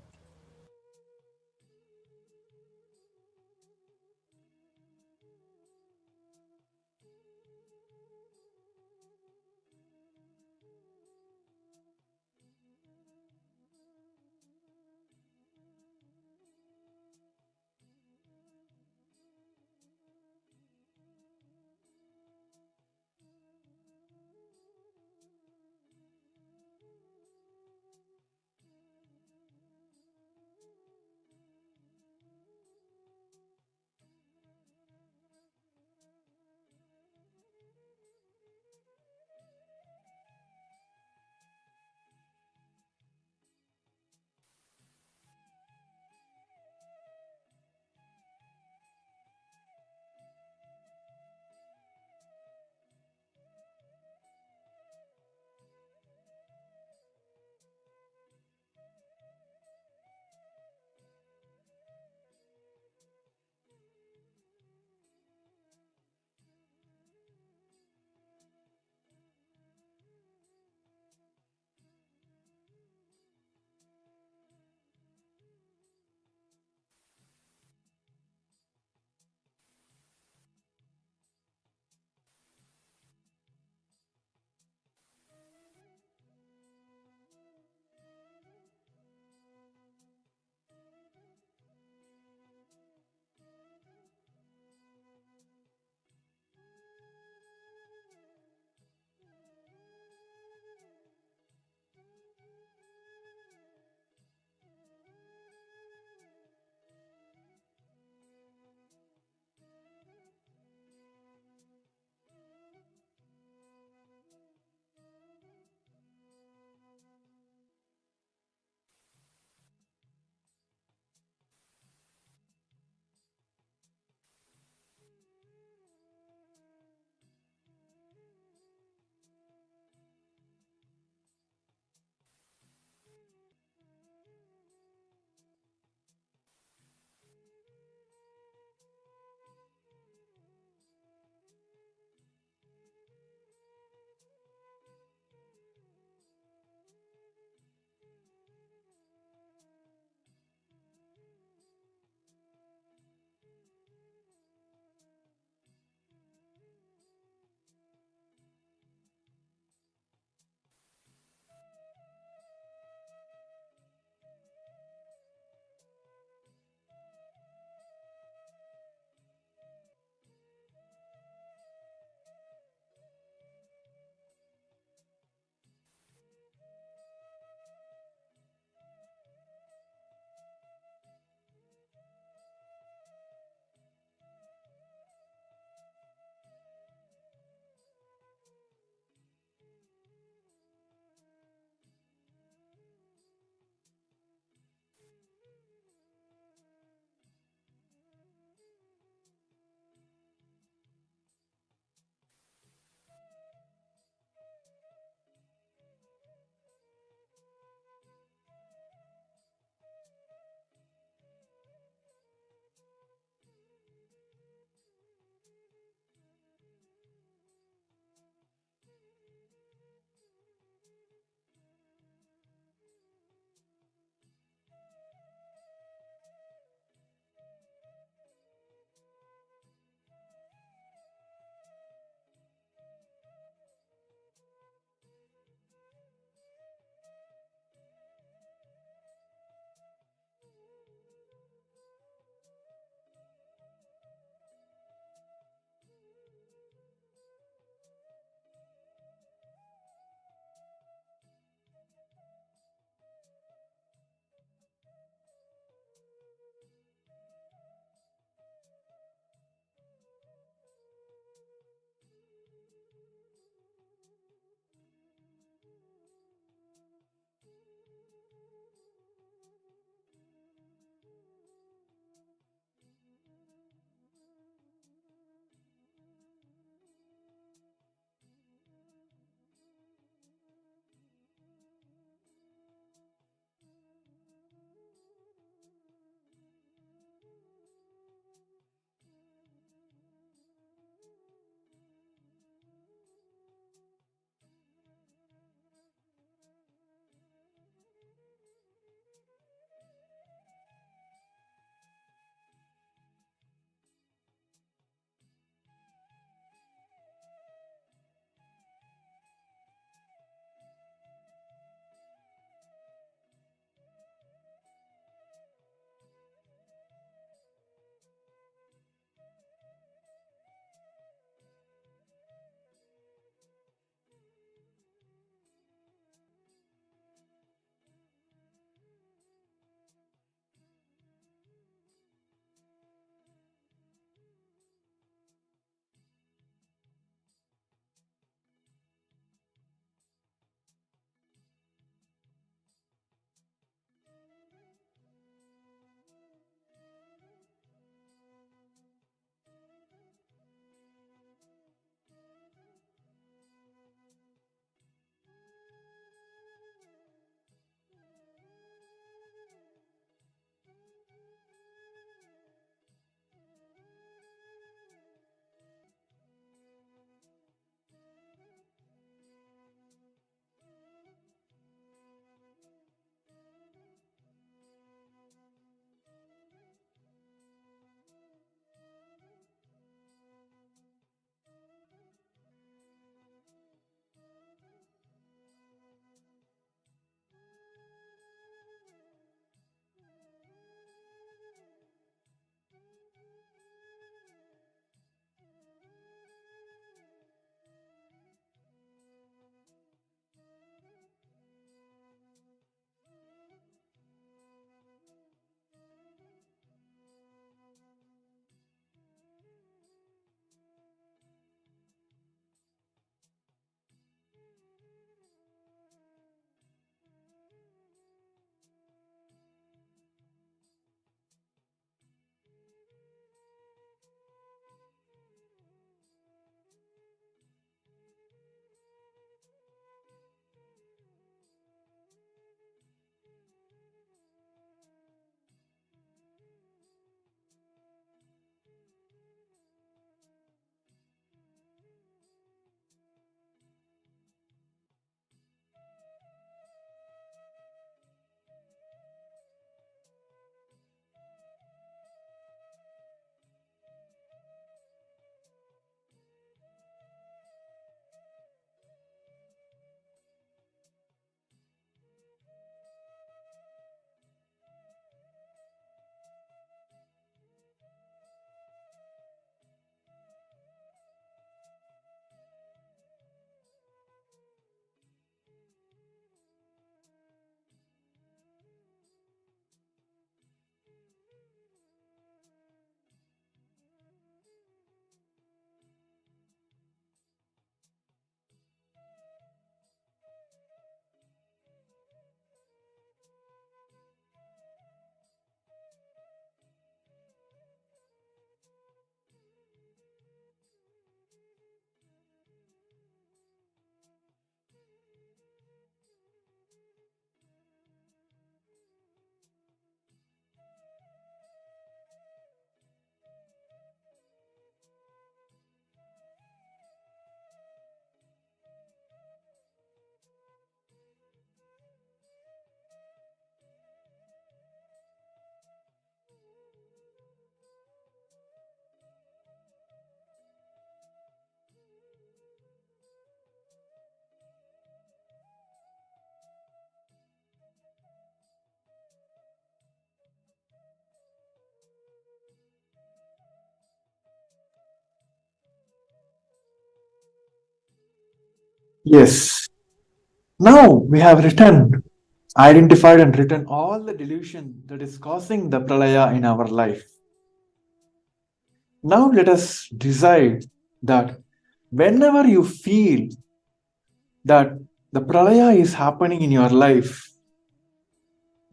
Yes. Now we have identified and written all the delusion that is causing the pralaya in our life. Now let us decide that whenever you feel that the pralaya is happening in your life,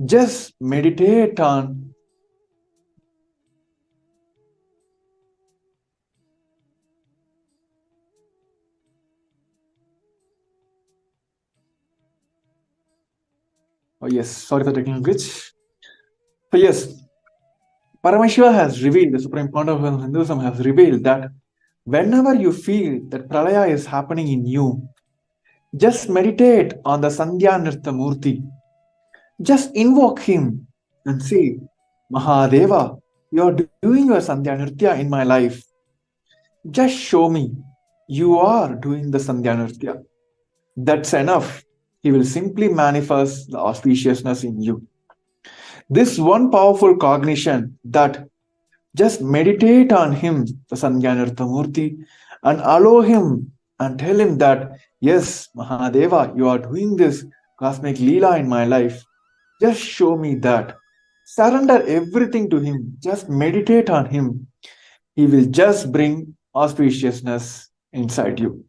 just meditate on oh yes, sorry for the technical glitch. So yes, Paramashiva has revealed, the Supreme Point of Hinduism has revealed that whenever you feel that pralaya is happening in you, just meditate on the Sandhya Nritta Murthy. Just invoke him and say, Mahadeva, you are doing your Sandhya Nritya in my life. Just show me you are doing the Sandhya Nritya. That's enough. He will simply manifest the auspiciousness in you. This one powerful cognition that just meditate on him, the Sandhya Nritta Murthy, and allow him and tell him that, yes, Mahadeva, you are doing this cosmic Leela in my life. Just show me that. Surrender everything to him. Just meditate on him. He will just bring auspiciousness inside you.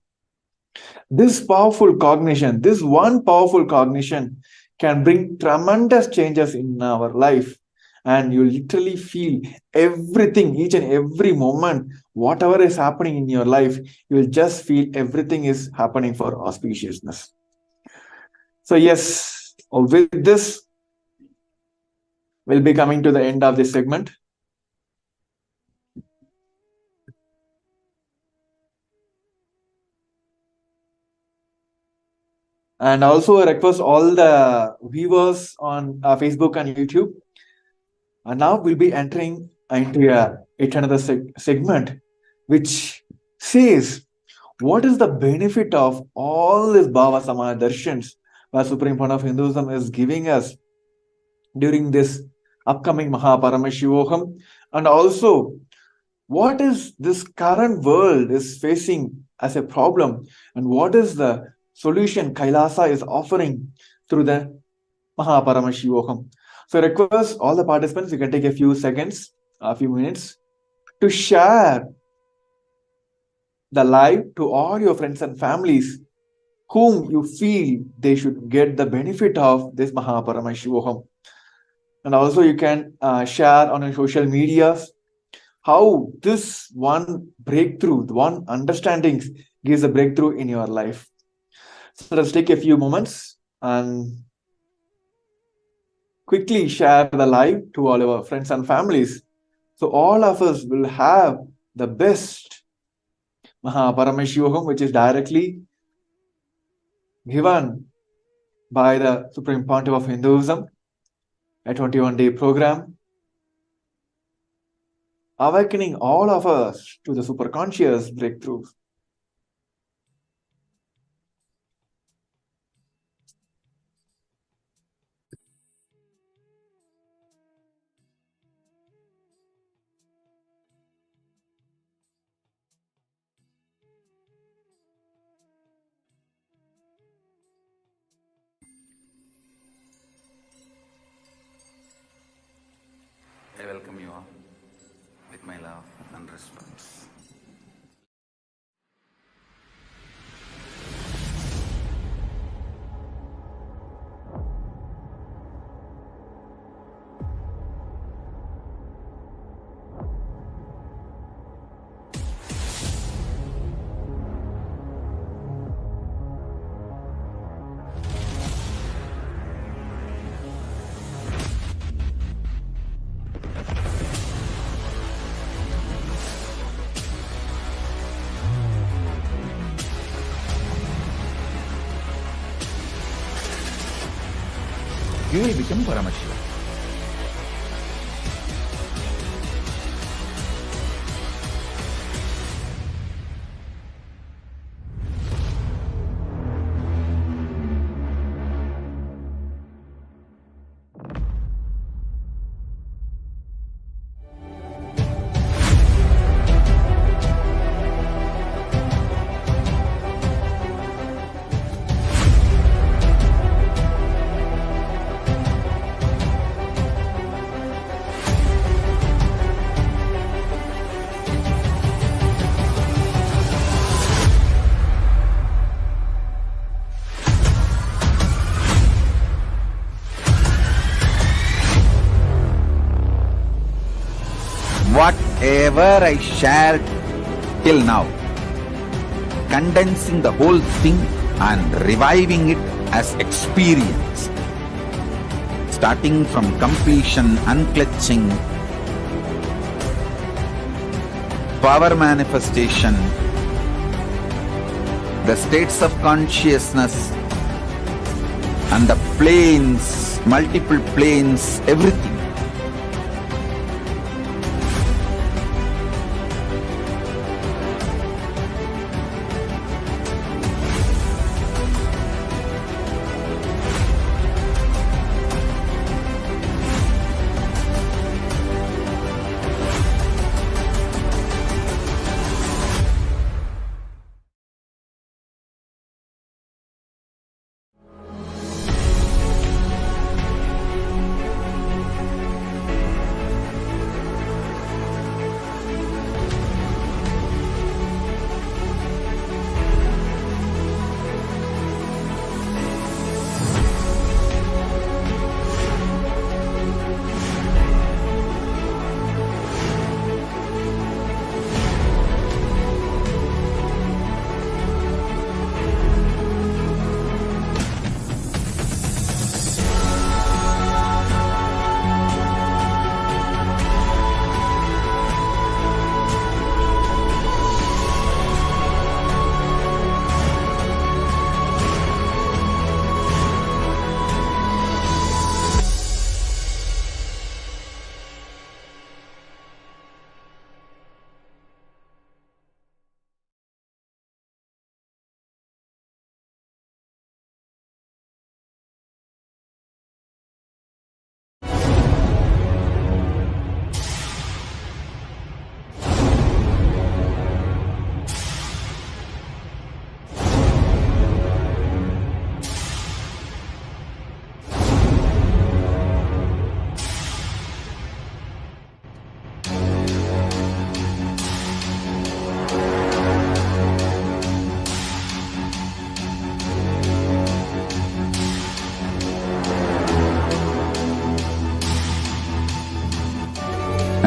This powerful cognition, this one powerful cognition can bring tremendous changes in our life. And you literally feel everything, each and every moment, whatever is happening in your life, you will just feel everything is happening for auspiciousness. So yes, with this, we'll be coming to the end of this segment. And also I request all the viewers on Facebook and YouTube. And now we'll be entering into yet another segment, which says, what is the benefit of all this Bhava Samadhi Darshans that Supreme Point of Hinduism is giving us during this upcoming Paramashivam, and also what is this current world is facing as a problem, and what is the solution Kailasa is offering through the Paramashivam. So I request all the participants, you can take a few seconds, a few minutes to share the live to all your friends and families whom you feel they should get the benefit of this Paramashivam. And also you can share on your social medias how this one breakthrough, one understanding gives a breakthrough in your life. So let's take a few moments and quickly share the live to all our friends and families. So all of us will have the best Paramashivam, which is directly given by the Supreme Pontiff of Hinduism, a 21-day program, awakening all of us to the superconscious breakthroughs. I welcome you all with my love and respect. You will become Paramashivam. whatever I shared till now, condensing the whole thing and reviving it as experience, starting from completion, unclutching, power manifestation, the states of consciousness, and the planes, multiple planes, everything.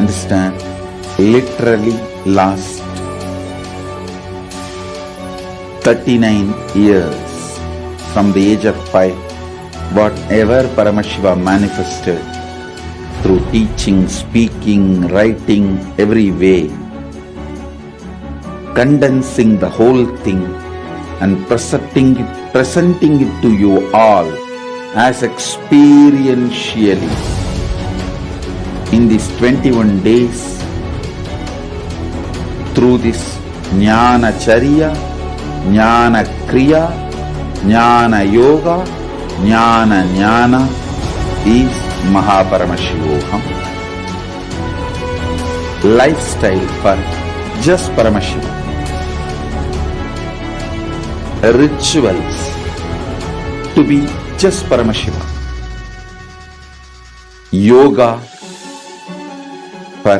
Understand? Literally last 39 years from the age of 5, whatever Paramashiva manifested through teaching, speaking, writing, every way, condensing the whole thing and presenting it to you all as experientially in these 21 days through this Jnana Charya, Jnana Kriya, Jnana Yoga, Jnana Jnana is Mahaparamashivoham. Lifestyle for just Paramashiva. Rituals to be just Paramashiva. Yoga for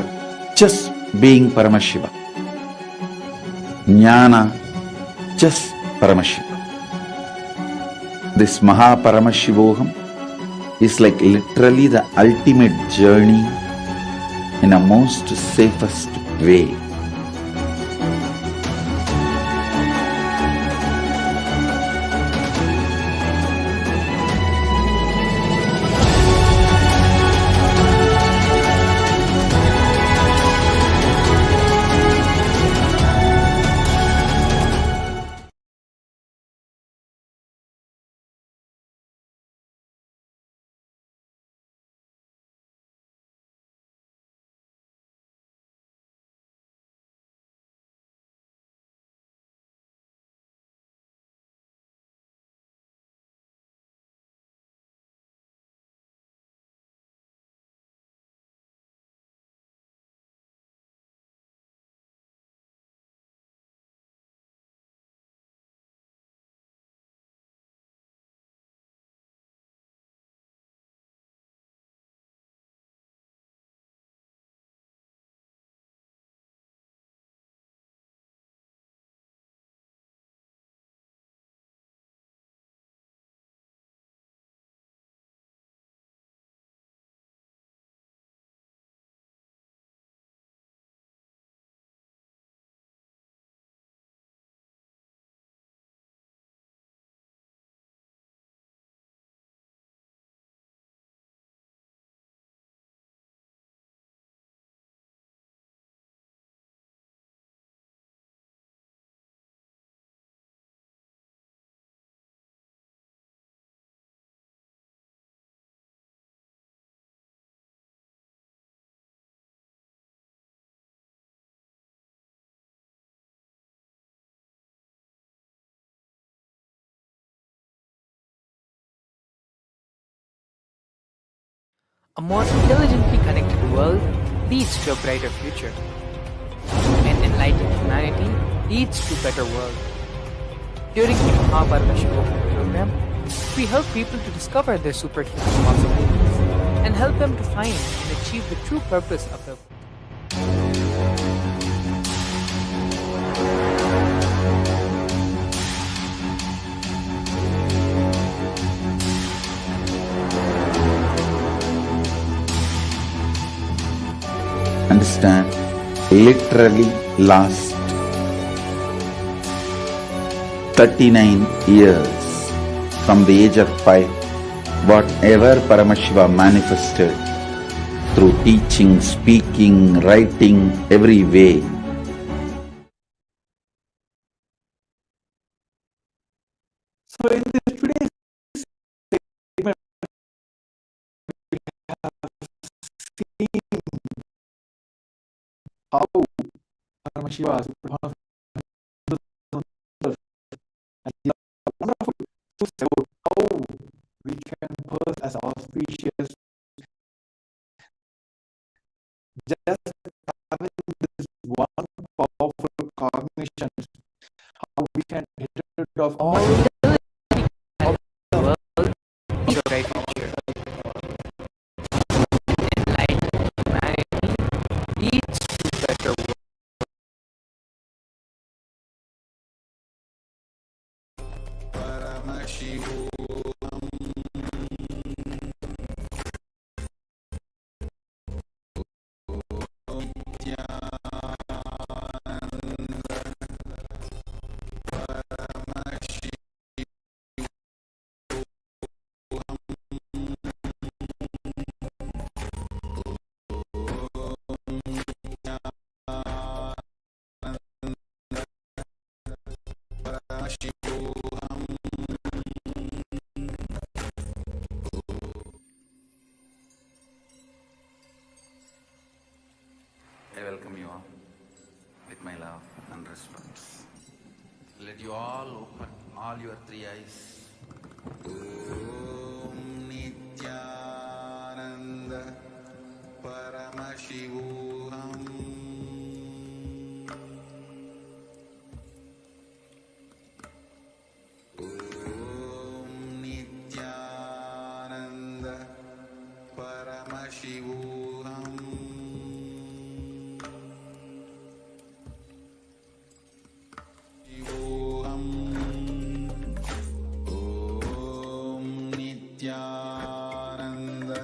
just being Paramashiva. Jnana, just Paramashiva. This Mahaparamashivoham is like literally the ultimate journey in a most safest way. A more intelligently connected world leads to a brighter future. An enlightened humanity leads to a better world. During the Paramashivam program, we help people to discover their superhuman possibilities and help them to find and achieve the true purpose of their Understand? Literally last 39 years from the age of 5, whatever Paramashiva manifested through teaching, speaking, writing, every way. So in this today's segment, we have seen how Paramashiva is one of the wonderful truths about how we can pose as auspicious, just having this one powerful cognition, how we can get rid of all to a bright future. An enlightened humanity leads to a better world. I welcome you all with my love and respect. Let you all open all your three eyes. Om Nithyananda Paramashivam. Om Nithyananda Paramashivam. Nityananda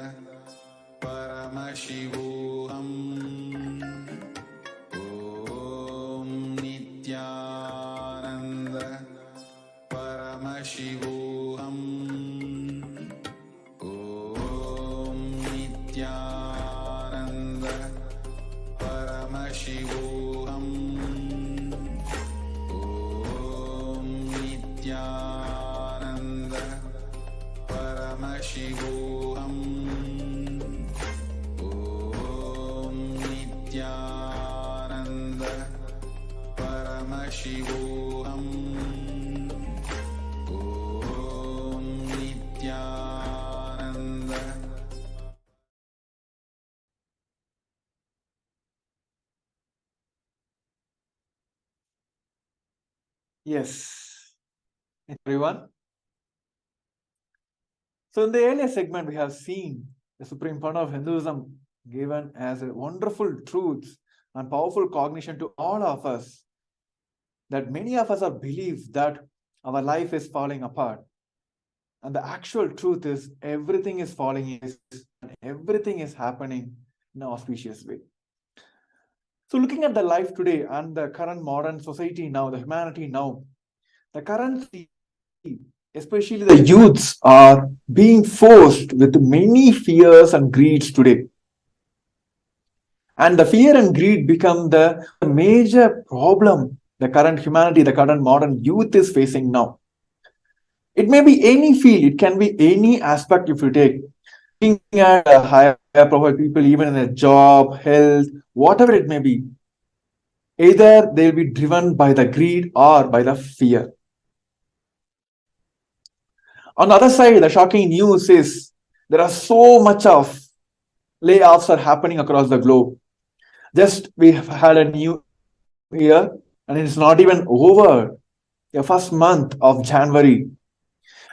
Paramashivam. Om Nityananda Paramashivam. Om Nityananda Paramashivam. Om Nityananda Paramashivam. Om Nityananda Paramashivam. Om Nityananda. Yes, everyone. So in the earlier segment, we have seen the Supreme Founder of Hinduism given as a wonderful truths and powerful cognition to all of us, that many of us are believe that our life is falling apart. And the actual truth is everything is falling in and everything is happening in an auspicious way. So looking at the life today and the current modern society now, the humanity now, the current, especially the youths, are being forced with many fears and greeds today. And the fear and greed become the major problem the current humanity, the current modern youth is facing now. It may be any field, it can be any aspect if you take. Looking at higher profile people, even in a job, health, whatever it may be, either they'll be driven by the greed or by the fear. On the other side, the shocking news is there are so much of layoffs are happening across the globe. Just we have had a new year and it's not even over the first month of January.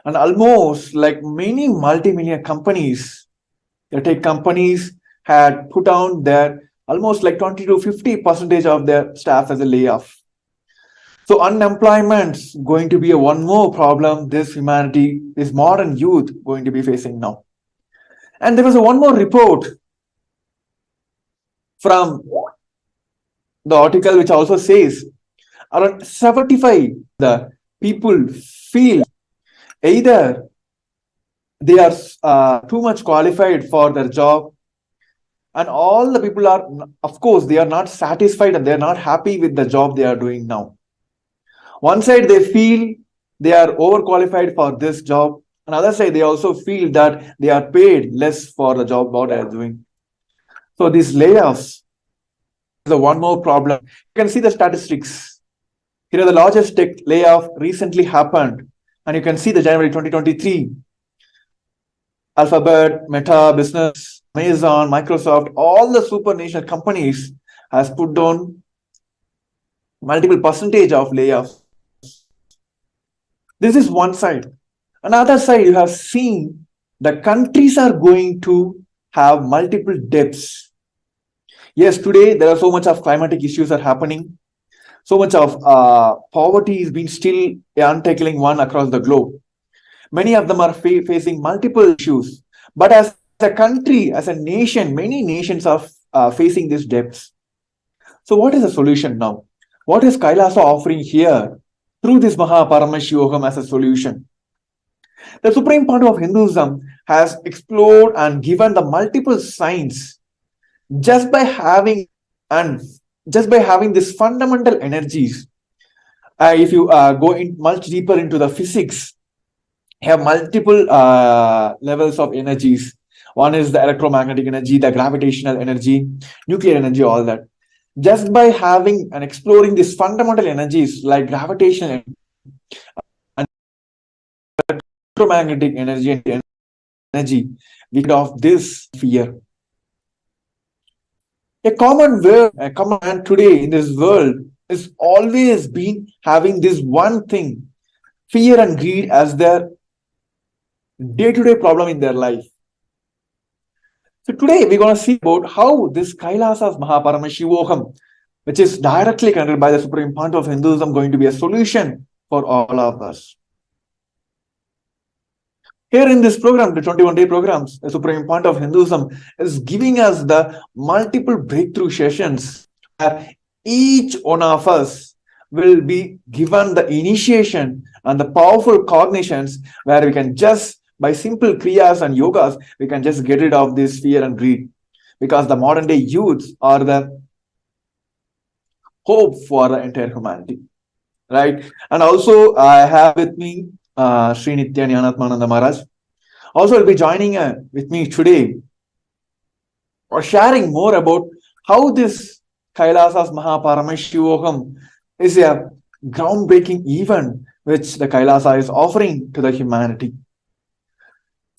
And almost like many multi-million companies, the tech companies had put down their almost like 20 to 50% of their staff as a layoff. So unemployment's going to be a one more problem this humanity, this modern youth going to be facing now. And there was a one more report from the article which also says around 75 the people feel either they are too much qualified for their job, and all the people are, of course, they are not satisfied and they are not happy with the job they are doing now. One side they feel they are overqualified for this job, another side they also feel that they are paid less for the job what they are doing. So these layoffs is the one more problem. You can see the statistics. Here, the largest tech layoff recently happened, and you can see the January 2023. Alphabet, Meta, Business, Amazon, Microsoft, all the super national companies has put down multiple percentage of layoffs. This is one side. Another side, you have seen the countries are going to have multiple debts. Yes, today there are so much of climatic issues are happening. So much of poverty is being still untackling one across the globe. Many of them are facing multiple issues. But as a country, as a nation, many nations are facing these debts. So what is the solution now? What is Kailasa offering here through this Paramashivam as a solution? The Supreme Point of Hinduism has explored and given the multiple signs just by having these fundamental energies. If you go in much deeper into the physics, have multiple levels of energies. One is the electromagnetic energy, the gravitational energy, nuclear energy, all that. Just by having and exploring these fundamental energies like gravitational and electromagnetic energy and energy, we get off this fear. A common man today in this world is always been having this one thing, fear and greed, as their day-to-day problem in their life. So today we're going to see about how this Kailasa's Paramashivam, which is directly connected by the Supreme Point of Hinduism, going to be a solution for all of us. Here in this program, the 21-day programs, the Supreme Point of Hinduism is giving us the multiple breakthrough sessions where each one of us will be given the initiation and the powerful cognitions where we can just, by simple kriyas and yogas, we can just get rid of this fear and greed. Because the modern day youths are the hope for the entire humanity. Right? And also I have with me Sri Nithyananda Maharaj. Also will be joining with me today or sharing more about how this Kailasa's Paramashivam is a groundbreaking event which the Kailasa is offering to the humanity.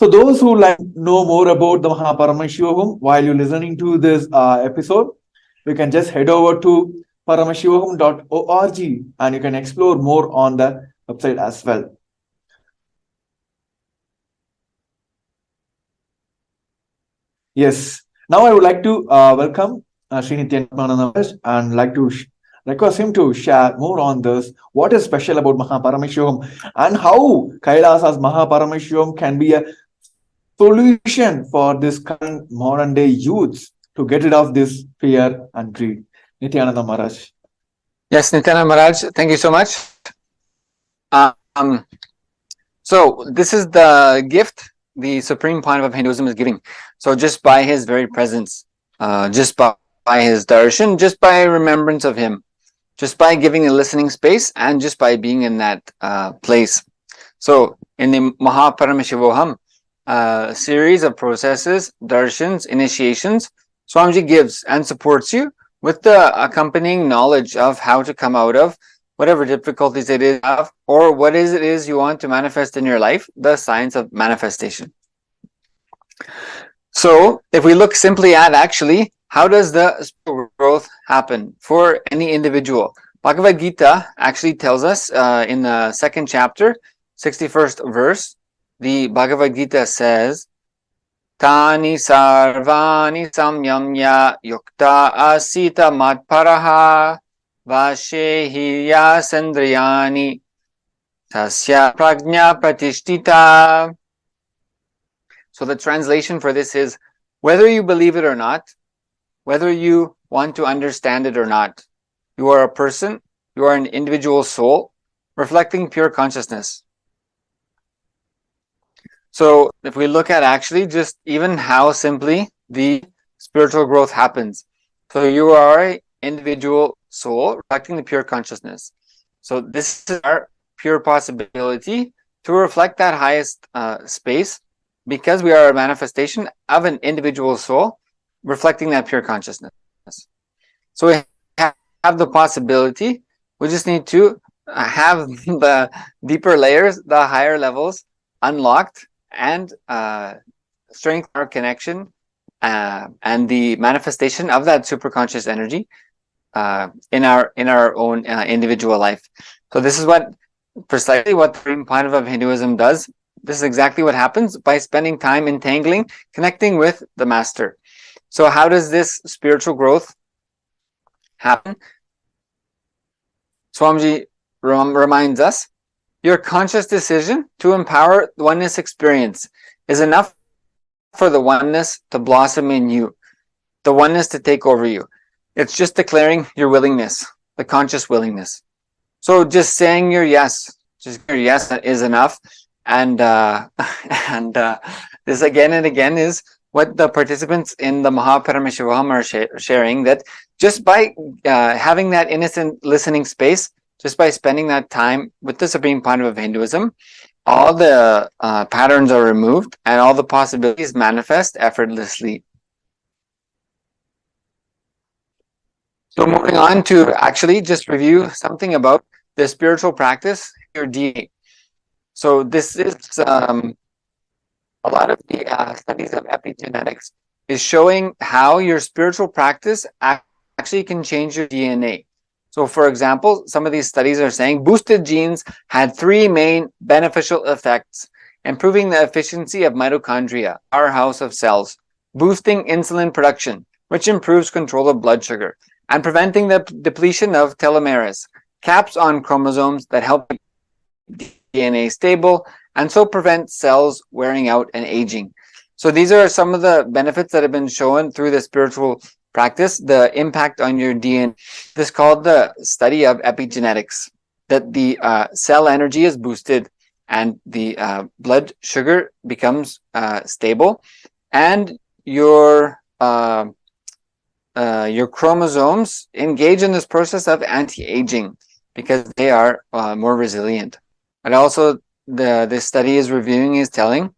So those who like know more about the Paramashivam while you're listening to this episode, you can just head over to paramashivam.org and you can explore more on the website as well. Yes. Now I would like to welcome Sri Nithyananda and like to request him to share more on this. What is special about Paramashivam and how Kailasa's Paramashivam can be a solution for this current modern day youths to get rid of this fear and greed. Nithyananda Maharaj. Yes, Nithyananda Maharaj, thank you so much. So this is the gift the Supreme Point of Hinduism is giving. So just by his very presence, just by his darshan, just by remembrance of him, just by giving a listening space, and just by being in that place. So in the Paramashivam series of processes, darshans, initiations, Swamiji gives and supports you with the accompanying knowledge of how to come out of whatever difficulties it is, or what it is you want to manifest in your life, the science of manifestation. So if we look simply at actually, how does the spiritual growth happen for any individual? Bhagavad Gita actually tells us in the second chapter, 61st verse, the Bhagavad Gita says, Tani sarvani samyamya yukta asita matparaha vashehiya sandriyani tasya prajna pratishtita. So the translation for this is, whether you believe it or not, whether you want to understand it or not, you are a person, you are an individual soul, reflecting pure consciousness. So if we look at actually just even how simply the spiritual growth happens. So you are an individual soul reflecting the pure consciousness. So this is our pure possibility to reflect that highest space, because we are a manifestation of an individual soul reflecting that pure consciousness. So we have the possibility, we just need to have the deeper layers, the higher levels unlocked, and strengthen our connection and the manifestation of that superconscious energy in our own individual life. So this is precisely what the Supreme Panava of Hinduism does. This is exactly what happens by spending time entangling, connecting with the master. So how does this spiritual growth happen? Swamiji reminds us, your conscious decision to empower oneness experience is enough for the oneness to blossom in you, the oneness to take over you. It's just declaring your willingness, the conscious willingness. So just saying your yes, is enough. And this again and again is what the participants in the Paramashivam are sharing, that just by having that innocent listening space, just by spending that time with the Supreme Panava of Hinduism, all the patterns are removed and all the possibilities manifest effortlessly. So moving on to actually just review something about the spiritual practice, your DNA. So this is a lot of the studies of epigenetics is showing how your spiritual practice actually can change your DNA. So for example, some of these studies are saying boosted genes had 3 main beneficial effects: improving the efficiency of mitochondria, our house of cells, boosting insulin production, which improves control of blood sugar, and preventing the depletion of telomeres, caps on chromosomes that help DNA stable, and so prevent cells wearing out and aging. So these are some of the benefits that have been shown through the spiritual practice, the impact on your DNA. This is called the study of epigenetics, that the cell energy is boosted and the blood sugar becomes stable, and your chromosomes engage in this process of anti-aging because they are more resilient. And also, this study is reviewing is telling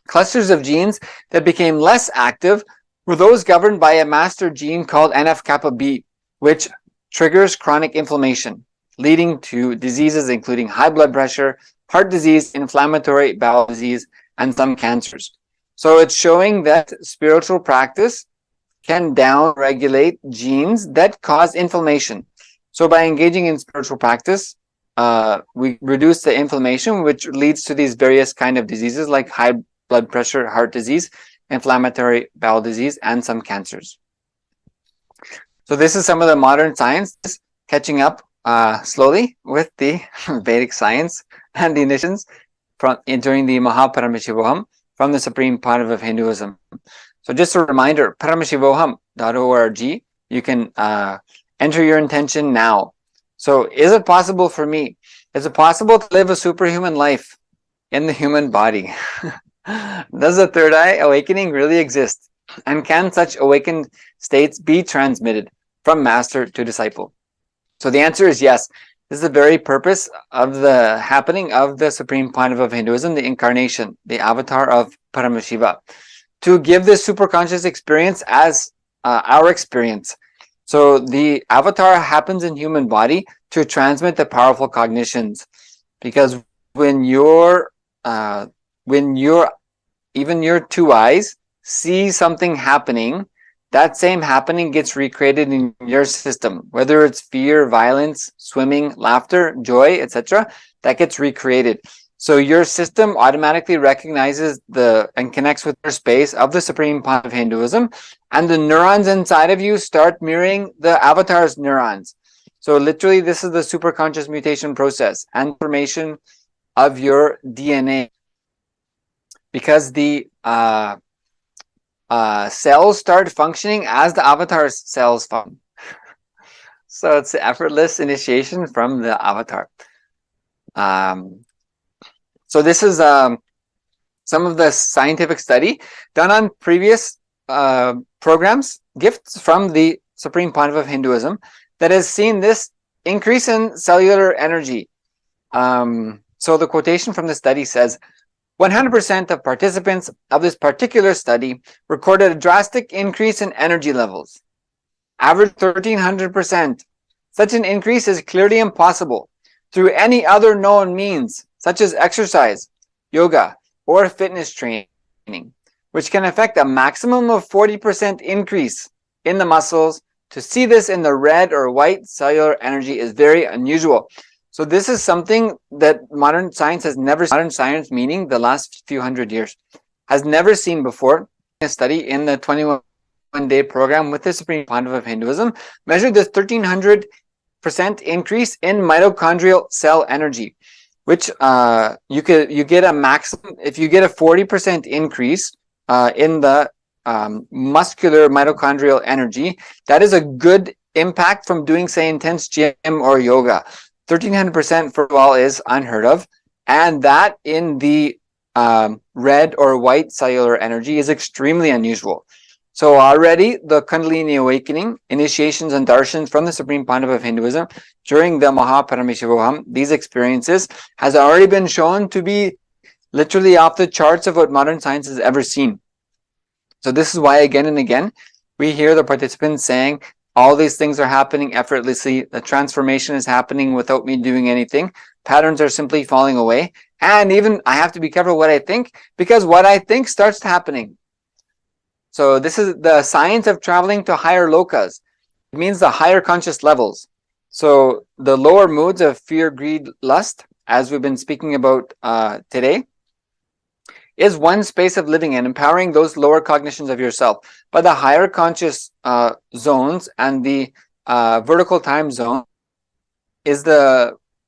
clusters of genes that became less active were those governed by a master gene called NF-kappa B, which triggers chronic inflammation, leading to diseases including high blood pressure, heart disease, inflammatory bowel disease, and some cancers. So it's showing that spiritual practice can down-regulate genes that cause inflammation. So by engaging in spiritual practice, we reduce the inflammation, which leads to these various kind of diseases like high blood pressure, heart disease, inflammatory bowel disease, and some cancers. So this is some of the modern science catching up slowly with the Vedic science and the initiations during the Paramashivam from the Supreme Panava of Hinduism. So just a reminder, paramashivoham.org, you can enter your intention now. So is it possible for me? Is it possible to live a superhuman life in the human body? Does the third eye awakening really exist? And can such awakened states be transmitted from master to disciple? So the answer is yes. This is the very purpose of the happening of the Supreme Panava of Hinduism, the incarnation, the avatar of Paramashiva, to give this superconscious experience as our experience. So the avatar happens in human body to transmit the powerful cognitions, because when your even your 2 eyes see something happening, that same happening gets recreated in your system, whether it's fear, violence, swimming, laughter, joy, etc. That gets recreated. So your system automatically recognizes and connects with the space of the supreme point of Hinduism, and the neurons inside of you start mirroring the avatar's neurons. So literally, this is the superconscious mutation process and formation of your DNA, because the cells start functioning as the avatar's cells function. So it's effortless initiation from the avatar. So this is some of the scientific study done on previous programs, gifts from the Supreme Pontiff of Hinduism, that has seen this increase in cellular energy. So the quotation from the study says, 100% of participants of this particular study recorded a drastic increase in energy levels, average 1300%. Such an increase is clearly impossible through any other known means, such as exercise, yoga, or fitness training, which can affect a maximum of 40% increase in the muscles. To see this in the red or white cellular energy is very unusual. So this is something that modern science has never seen. Modern science, meaning the last few hundred years, has never seen before. A study in the 21-day program with the Supreme Pontiff of Hinduism measured this 1300% increase in mitochondrial cell energy, which you get a maximum if you get a 40% increase in the muscular mitochondrial energy. That is a good impact from doing, say, intense gym or yoga. 1300% for all is unheard of, and that in the red or white cellular energy is extremely unusual. So already the Kundalini awakening, initiations and darshans from the Supreme Pontiff of Hinduism during the Paramashivam, these experiences has already been shown to be literally off the charts of what modern science has ever seen. So this is why again and again we hear the participants saying, all these things are happening effortlessly. The transformation is happening without me doing anything. Patterns are simply falling away. And even I have to be careful what I think, because what I think starts happening. So this is the science of traveling to higher lokas. It means the higher conscious levels. So the lower moods of fear, greed, lust, as we've been speaking about today, is one space of living and empowering those lower cognitions of yourself. But the higher conscious zones and the vertical time zone is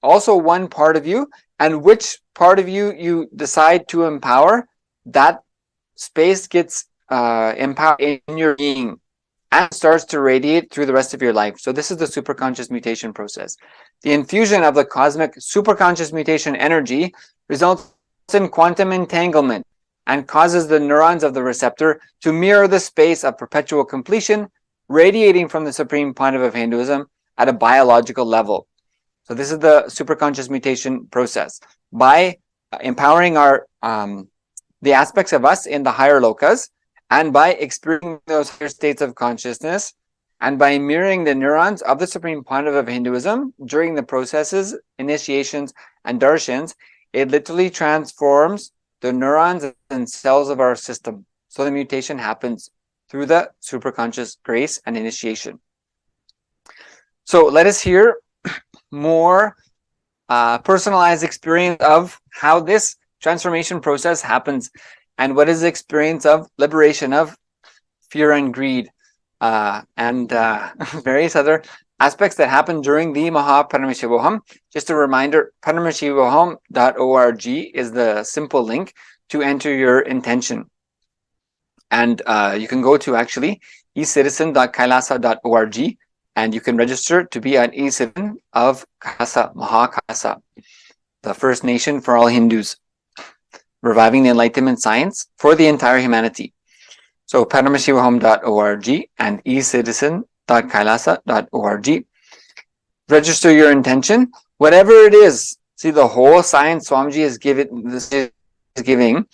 also one part of you, and which part of you decide to empower, that space gets empowered in your being and starts to radiate through the rest of your life. So this is the superconscious mutation process. The infusion of the cosmic superconscious mutation energy results in quantum entanglement and causes the neurons of the receptor to mirror the space of perpetual completion radiating from the Supreme Pontiff of Hinduism at a biological level. So this is the superconscious mutation process. By empowering our the aspects of us in the higher lokas, and by experiencing those higher states of consciousness, and by mirroring the neurons of the Supreme Pontiff of Hinduism during the processes, initiations, and darshans, it literally transforms the neurons and cells of our system. So the mutation happens through the superconscious grace and initiation. So let us hear more personalized experience of how this transformation process happens, and what is the experience of liberation of fear and greed, and various other aspects that happen during the Paramashivam. Just a reminder, paramashivam.org is the simple link to enter your intention. And you can go to actually ecitizen.kailasa.org, and you can register to be an e-citizen of Kailasa, Kailasa, the First Nation for all Hindus, reviving the Enlightenment science for the entire humanity. So paramashivam.org and ecitizen.kailasa.org. Register your intention, whatever it is. See, the whole science Swamiji is giving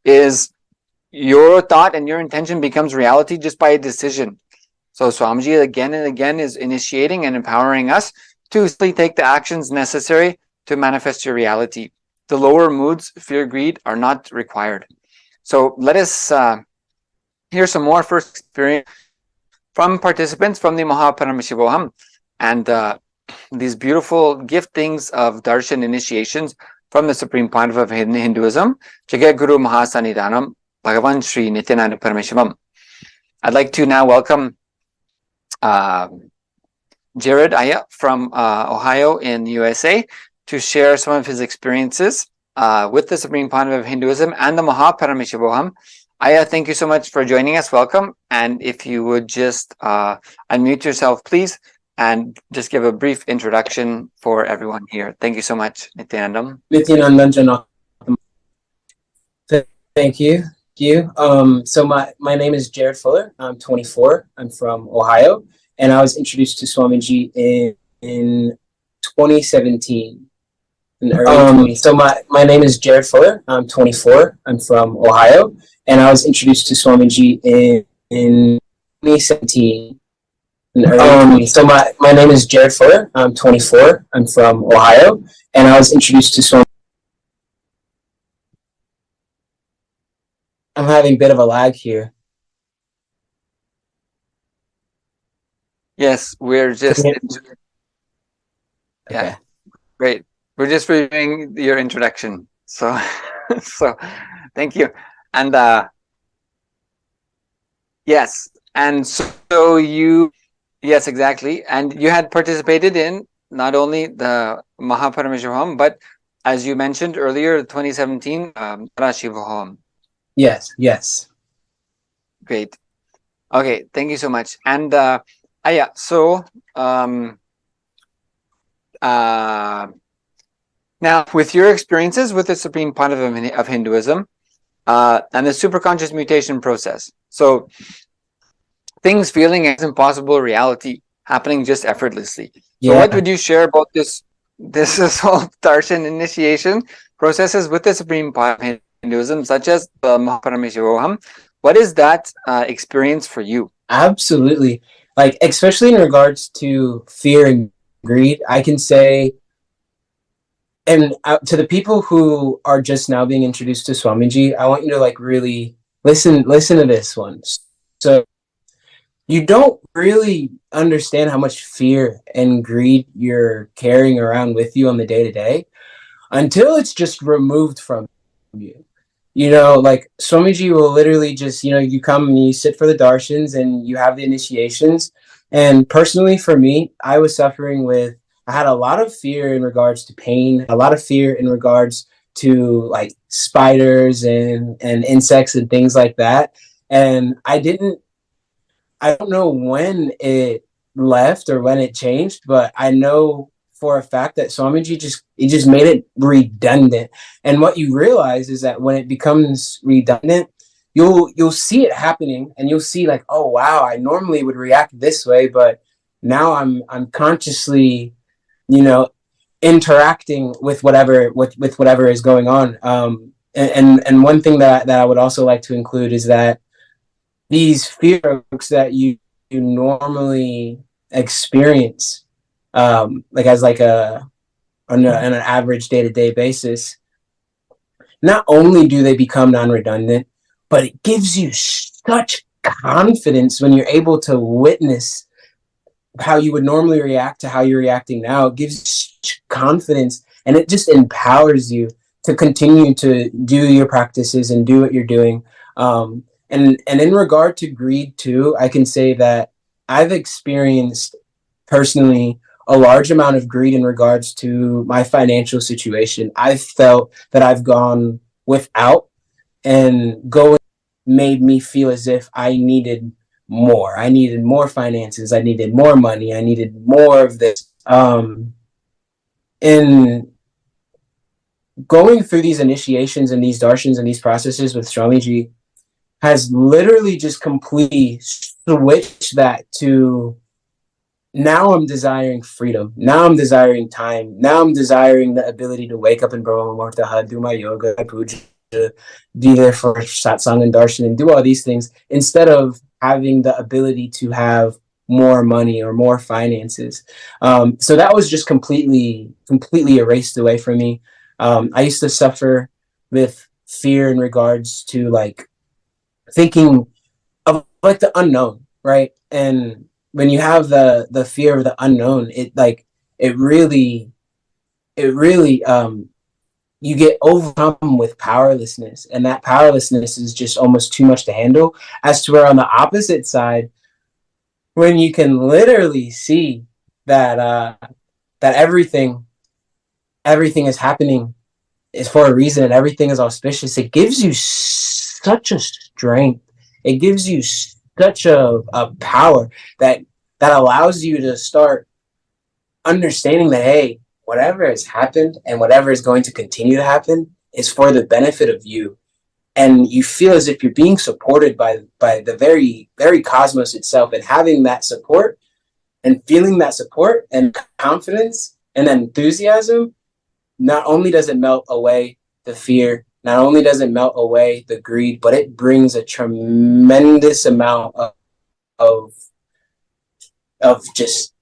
is your thought and your intention becomes reality just by a decision. So Swamiji again and again is initiating and empowering us to take the actions necessary to manifest your reality. The lower moods, fear, greed, are not required. So let us hear some more first experience from participants from the Paramashivam and these beautiful giftings of Darshan initiations from the Supreme Pontiff of Hinduism, Jagat Guru Mahasanidhanam, Bhagavan Sri Nithyananda Paramashivam. I'd like to now welcome Jared Aya from Ohio in the USA to share some of his experiences with the Supreme Pontiff of Hinduism and the Paramashivam. Aya, thank you so much for joining us. Welcome. And if you would just unmute yourself, please, and just give a brief introduction for everyone here. Thank you so much, Nithyanandam. Nithyananda. Thank you. So my name is Jared Fuller. I'm 24. I'm from Ohio, and I was introduced to Swamiji in 2017. So my name is Jared Fuller. I'm 24. I'm from Ohio, and I was introduced to Swamiji in 2017. So my name is Jared Fuller. I'm 24. I'm from Ohio, and I was introduced to Swamiji. I'm having a bit of a lag here. Yes, we're just Okay. Great. We're just reviewing your introduction. So thank you. And yes, and so you, yes, exactly. And you had participated in not only the Paramashivam, but as you mentioned earlier, 2017 Paramashivam. Yes. Great. Okay, thank you so much. And so now with your experiences with the Supreme Pontiff of Hinduism and the superconscious mutation process, so things feeling as impossible reality happening just effortlessly. So what would you share about this whole Darshan initiation processes with the Supreme Pontiff of Hinduism, such as the Paramashivam? What is that experience for you? Absolutely. Like, especially in regards to fear and greed, I can say, and to the people who are just now being introduced to Swamiji, I want you to like really listen to this one. So you don't really understand how much fear and greed you're carrying around with you on the day-to-day until it's just removed from you. You know, like Swamiji will literally just, you come and you sit for the darshans and you have the initiations. And personally for me, I had a lot of fear in regards to pain, a lot of fear in regards to like spiders and insects and things like that. And I don't know when it left or when it changed, but I know for a fact that Swamiji just made it redundant. And what you realize is that when it becomes redundant, you'll see it happening and you'll see like, oh wow, I normally would react this way, but now I'm consciously, interacting with whatever is going on. And one thing that I would also like to include is that these fears that you normally experience, like as like on an average day-to-day basis, not only do they become non-redundant, but it gives you such confidence when you're able to witness how you would normally react to how you're reacting now. It gives you such confidence, and it just empowers you to continue to do your practices and do what you're doing. And in regard to greed too, I can say that I've experienced personally a large amount of greed in regards to my financial situation. I've felt that I've gone without, and going made me feel as if I needed more. I needed more finances. I needed more money. I needed more of this. In going through these initiations and these darshans and these processes with Swamiji has literally just completely switched that to, now I'm desiring freedom. Now I'm desiring time. Now I'm desiring the ability to wake up in Brahma Muhurta, do my yoga, puja, be there for satsang and darshan and do all these things, instead of having the ability to have more money or more finances. So that was just completely erased away from me. I used to suffer with fear in regards to like thinking like the unknown, right? And when you have the fear of the unknown, it really you get overcome with powerlessness, and that powerlessness is just almost too much to handle. As to where on the opposite side, when you can literally see that that everything is happening is for a reason and everything is auspicious, it gives you such a strength. It gives you such a power that allows you to start understanding that, hey, whatever has happened and whatever is going to continue to happen is for the benefit of you. And you feel as if you're being supported by the very cosmos itself, and having that support and feeling that support and confidence and enthusiasm. Not only does it melt away the fear, not only does it melt away the greed, but it brings a tremendous amount of, of just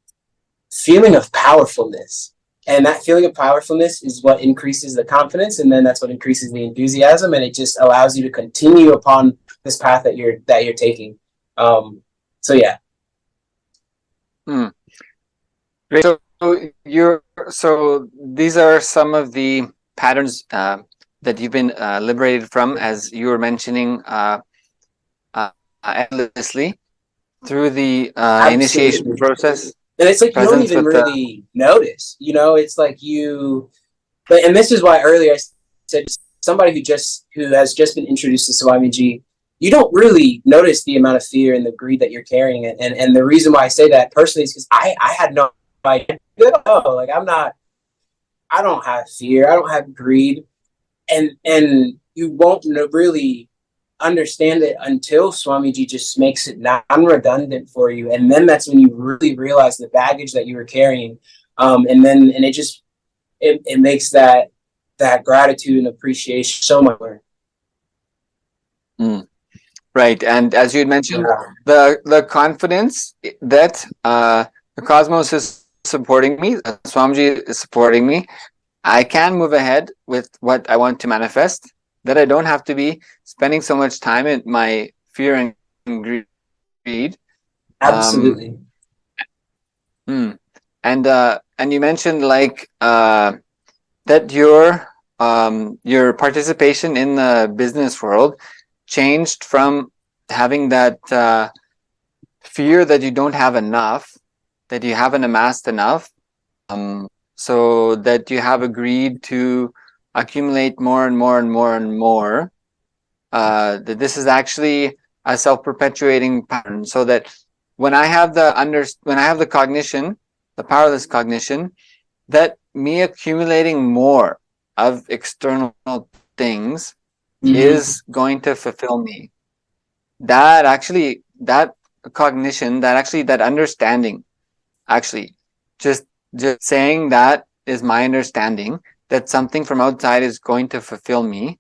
feeling of powerfulness. And that feeling of powerfulness is what increases the confidence, and then that's what increases the enthusiasm, and it just allows you to continue upon this path that you're taking. So yeah. Great. So these are some of the patterns that you've been liberated from, as you were mentioning endlessly through the initiation process. And it's like you don't even really notice, it's like and this is why earlier I said somebody who has just been introduced to Swamiji, you don't really notice the amount of fear and the greed that you're carrying. And the reason why I say that personally is because I had no idea. Like I don't have fear. I don't have greed. And you won't really understand it until Swamiji just makes it non-redundant for you. And then that's when you really realize the baggage that you were carrying. And it makes that gratitude and appreciation so much more. Right. And as you had mentioned, the confidence that the cosmos is supporting me, Swamiji is supporting me, I can move ahead with what I want to manifest, that I don't have to be spending so much time in my fear and greed. Absolutely. And you mentioned that your participation in the business world changed from having that fear that you don't have enough, that you haven't amassed enough, so that you have agreed to accumulate more and more and more and more, that this is actually a self-perpetuating pattern, so that when I have the cognition, the powerless cognition, that me accumulating more of external things is going to fulfill me. That cognition, that understanding, actually just saying that is my understanding, that something from outside is going to fulfill me,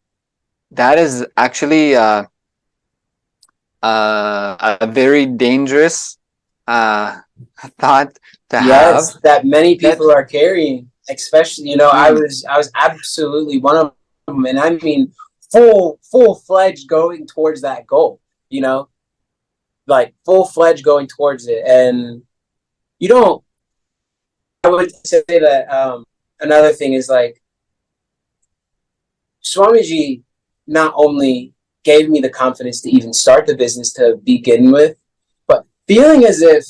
that is actually a very dangerous thought to have. That many people are carrying, especially, I was absolutely one of them, and I mean full-fledged going towards that goal, like full-fledged going towards it. And I would say that another thing is, like, Swamiji not only gave me the confidence to even start the business to begin with, but feeling as if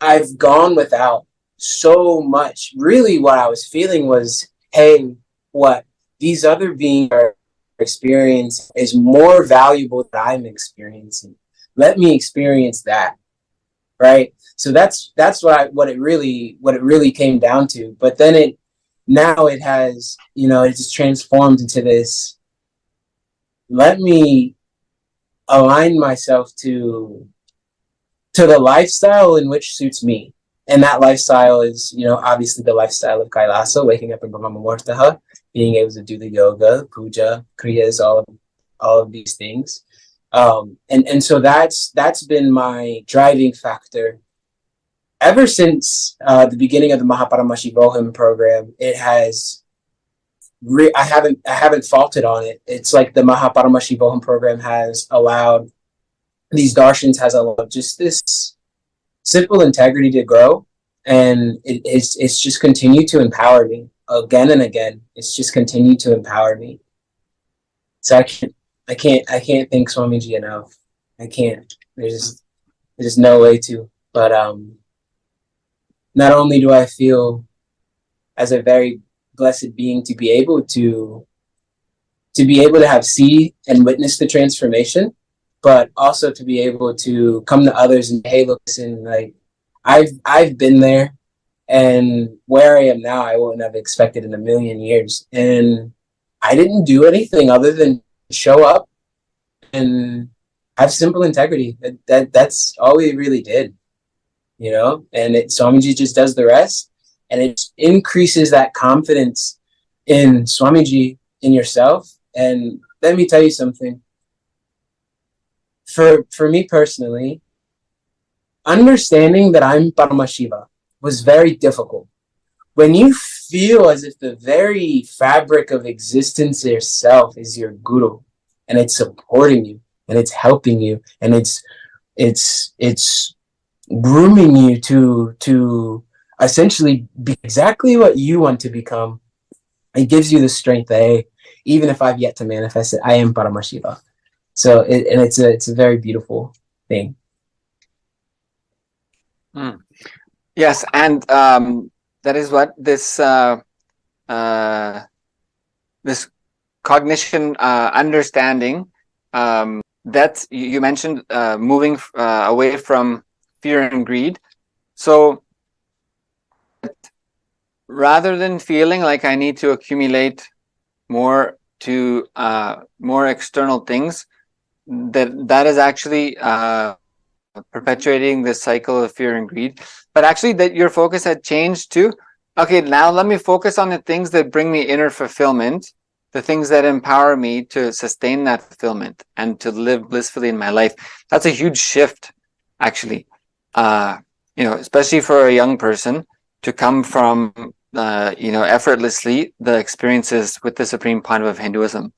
I've gone without so much. Really what I was feeling was, hey, what these other beings are experiencing is more valuable than I'm experiencing. Let me experience that. Right? So that's what it really came down to. But then it has, it's just transformed into this, let me align myself to the lifestyle in which suits me. And that lifestyle is, obviously the lifestyle of Kailasa, waking up in Brahma Muhurta, being able to do the yoga, puja, kriyas, all of these things. And so that's been my driving factor ever since the beginning of the Paramashivam program. It has I haven't faulted on it. It's like the Paramashivam program has allowed these darshans has a lot of just this simple integrity to grow, and it's just continued to empower me again and again. It's just continued to empower me. So I can't thank Swamiji enough. I can't. There's no way to. But not only do I feel as a very blessed being to be able to have see and witness the transformation, but also to be able to come to others and, hey, look, listen, like I've been there, and where I am now, I wouldn't have expected in a million years. And I didn't do anything other than show up and have simple integrity. That's all we really did, you know. And Swamiji just does the rest, and it increases that confidence in Swamiji, in yourself. And let me tell you something. For me personally, understanding that I'm Paramashiva was very difficult. When you feel as if the very fabric of existence itself is your guru, and it's supporting you, and it's helping you, and it's grooming you to essentially be exactly what you want to become, it gives you the strength that, hey, even if I've yet to manifest it, I am Paramashiva. So it's a very beautiful thing. Yes, and that is what this this cognition, understanding, that you mentioned, moving away from fear and greed. So rather than feeling like I need to accumulate more to more external things, that is actually perpetuating this cycle of fear and greed. But actually, that your focus had changed to, okay, now let me focus on the things that bring me inner fulfillment, the things that empower me to sustain that fulfillment and to live blissfully in my life. That's a huge shift, actually. Especially for a young person to come from effortlessly the experiences with the supreme point of Hinduism.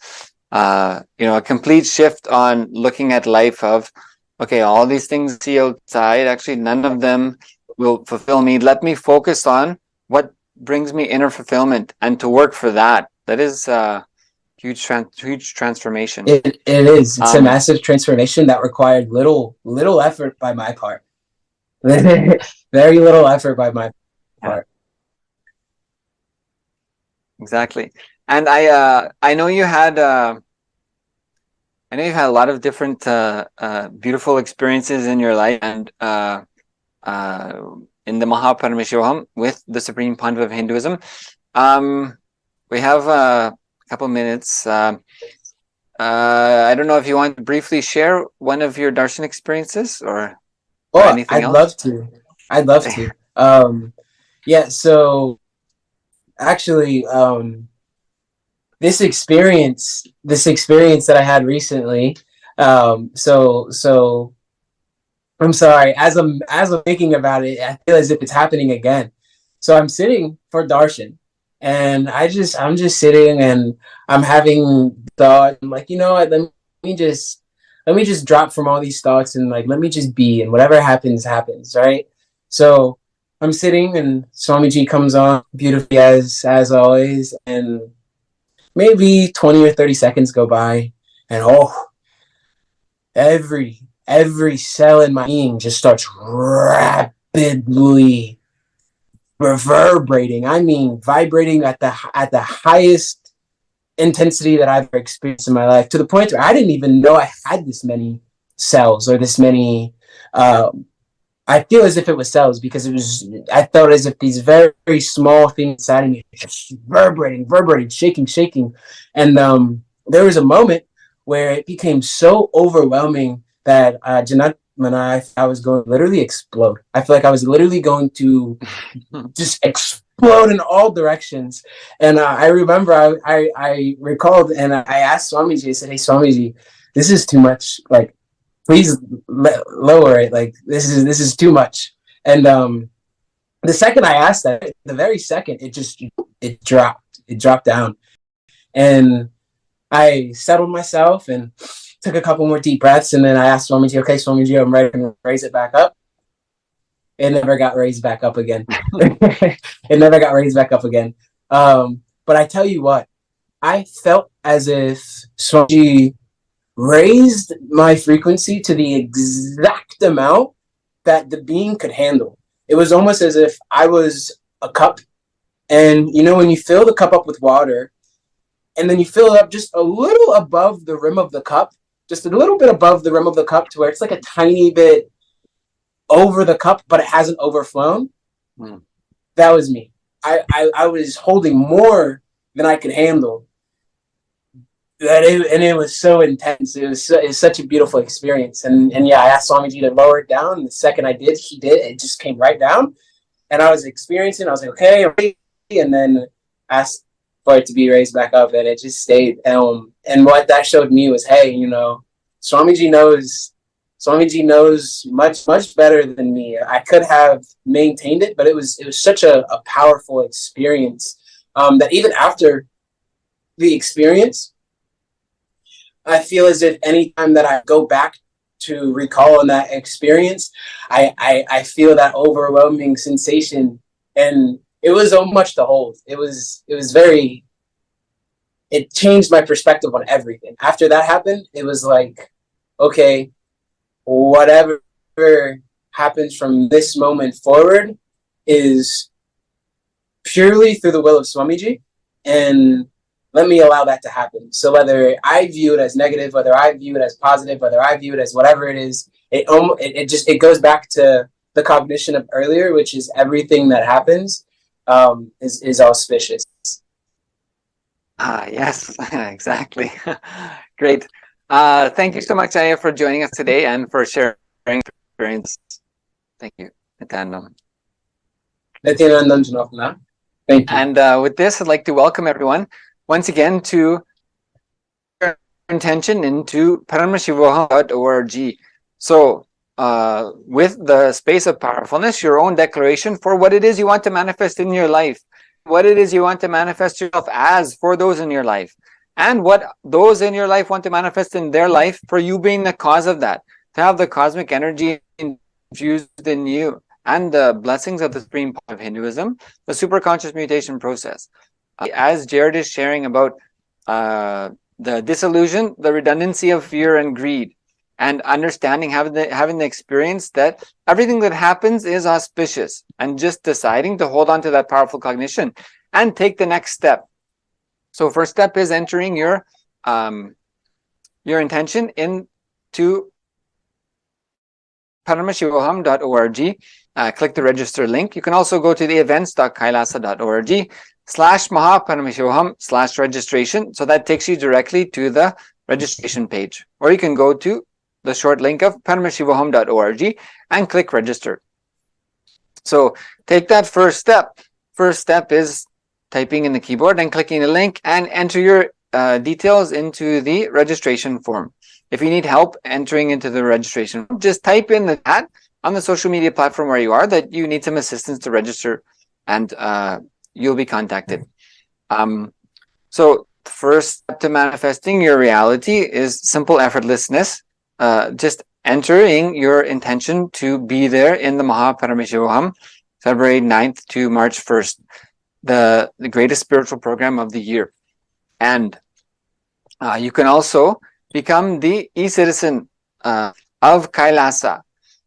A complete shift on looking at life of, okay, all these things I see outside, actually none of them will fulfill me. Let me focus on what brings me inner fulfillment and to work for that. That is a huge transformation. It is. It's a massive transformation that required little effort by my part. Very little effort by my part. Exactly. And I know you had a lot of different beautiful experiences in your life, and in the Paramashivam with the Supreme Pontiff of Hinduism. We have a couple minutes. I don't know if you want to briefly share one of your darshan experiences or anything else. I'd love to. Yeah. So actually, this experience that I had recently. So I'm sorry. As I'm thinking about it, I feel as if it's happening again. So I'm sitting for darshan, and I'm just sitting, and I'm having thought. I'm like, you know what? Let me just drop from all these thoughts, and like, let me just be, and whatever happens, right? So I'm sitting, and Swamiji comes on beautifully as always, and maybe 20 or 30 seconds go by, and every cell in my being just starts rapidly reverberating. I mean, vibrating at the highest intensity that I've ever experienced in my life, to the point where I didn't even know I had this many cells or this many. I feel as if it was cells, because I felt as if these very, very small things inside of me just vibrating, shaking. And there was a moment where it became so overwhelming that Janat and I was going to literally explode. I feel like I was literally going to just explode in all directions. And I remember I recalled, and I asked Swamiji, I said, hey, Swamiji, this is too much. Like, please lower it. Like, this is too much. And the second I asked that, the very second, it dropped down. And I settled myself, and took a couple more deep breaths, and then I asked Swamiji, okay, Swamiji, I'm ready to raise it back up. It never got raised back up again. It never got raised back up again. But I tell you what, I felt as if Swamiji raised my frequency to the exact amount that the being could handle. It was almost as if I was a cup, and you know when you fill the cup up with water, and then you fill it up just a little above the rim of the cup, just a little bit above the rim of the cup to where it's like a tiny bit over the cup, but it hasn't overflown. That was me. I was holding more than I could handle. And it was so intense. It was such a beautiful experience. And yeah, I asked Swamiji to lower it down. And the second I did, he did. It just came right down. And I was experiencing, I was like, okay, I'm ready. And then asked for it to be raised back up, and it just stayed. And what that showed me was, hey, you know, Swamiji knows much better than me. I could have maintained it, but it was such a powerful experience that even after the experience, I feel as if anytime that I go back to recall on that experience, I feel that overwhelming sensation, and it was so much to hold. It changed my perspective on everything. After that happened, it was like, okay, whatever happens from this moment forward is purely through the will of Swamiji, and let me allow that to happen. So whether I view it as negative, whether I view it as positive, whether I view it as whatever it is, it goes back to the cognition of earlier, which is everything that happens is auspicious. Yes, exactly. Great. Thank you so much, Aya, for joining us today and for sharing experience. Thank you, Nithyananda. Nithyananda. Thank you. And with this, I'd like to welcome everyone once again to your intention into Paramashivam.org. So, with the space of powerfulness, your own declaration for what it is you want to manifest in your life, what it is you want to manifest yourself as for those in your life, and what those in your life want to manifest in their life for you being the cause of that, to have the cosmic energy infused in you and the blessings of the supreme part of Hinduism, the superconscious mutation process. As Jared is sharing about the disillusion, the redundancy of fear and greed, and understanding, having the experience that everything that happens is auspicious, and just deciding to hold on to that powerful cognition and take the next step. So first step is entering your intention into Paramashivam.org. Click the register link. You can also go to the events.kailasa.org/Mahaparamashivaham/registration. So that takes you directly to the registration page. Or you can go to the short link of Paramashivam.org and click register. So take that first step. First step is typing in the keyboard and clicking the link and enter your details into the registration form. If you need help entering into the registration, just type in the chat on the social media platform where you are that you need some assistance to register, and you'll be contacted. So first step to manifesting your reality is simple effortlessness. Just entering your intention to be there in the Mahaparamashivaham, February 9th to March 1st, the greatest spiritual program of the year. And you can also become the e-citizen of Kailasa.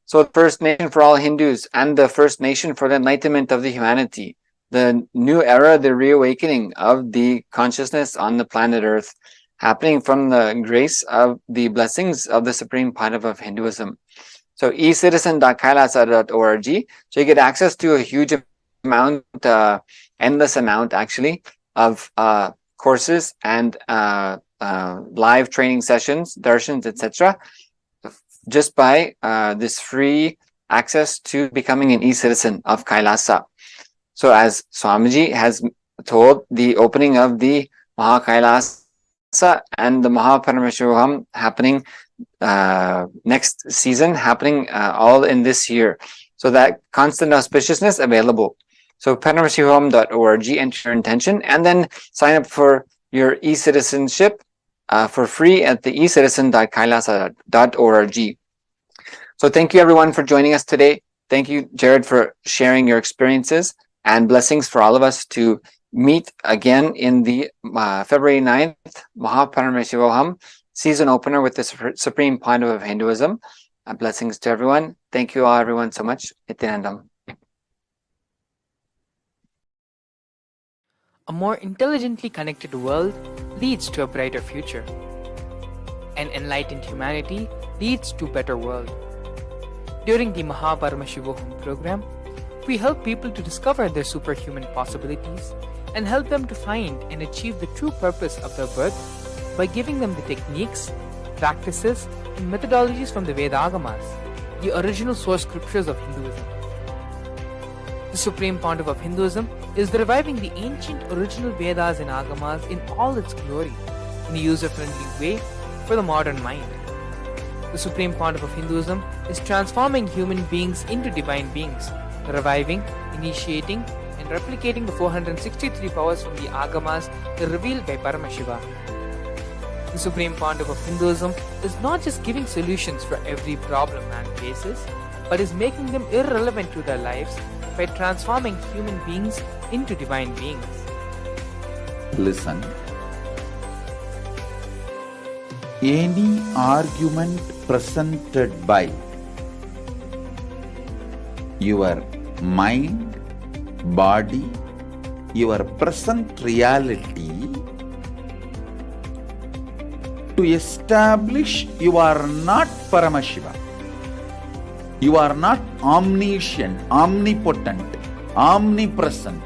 So the First Nation for all Hindus and the First Nation for the enlightenment of the humanity, the new era, the reawakening of the consciousness on the planet Earth, happening from the grace of the blessings of the Supreme Panava of Hinduism. So ecitizen.kailasa.org. So you get access to a huge amount, endless amount actually, of courses and live training sessions, darshans, etc. just by this free access to becoming an e-citizen of Kailasa. So as Swamiji has told, the opening of the Mahakailasa and the Mahaparamashivaham happening next season, happening all in this year. So that constant auspiciousness available. So paramashivam.org, enter your intention, and then sign up for your e-citizenship for free at the ecitizen.kailasa.org. So thank you everyone for joining us today. Thank you, Jared, for sharing your experiences, and blessings for all of us to meet again in the February 9th Paramashivam season opener with the Supreme Pontiff of Hinduism. Blessings to everyone. Thank you all, everyone, so much. Nithyananda. A more intelligently connected world leads to a brighter future. An enlightened humanity leads to a better world. During the Paramashivam program, we help people to discover their superhuman possibilities and help them to find and achieve the true purpose of their birth by giving them the techniques, practices, and methodologies from the Vedagamas, the original source scriptures of Hinduism. The Supreme Pontiff of Hinduism is reviving the ancient original Vedas and Agamas in all its glory, in a user-friendly way for the modern mind. The Supreme Pontiff of Hinduism is transforming human beings into divine beings, reviving, initiating, and replicating the 463 powers from the Agamas revealed by Paramashiva. The Supreme Pontiff of Hinduism is not just giving solutions for every problem man faces, but is making them irrelevant to their lives by transforming human beings into divine beings. Listen. Any argument presented by your mind, body, your present reality to establish you are not Paramashiva. You are not omniscient, omnipotent, omnipresent.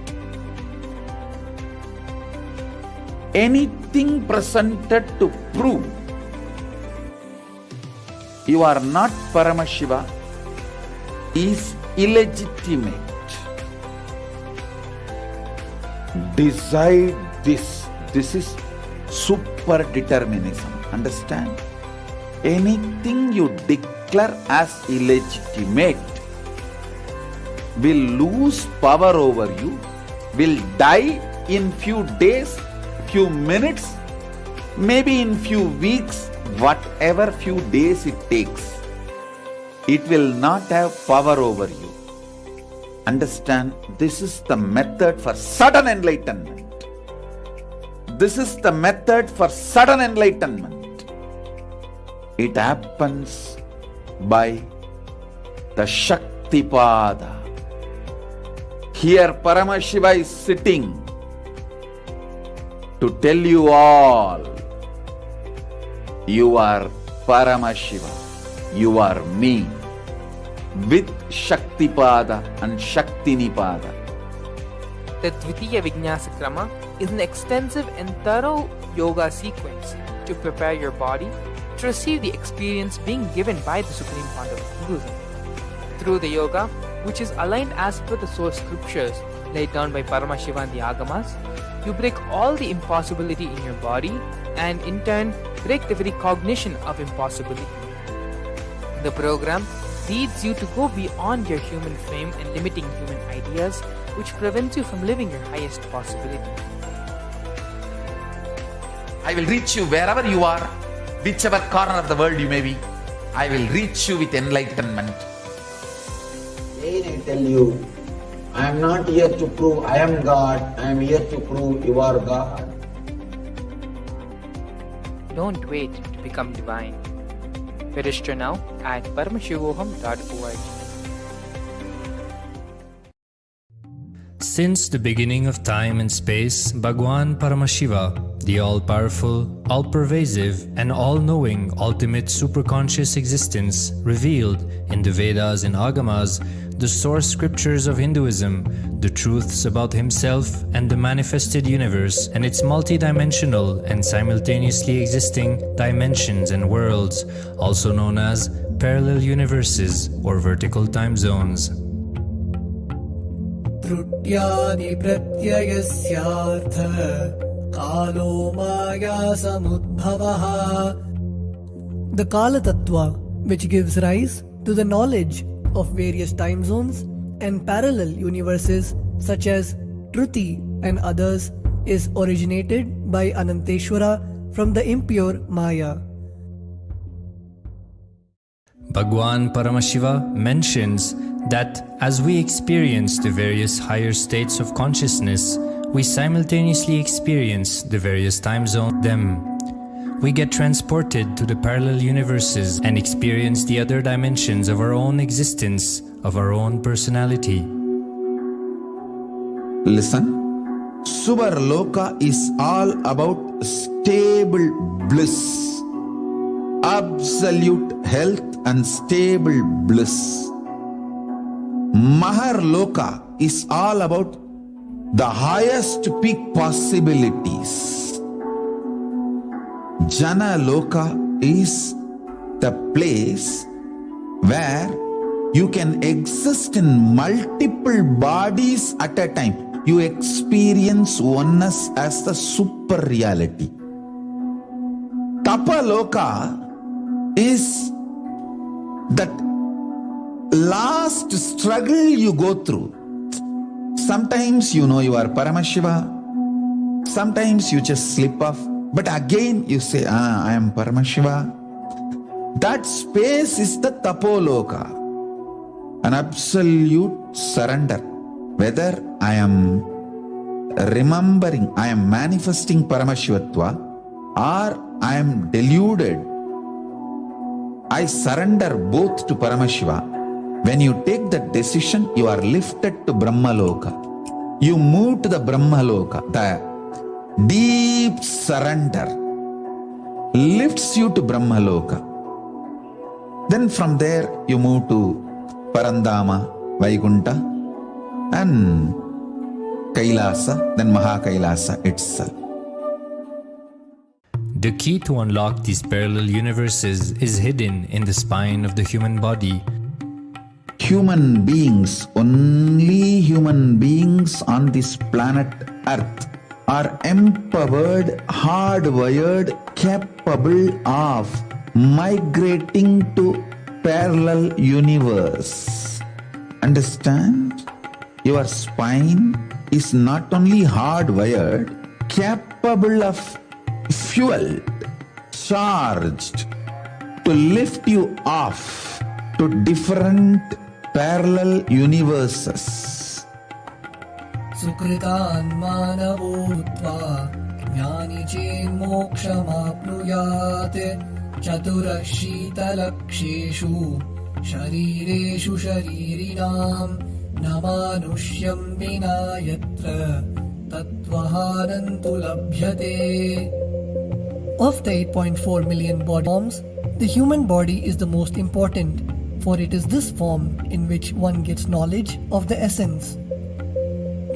Anything presented to prove you are not Paramashiva is illegitimate. Decide this. This is super determinism. Understand? Anything you declare as illegitimate will lose power over you, will die in few days, few minutes, maybe in few weeks, whatever few days it takes. It will not have power over you. Understand, this is the method for sudden enlightenment. This is the method for sudden enlightenment. It happens by the Shaktipada. Here Paramashiva is sitting to tell you all, you are Paramashiva, you are me, with Shaktipada and Shaktinipada. The Dvitiya Vijnasa Krama is an extensive and thorough yoga sequence to prepare your body to receive the experience being given by the Supreme Pontiff of Hinduism. Through the yoga, which is aligned as per the source scriptures laid down by Paramashiva and the Agamas, you break all the impossibility in your body and in turn break the very cognition of impossibility. The program leads you to go beyond your human frame and limiting human ideas, which prevents you from living your highest possibility. I will reach you wherever you are, whichever corner of the world you may be. I will reach you with enlightenment. Again I tell you, I am not here to prove I am God, I am here to prove you are God. Don't wait to become divine. Register now at paramashivoham.org. Since the beginning of time and space, Bhagwan Paramashiva, the all-powerful, all-pervasive, and all-knowing ultimate superconscious existence, revealed in the Vedas and Agamas, the source scriptures of Hinduism, the truths about himself and the manifested universe and its multidimensional and simultaneously existing dimensions and worlds, also known as parallel universes or vertical time zones. Trutyadi pratyayasyaartha kalo maya samudbhavaha. The Kala Tattva, which gives rise to the knowledge of various time zones and parallel universes such as Truti and others, is originated by Ananteshwara from the impure Maya. Bhagwan Paramashiva mentions that as we experience the various higher states of consciousness, we simultaneously experience the various time zones. We get transported to the parallel universes and experience the other dimensions of our own existence, of our own personality. Listen. Subarloka is all about stable bliss, absolute health and stable bliss. Maharloka is all about the highest peak possibilities. Jana Loka is the place where you can exist in multiple bodies at a time. You experience oneness as the super reality. Tapaloka is that last struggle you go through. Sometimes you know you are Paramashiva, sometimes you just slip off, but again you say, I am Paramashiva. That space is the Tapoloka, an absolute surrender. Whether I am remembering, I am manifesting Paramashivatva, or I am deluded, I surrender both to Paramashiva. When you take that decision, you are lifted to Brahmaloka. You move to the Brahmaloka. The deep surrender lifts you to Brahmaloka. Then from there you move to Parandama, Vaikunta, and Kailasa, then Mahakailasa itself. The key to unlock these parallel universes is hidden in the spine of the human body. Human beings, only human beings on this planet Earth are empowered, hardwired, capable of migrating to parallel universe. Understand? Your spine is not only hardwired, capable of fuel, charged to lift you off to different parallel universes. Sukritan manavo bhutva jnani chen mokshamapnuyat chaturashita-laksheshu sharireshu sharirinam namanusyam vina yatra tattvahanantu labhyate. Of the 8.4 million body forms, the human body is the most important, for it is this form in which one gets knowledge of the essence.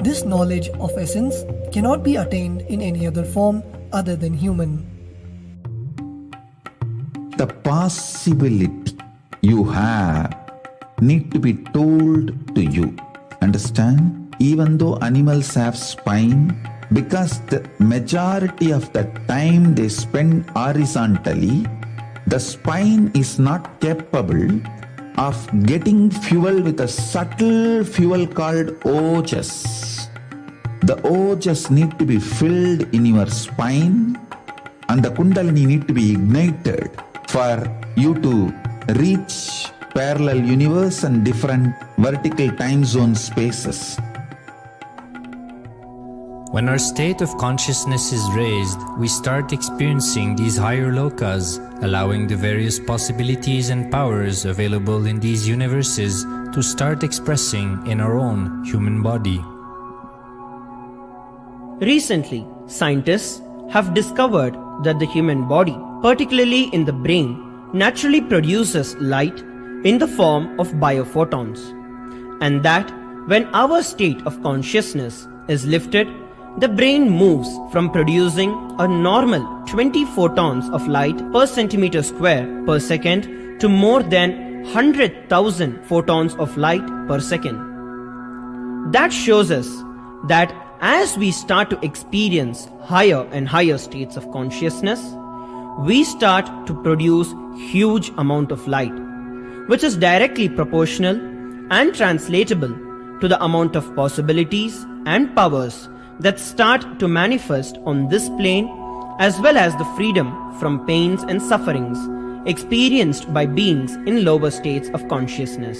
This knowledge of essence cannot be attained in any other form other than human. The possibility you have need to be told to you. Understand? Even though animals have spine, because the majority of the time they spend horizontally, the spine is not capable of getting fuel with a subtle fuel called ojas. The ojas need to be filled in your spine, and the kundalini need to be ignited for you to reach parallel universe and different vertical time zone spaces. When our state of consciousness is raised, we start experiencing these higher lokas, allowing the various possibilities and powers available in these universes to start expressing in our own human body. Recently, scientists have discovered that the human body, particularly in the brain, naturally produces light in the form of biophotons, and that when our state of consciousness is lifted, the brain moves from producing a normal 20 photons of light per centimeter square per second to more than 100,000 photons of light per second. That shows us that as we start to experience higher and higher states of consciousness, we start to produce huge amount of light, which is directly proportional and translatable to the amount of possibilities and powers that start to manifest on this plane as well as the freedom from pains and sufferings experienced by beings in lower states of consciousness.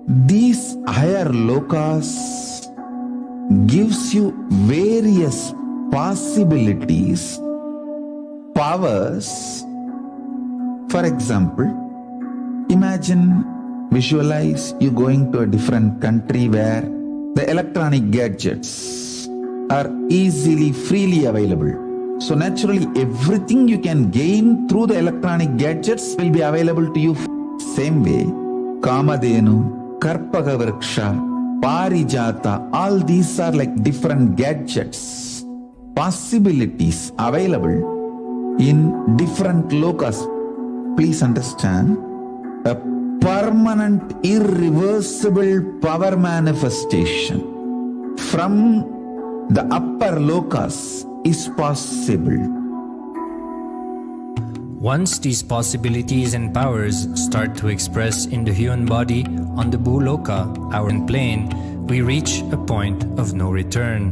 These higher lokas gives you various possibilities, powers. For example, visualize you going to a different country where the electronic gadgets are easily, freely available. So naturally, everything you can gain through the electronic gadgets will be available to you. Same way, Kamadhenu, Karpaka Vriksha, Parijata, all these are like different gadgets, possibilities available in different lokas. Please understand, a permanent, irreversible power manifestation from the upper lokas is possible. Once these possibilities and powers start to express in the human body on the Bhuloka, our plane, we reach a point of no return,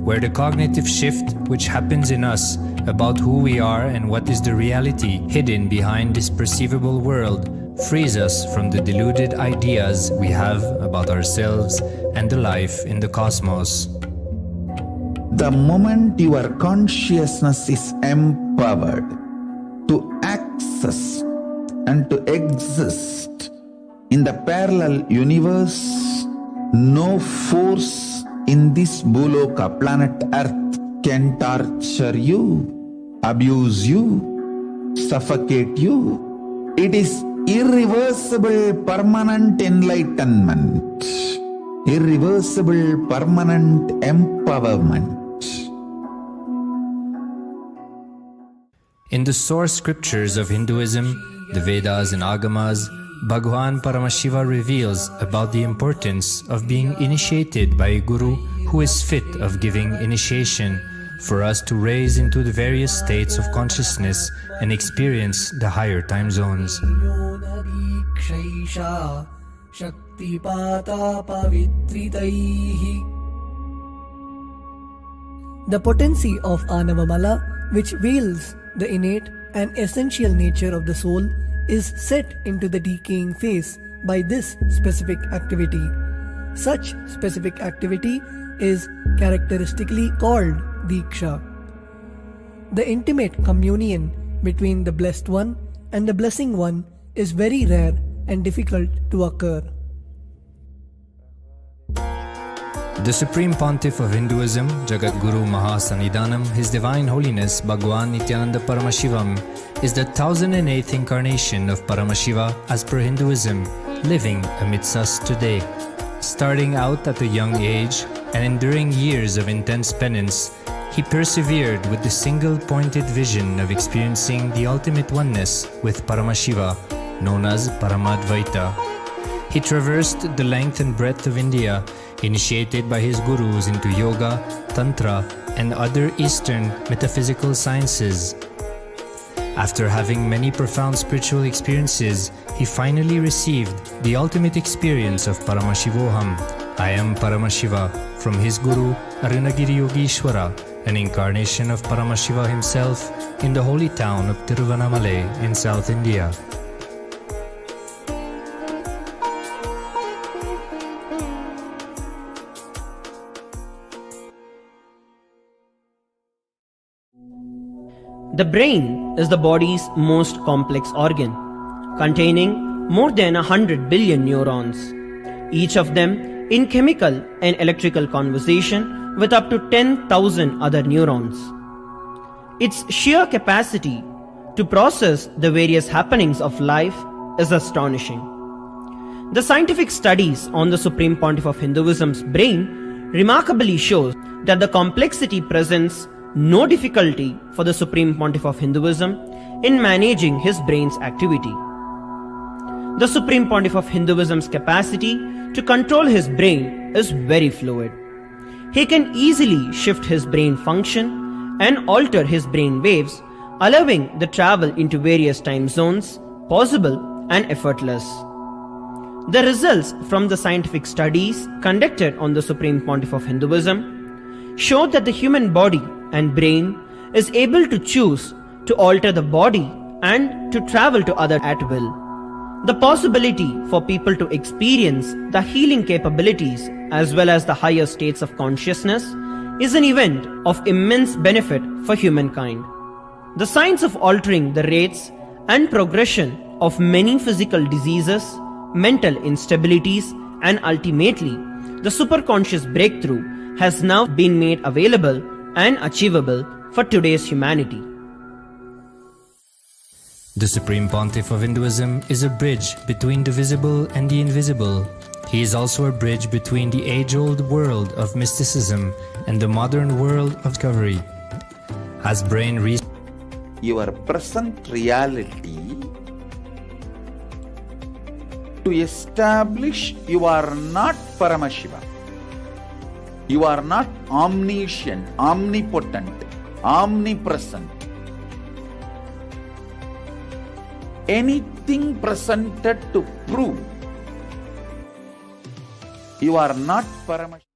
where the cognitive shift which happens in us about who we are and what is the reality hidden behind this perceivable world frees us from the deluded ideas we have about ourselves and the life in the cosmos. The moment your consciousness is empowered to access and to exist in the parallel universe, no force in this Bhuloka, planet Earth, can torture you, abuse you, suffocate you. It is irreversible, permanent enlightenment, irreversible, permanent empowerment. In the source scriptures of Hinduism, the Vedas and Agamas, Bhagwan Paramashiva reveals about the importance of being initiated by a guru who is fit of giving initiation for us to raise into the various states of consciousness and experience the higher time zones. The potency of Anavamala, which veils the innate and essential nature of the soul, is set into the decaying phase by this specific activity. Such specific activity is characteristically called Diksha. The intimate communion between the Blessed One and the Blessing One is very rare and difficult to occur. The Supreme Pontiff of Hinduism, Jagat Guru Mahasannidhanam, His Divine Holiness Bhagwan Nithyananda Paramashivam, is the 1008th incarnation of Paramashiva as per Hinduism, living amidst us today. Starting out at a young age and enduring years of intense penance, he persevered with the single-pointed vision of experiencing the ultimate oneness with Paramashiva, known as Paramadvaita. He traversed the length and breadth of India, initiated by his gurus into yoga, tantra, and other Eastern metaphysical sciences. After having many profound spiritual experiences, he finally received the ultimate experience of Paramashivoham, I am Paramashiva, from his guru Arunagiri Yogeshwara, an incarnation of Paramashiva himself in the holy town of Tiruvannamalai in South India. The brain is the body's most complex organ, containing more than 100 billion neurons, each of them in chemical and electrical conversation with up to 10,000 other neurons. Its sheer capacity to process the various happenings of life is astonishing. The scientific studies on the Supreme Pontiff of Hinduism's brain remarkably shows that the complexity presents no difficulty for the Supreme Pontiff of Hinduism in managing his brain's activity. The Supreme Pontiff of Hinduism's capacity to control his brain is very fluid. He can easily shift his brain function and alter his brain waves, allowing the travel into various time zones possible and effortless. The results from the scientific studies conducted on the Supreme Pontiff of Hinduism showed that the human body and brain is able to choose to alter the body and to travel to other at will. The possibility for people to experience the healing capabilities as well as the higher states of consciousness is an event of immense benefit for humankind. The science of altering the rates and progression of many physical diseases, mental instabilities, and ultimately the superconscious breakthrough has now been made available and achievable for today's humanity. The Supreme Pontiff of Hinduism is a bridge between the visible and the invisible. He is also a bridge between the age-old world of mysticism and the modern world of discovery. As brain your present reality to establish you are not Paramashiva. You are not omniscient, omnipotent, omnipresent. Anything presented to prove you are not Paramashiva.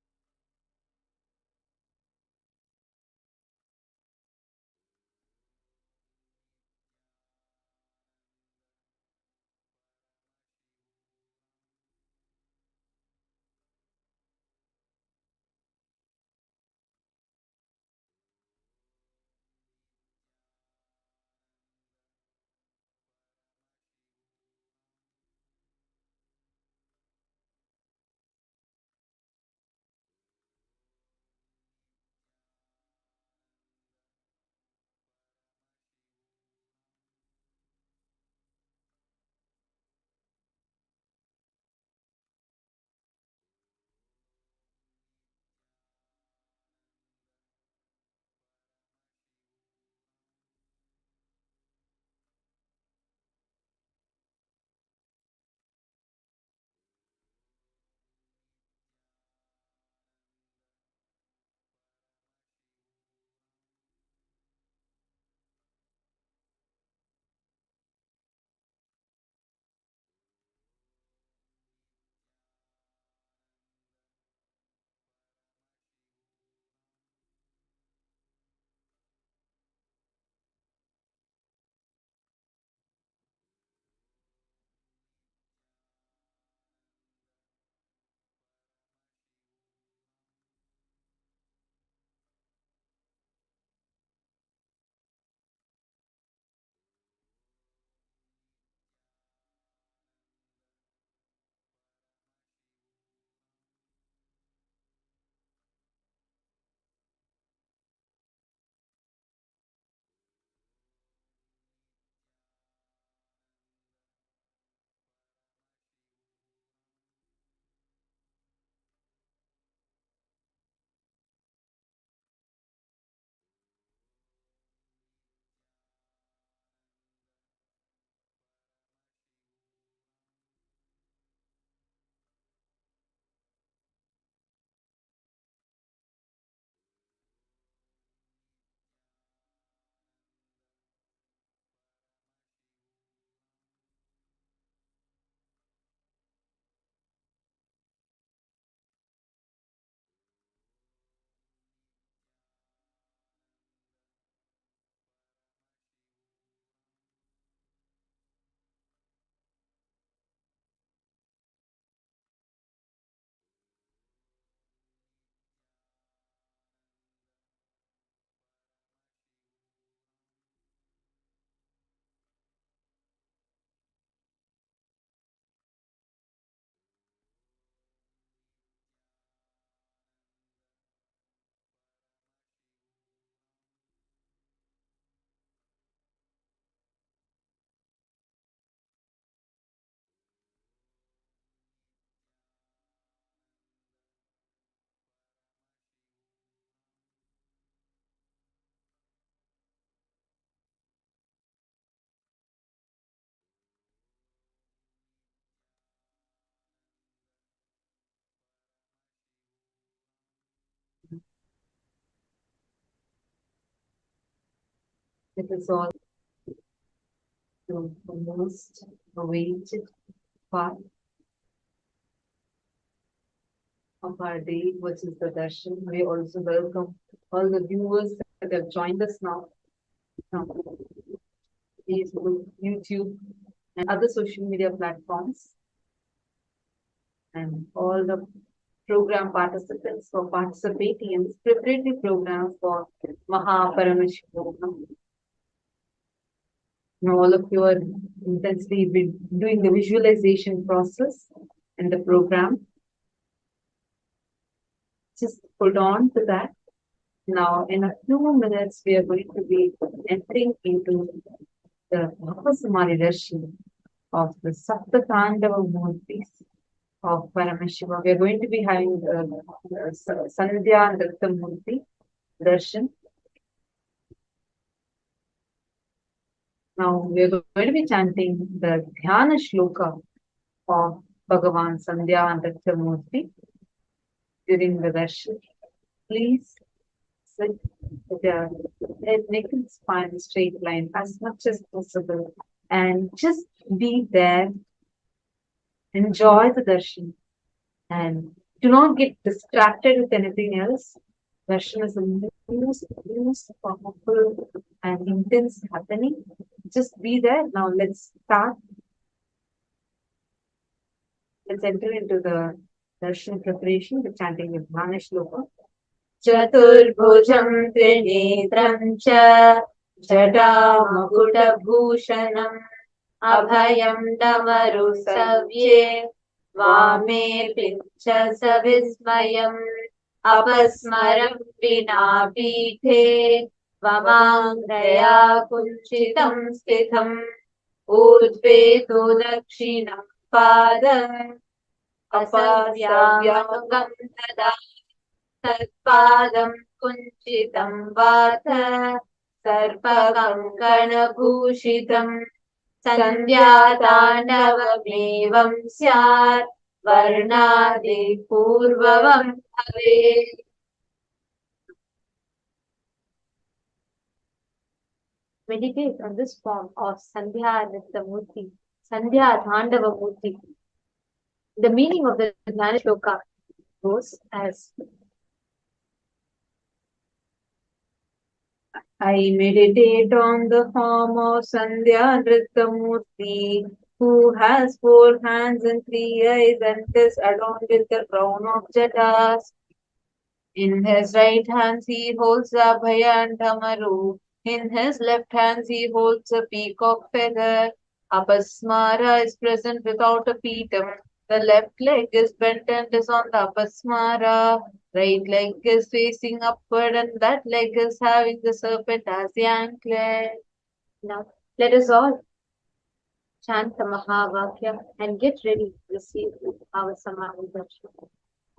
It is all the most awaited part of our day, which is the Darshan. We also welcome all the viewers that have joined us now from Facebook, YouTube, and other social media platforms, and all the program participants for participating in this preparatory program for Paramashivam. Now, all of you are intensely doing the visualization process in the program. Just hold on to that. Now, in a few minutes, we are going to be entering into the Bhava Samadhi Darshan of the Sapta Tandava Murthis of Paramashivam. We are going to be having Sandhya and Nritta Murthy Darshan. Now, we are going to be chanting the Dhyana Shloka of Bhagavan Sandhya and Nritta Murthy during the Darshan. Please sit with your head, neck and spine straight line as much as possible, and just be there. Enjoy the darshan and do not get distracted with anything else. Darshan is the most powerful and intense happening. Just be there. Now let's start. Let's enter into the darshan preparation, the chanting of Dhyana Shloka. Chaturbhujam Trinetram cha Jatamakutbhushanam Abhayam Damaru Savye Vame Pincha Savismayam Apasmaram Vinapithe Vamangraya Kunchitam Stitham Udveto Dakshinam Padam Asavyamagam Tada Tatpadam Kunchitam Vata Sarpakankana Sandhya Tandavam Syat Varnadi Purvavam Bhave. Meditate on this form of Sandhya Nritta Murthy, Sandhya Tandava Murthy. The meaning of the Dhyana Shloka goes as: I meditate on the form of Sandhya Nritta Murthy, who has 4 hands and 3 eyes and is adorned with the crown of jatas. In his right hand he holds a Abhaya and Dhamaru. In his left hand he holds a peacock feather. Apasmara is present without a petum. The left leg is bent and is on the apasmara. Right leg is facing upward and that leg is having the serpent as the anklet. Now, let us all chant the Mahavakya and get ready to receive our Samadhi Darshan.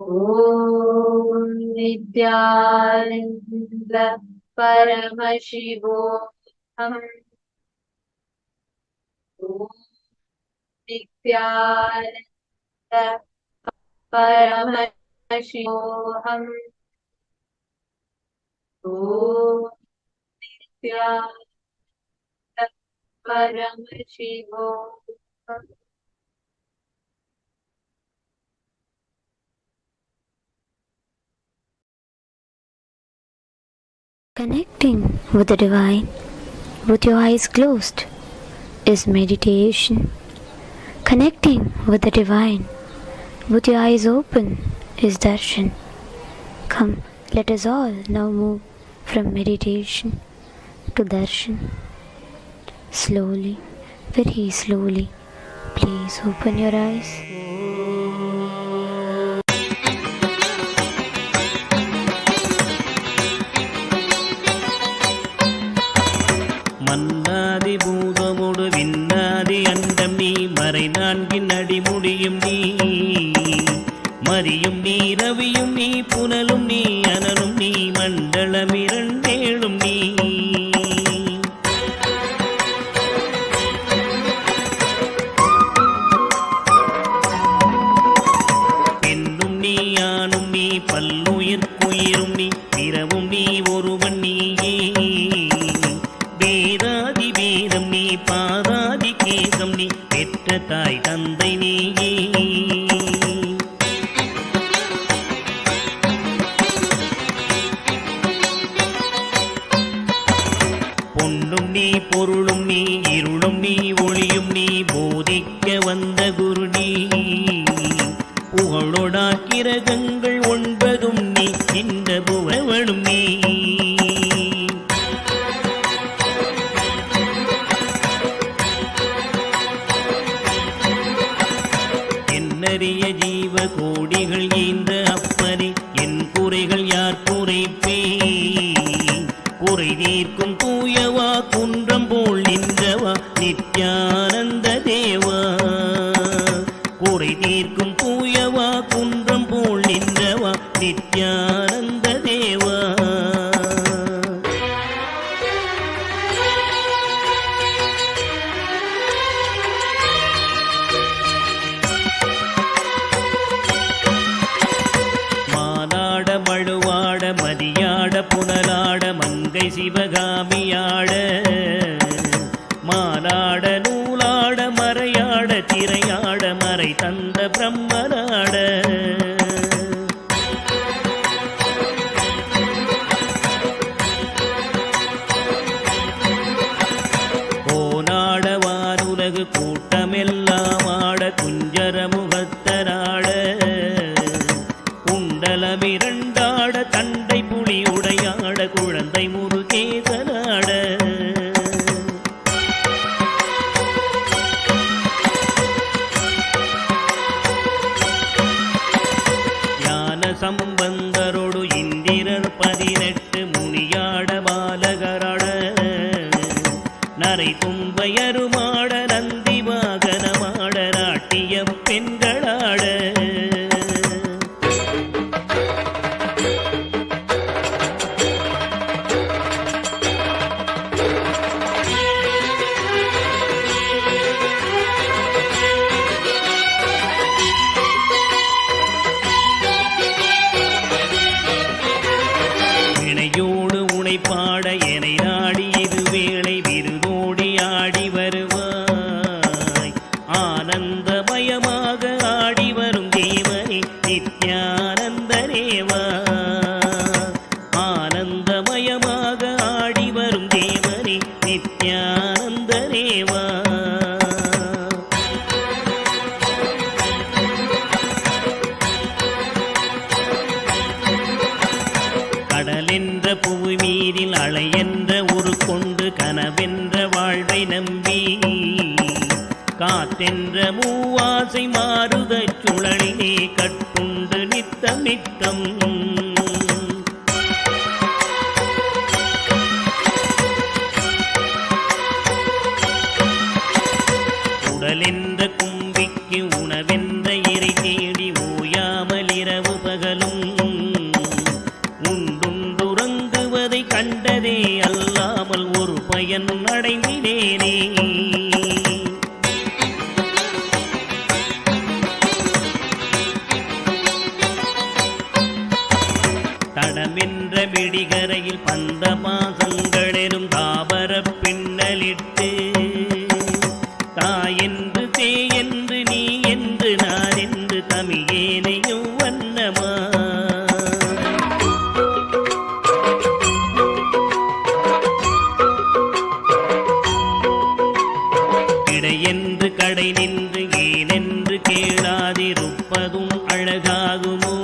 Om Nithyananda Paramashivam. Om Nithyananda Paramashivam. Om Nithyananda Paramashivam. Connecting with the divine with your eyes closed is meditation. Connecting with the divine with your eyes open is darshan. Come, let us all now move from meditation to darshan. Slowly, very slowly, please open your eyes. மன்னாதி பூதமோடு விண்ணாதி அண்டம் நீ மறை நான்கின் அடிமுடியும் நீ மரியும் நீ ரவியும் நீ புனலும் நீ அனலும் நீ மண்டலம் இரண்டேழும் நீ பெண்ணும் நீ ஆணும் நீ பல்லுயிர்க்குயிரும் நீ பிறவும் நீ ஒருவன் நீயே வேதாதி வேதம் நீ பாதாதி கேசம் நீ பெற்ற தாய் தந்தை நீயே கொடாக்கிரகங்கள் 9 நீக்கின்ற புவனும் நீ. என்னறிய ஜீவ கோடிகள் ஈந்த அப்பனே என் குறைகள் யார் குறைப்பே. குறை தீர்க்கும் தூயவா குன்றம் போல் நின்றவா நித்யானந்த தேவா. குறை தீர்க்கும் தூயவா குன்றம் போல் நின்றவா நித்யானந்த தேவா. மானாட மழுவாட மதியாட புனலாட மங்கை சிவகாமியாட. மானாட நூலாட மறையாட திரையாட மறை தந்த பிரம்மனாட. கோனாட வானுலகு கூட்டமெல்லாம் ஆட குஞ்சர முகத்தனாட. குண்டலமிரண்டாட தண்டை புலி உடையாட குழந்தை முருகேசனாட. சம்பந்தரோடு இந்திரர் 18 முனியாட பாலகராட. நரை தும்பையருமாட நந்தி வாகனமாட நாட்டிய பெண்களாட. பாட எனை நாடி இது வேளை விருதோடி ஆடி வருவாய். ஆனந்தமயமாக ஆடி வரும் தேவனே நித்யானந்த தேவா. ஆனந்தமயமாக ஆடி வரும் தேவனே நித்யானந்த தேவா. கடலென்ற புவி மீதில் அலையென்ற ஒரு கொண்டு கனவென்ற வாழ்வை நம்பி. காத்தென்ற மூவாசை மாறுதச் சுழலிலே கட்டுண்டு நித்தம் நித்தம். உடலென்ற கும்பிக்கு உணவென்ற இறை தேடி ஓயாமல் இரவு பகலும். உண்டுறங்குவதை கண்டதே அல்லாமல் ஒரு பயன் அடைந்தினேனே. தடமென்ற விடிகரையில் பந்த மாசங்களெனும் தாபர பின்னலிட்டு. தாயென்று தேயென்று நீ என்று நான் என்று தமியேனையும் வண்ணமா. இடையென்று கடை நின்று ஏனென்று கேளாதிருப்பதும் அழகாகுமோ.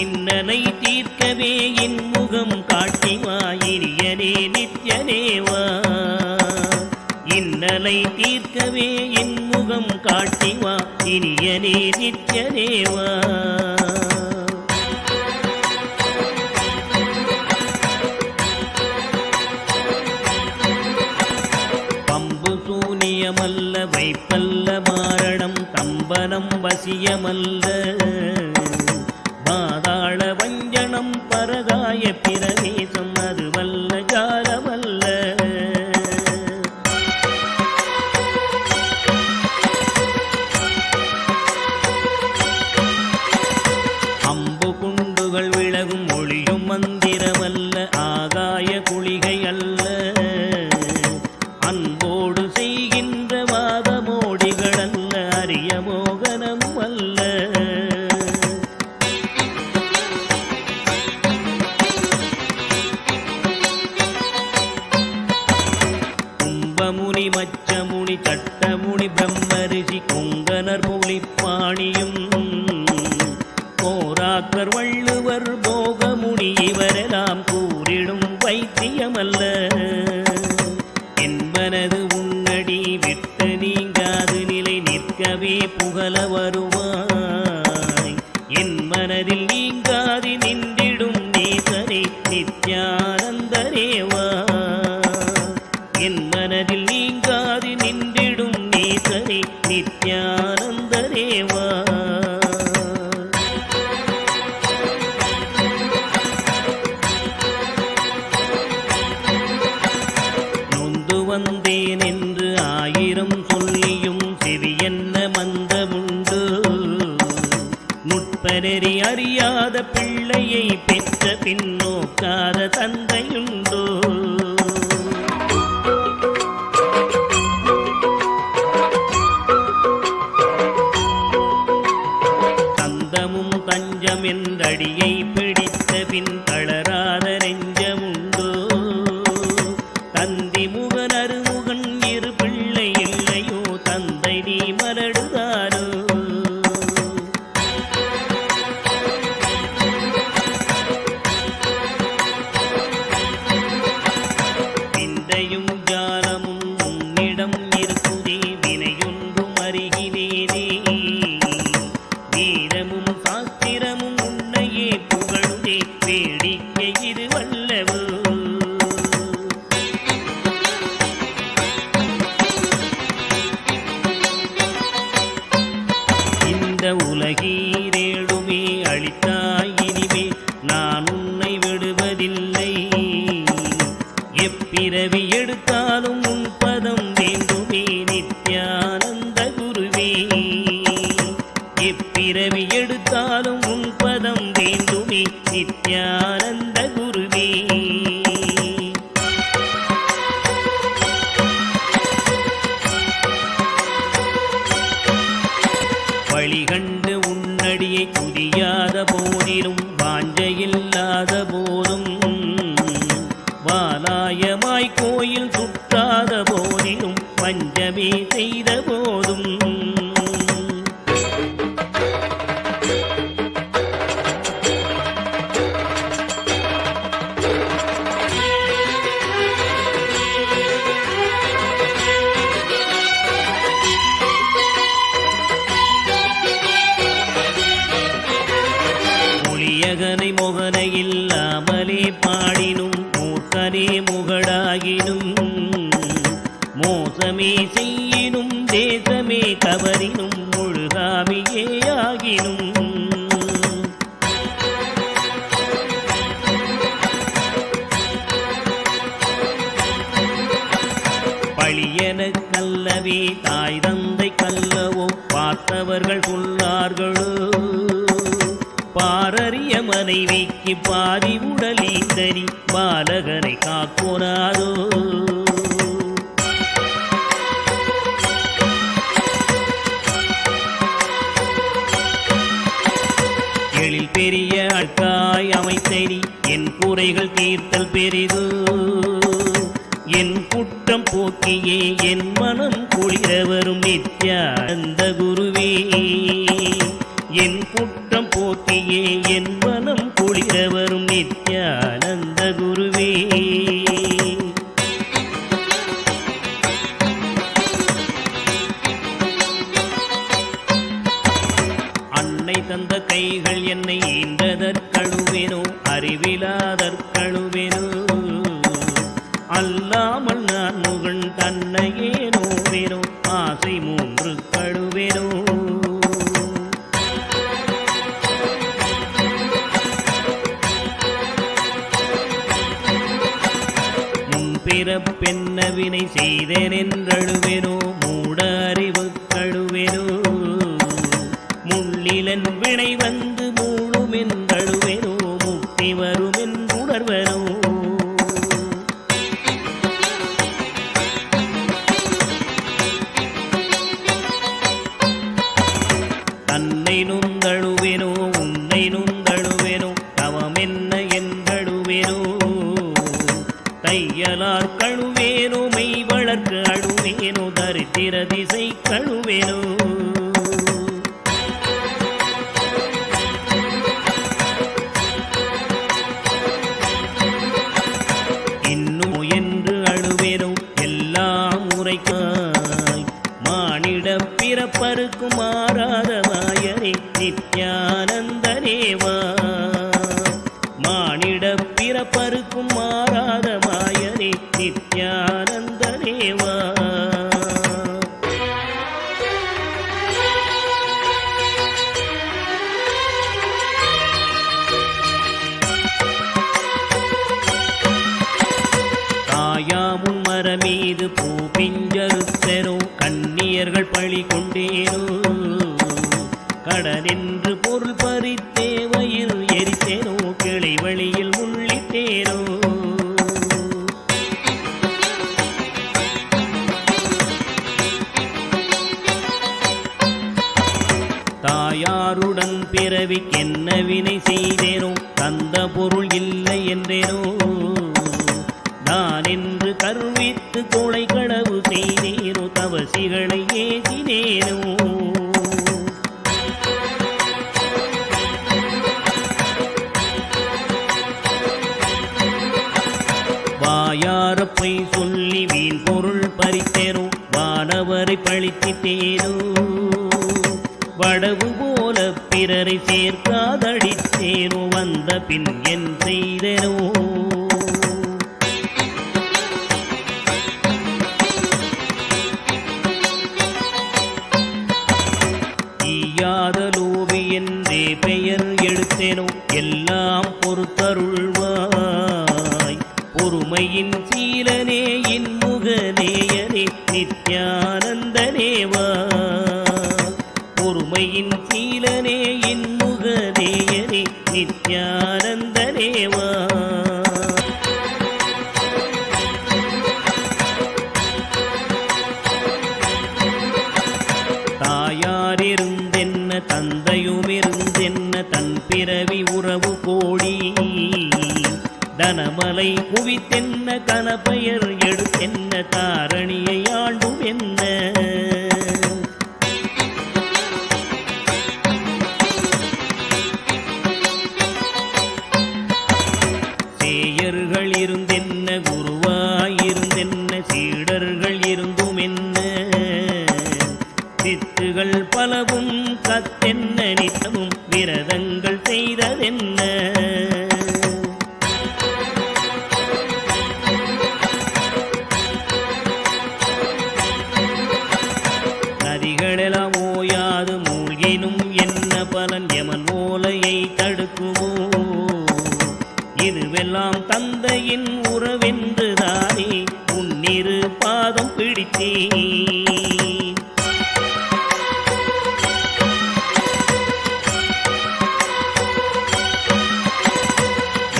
இன்னனை தீர்க்கவே என் முகம் காட்டிவா இனியனே நித்யனேவா. இன்னலை தீர்க்கவே என் முகம் காட்டிவா இனியனே நித்யனேவா. பம்பு சூனியமல்ல வைப்பல்ல மாரணம் தம்பனம் வசியமல்ல. பாதாள வஞ்சனம் பரதாய பிரவேசம் அதுவல்ல ஜாலமல்ல. அம்பு குண்டுகள் விலகும் ஒளியும் மந்திரமல்ல ஆகாய குளிகை அல்ல. அன்போடு செய்கின்ற வாதமோடிகள் அல்ல அரிய மோகனம் அல்ல. கும்பமுனி மச்சமுனி தட்டமுனி பிரம்மரிஷி கொங்கனர் புலிப்பாணியும். பாஸ்கர் வள்ளுவர் போகமுனி இவரெல்லாம் கூறிடும் வைத்தியமல்ல. என்பனது உன்னடி விட்டு நீங்காது நிலை நிற்கவே புகழ வருவாய். என் மனதில் நீங்காது நின்றிடும் நேசரே நித்யானந்தரேவா. என் மனதில் நீங்காது நின்றிடும் நேசரே நித்யானந்தரேவா. நொந்து வந்தேன் என்று ஆயிரம் சொல்லியும் செவியென்ன மந்தமுண்டு. நுட்பநெறி அறியாத பிள்ளையை பெற்ற பின்னோக்காத தந்தையுண்டோ. தந்தமும் தஞ்சம் என்றடியை பிடித்த பின் தளராத நெஞ்சமுண்டோ. தந்தி முகன் அருமுகன் இரு பிள்ளை இல்லையோ தந்தை நீ மலடுதாரோ. விந்தையும் ஜாலமும் உன்னிடம் இருக்குதே வினையொன்றும் அறிகினேனே. வேதமும் சாஸ்திரமும் உன்னையே புகழுதே வேடிக்கை இது வல்லவோ. இந்த உலகீரேழுமே அளித்தாய் இனிமே நான் உன்னை விடுவதில்லை. எப்பிறவி எடுத்தாலும் உன் பதம் வேண்டுமே நித்யானந்த குருவே. எப்பிறவி எடுத்தாலும் உன் பதம் வேண்டுமே நித்யானந்த குருவே. வழிகண்டு உன்னடியை துதியாத போதிலும் வாஞ்சையில்லாத போதும் வாலாயமாய் கோயில் சுற்றாத போதிலும் பஞ்சமே செய்த போதும் ஒளியகனை முகனை இல்லாமலே பாடினும் மூர்க்கனே முகடாகினும் மோசமே செய்யினும் தேசமே கவரினும் முழுகாமியே ஆகினும் பழியன கல்லவே தாய் தந்தை கல்லவோ பார்த்தவர்கள் சொன்னார்களோ. பாரறிய மனைவிக்கு பாதி உடலீந்தரி பாலகனை காக்கோனாதோ. எழில் பெரிய அழ்காய் அமைத்தரி என் குறைகள் தீர்த்தல் பெரிது. என் குற்றம் போக்கியே என் மனம் குளிர வரும் நித்யானந்த குருவே. என் குற்றம் போக்கியே என் மனம் குளிர வரும் நித்யானந்த குருவே. அன்னை தந்த கைகள் என்னை ஈன்றதற்கழுவேனோ அறிவிலாதற்கழுவேனோ. அல்லாமல் நான் முகன் தன்னையே நோவேனோ ஆசை மூன்று கழுவேனோ. முன்பிறப்பென்ன வினை செய்தேன் என்றழுவேனோ மூட அறிவு கழுவேனோ. முள்ளிலன் வினை வந்து மூழும் என்றழுவேனோ முக்தி வரும் என்றுணர்வனோ. தன்னை நுந்தழுவேனோ உன்னை நுந்தழுவேனோ தவமென்ன என்றழுவேனோ. தையலார் கழுவேனோ மெய் வளர்க்க அழுவேனோ தரித்திர திசை கழுவேனோ. கடனென்று பொருள் பறித்தே வயிறு எரித்தேனோ கிளை வழியில் முள்ளிட்டேனோ தாயாருடன் பிறவிக்கென்ன வினை செய்தேனோ தந்த பொருள் இல்லை என்றேனோ நான் என்று கருவித்து கொலை களவு செய்தேனோ தவசிகளை ஏசினேனோ வாயாரப்பை சொல்லி வீண் பொருள் பறித்தேனோ வானவரை பழித்திட்டேனோ வடவு போல பிறரை சேர்க்காதடித்தேனோ வந்த பின் என் செய்தேனோ ஈயாத லோபி என்றே பெயர் எடுத்தேனோ எல்லாம் பொறுத்தருள்வாய் பொறுமையின் சீலனே இன்முகநேயனே நித்யானந்தனேவா பொறுமையின் சீலனே இன்முகநேயனே நித்யானந்தனேவா தாயாரிருந்தென்ன தந்தையுமிருந்தென்ன தன் பிறவி உறவு கோடி தனமலை குவித்தென்ன கனப்பெயர் எடுத்தென்ன தாரணியை ஆண்டும் என்ன சேயர்கள் இருந்தென்ன குருவாயிருந்தென்ன சீடர்கள் இருந்தும் என்ன சித்துகள் பலவும் கத்தென்ன நித்தமும் விரதங்கள் செய்ததென்ன நதிகளெல்லாம் ஓயாது மூழ்கினும் என்ன பலன் யமன் ஓலையை தடுக்குமோ இதுவெல்லாம் தந்தையின் உறவென்றுதானே உன்னிரு பாதம் பிடித்தேன்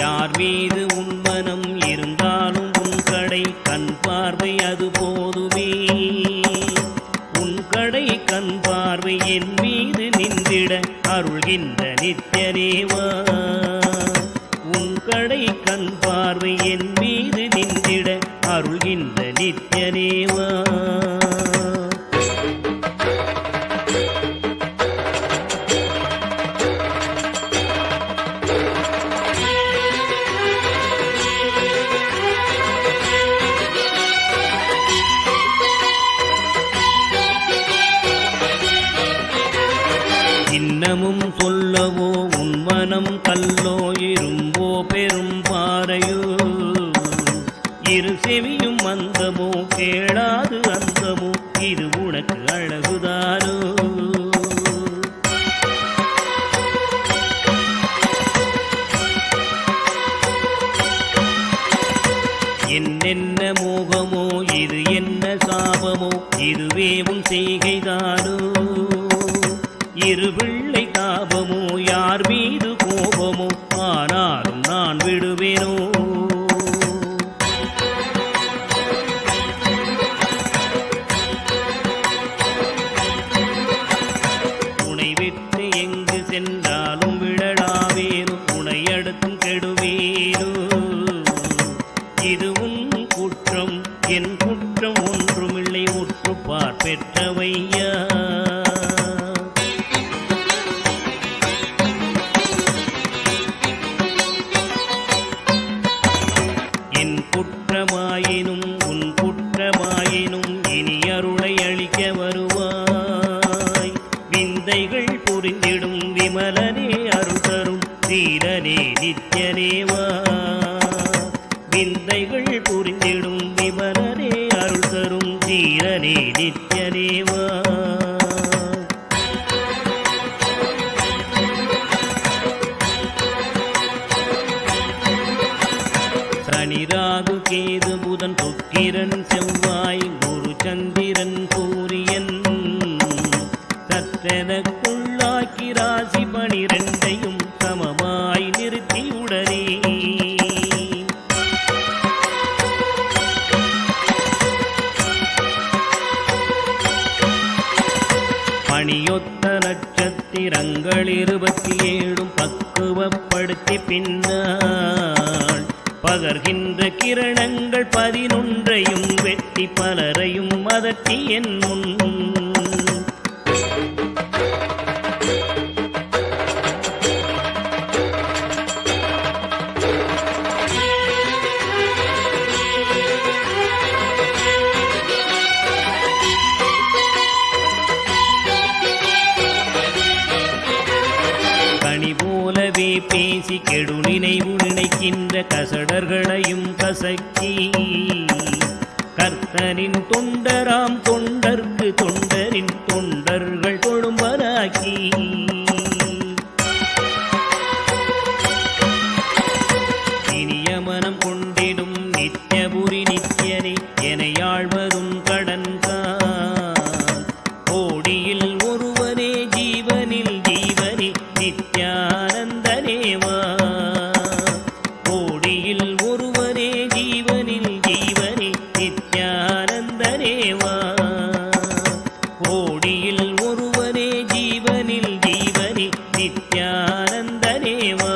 யார் மீது உன் மனம் இருந்தாலும் உன் கடை கண் பார்வை அது போதுமே உன் கடை கண் பார்வை என் மீது நின்றிட அருள்கின்ற நித்யனேவா உன் கடை கண் பார்வை என் மீது நின்றிட அருள்கின்ற நித்யனேவா இன்னமும் சொல்லவோ உன் மனம் கல்லோ இரும்போ பெரும் பாறையோ இரு செவியும் மந்தமோ கேளாது அந்தமோ இது உனக்கு அழகுதானோ என்னென்ன மோகமோ இது என்ன சாபமோ இதுவே உன் செய்கைதானோ இரு பிள்ளை தாபமோ யார் மீது கோபமோ ஆனாலும் நான் விடுவேனோ உனை விட்டு எங்கு சென்றாலும் விடலாவேனோ உனை அடுத்தும் கெடுவேனோ இது உன் குற்றம் என் குற்றம் ஒன்றுமில்லை உற்றுப்பார் பெற்றவையா குற்றமாயினும் உன் குற்றமாயினும் இனி அருளை அளிக்க வருவாய் விந்தைகள் புரிந்திடும் விமலனே அருள் தரும் தீரனே நித்யனேவா விந்தைகள் புரிந்திடும் விமலனே அருள் தரும் தீரனே நித்யனேவா சனிராகு கேது புதன் சுக்கிரன் செவ்வாய் குரு சந்திரன் சூரியன் சற்றெனக்கு உள்ளாக்கி ராசி 12ஐயும் சமமாய் நிறுத்தியுடனே பணியொத்த நட்சத்திரங்கள் 27 பக்குவப்படுத்தி பின்னால் பகர்கின்ற கிரணங்கள் 11ஐயும் வெட்டி பலரையும் அதட்டி என் முன் பேசி கெடு நினைவு நினைக்கின்ற கசடர்களையும் கசக்கி கர்த்தனின் தொண்டராம் தொண்டர்க்கு தொண்டரின் தொண்டர்கள் தொழும்பராக்கி இனிய மனம் கொண்டிடும் நித்யபுரி நித்யனே எனையாழ்வதும் கடன்கான் கோடியில் ஒருவனே ஜீவனில் ஜீவனே நித்யானந்தனேவா கோடியில் ஒருவனே ஜீவனில் ஜீவனே நித்யானந்தனேவா கோடியில் ஒருவனே ஜீவனில் ஜீவனே நித்யானந்தனேவா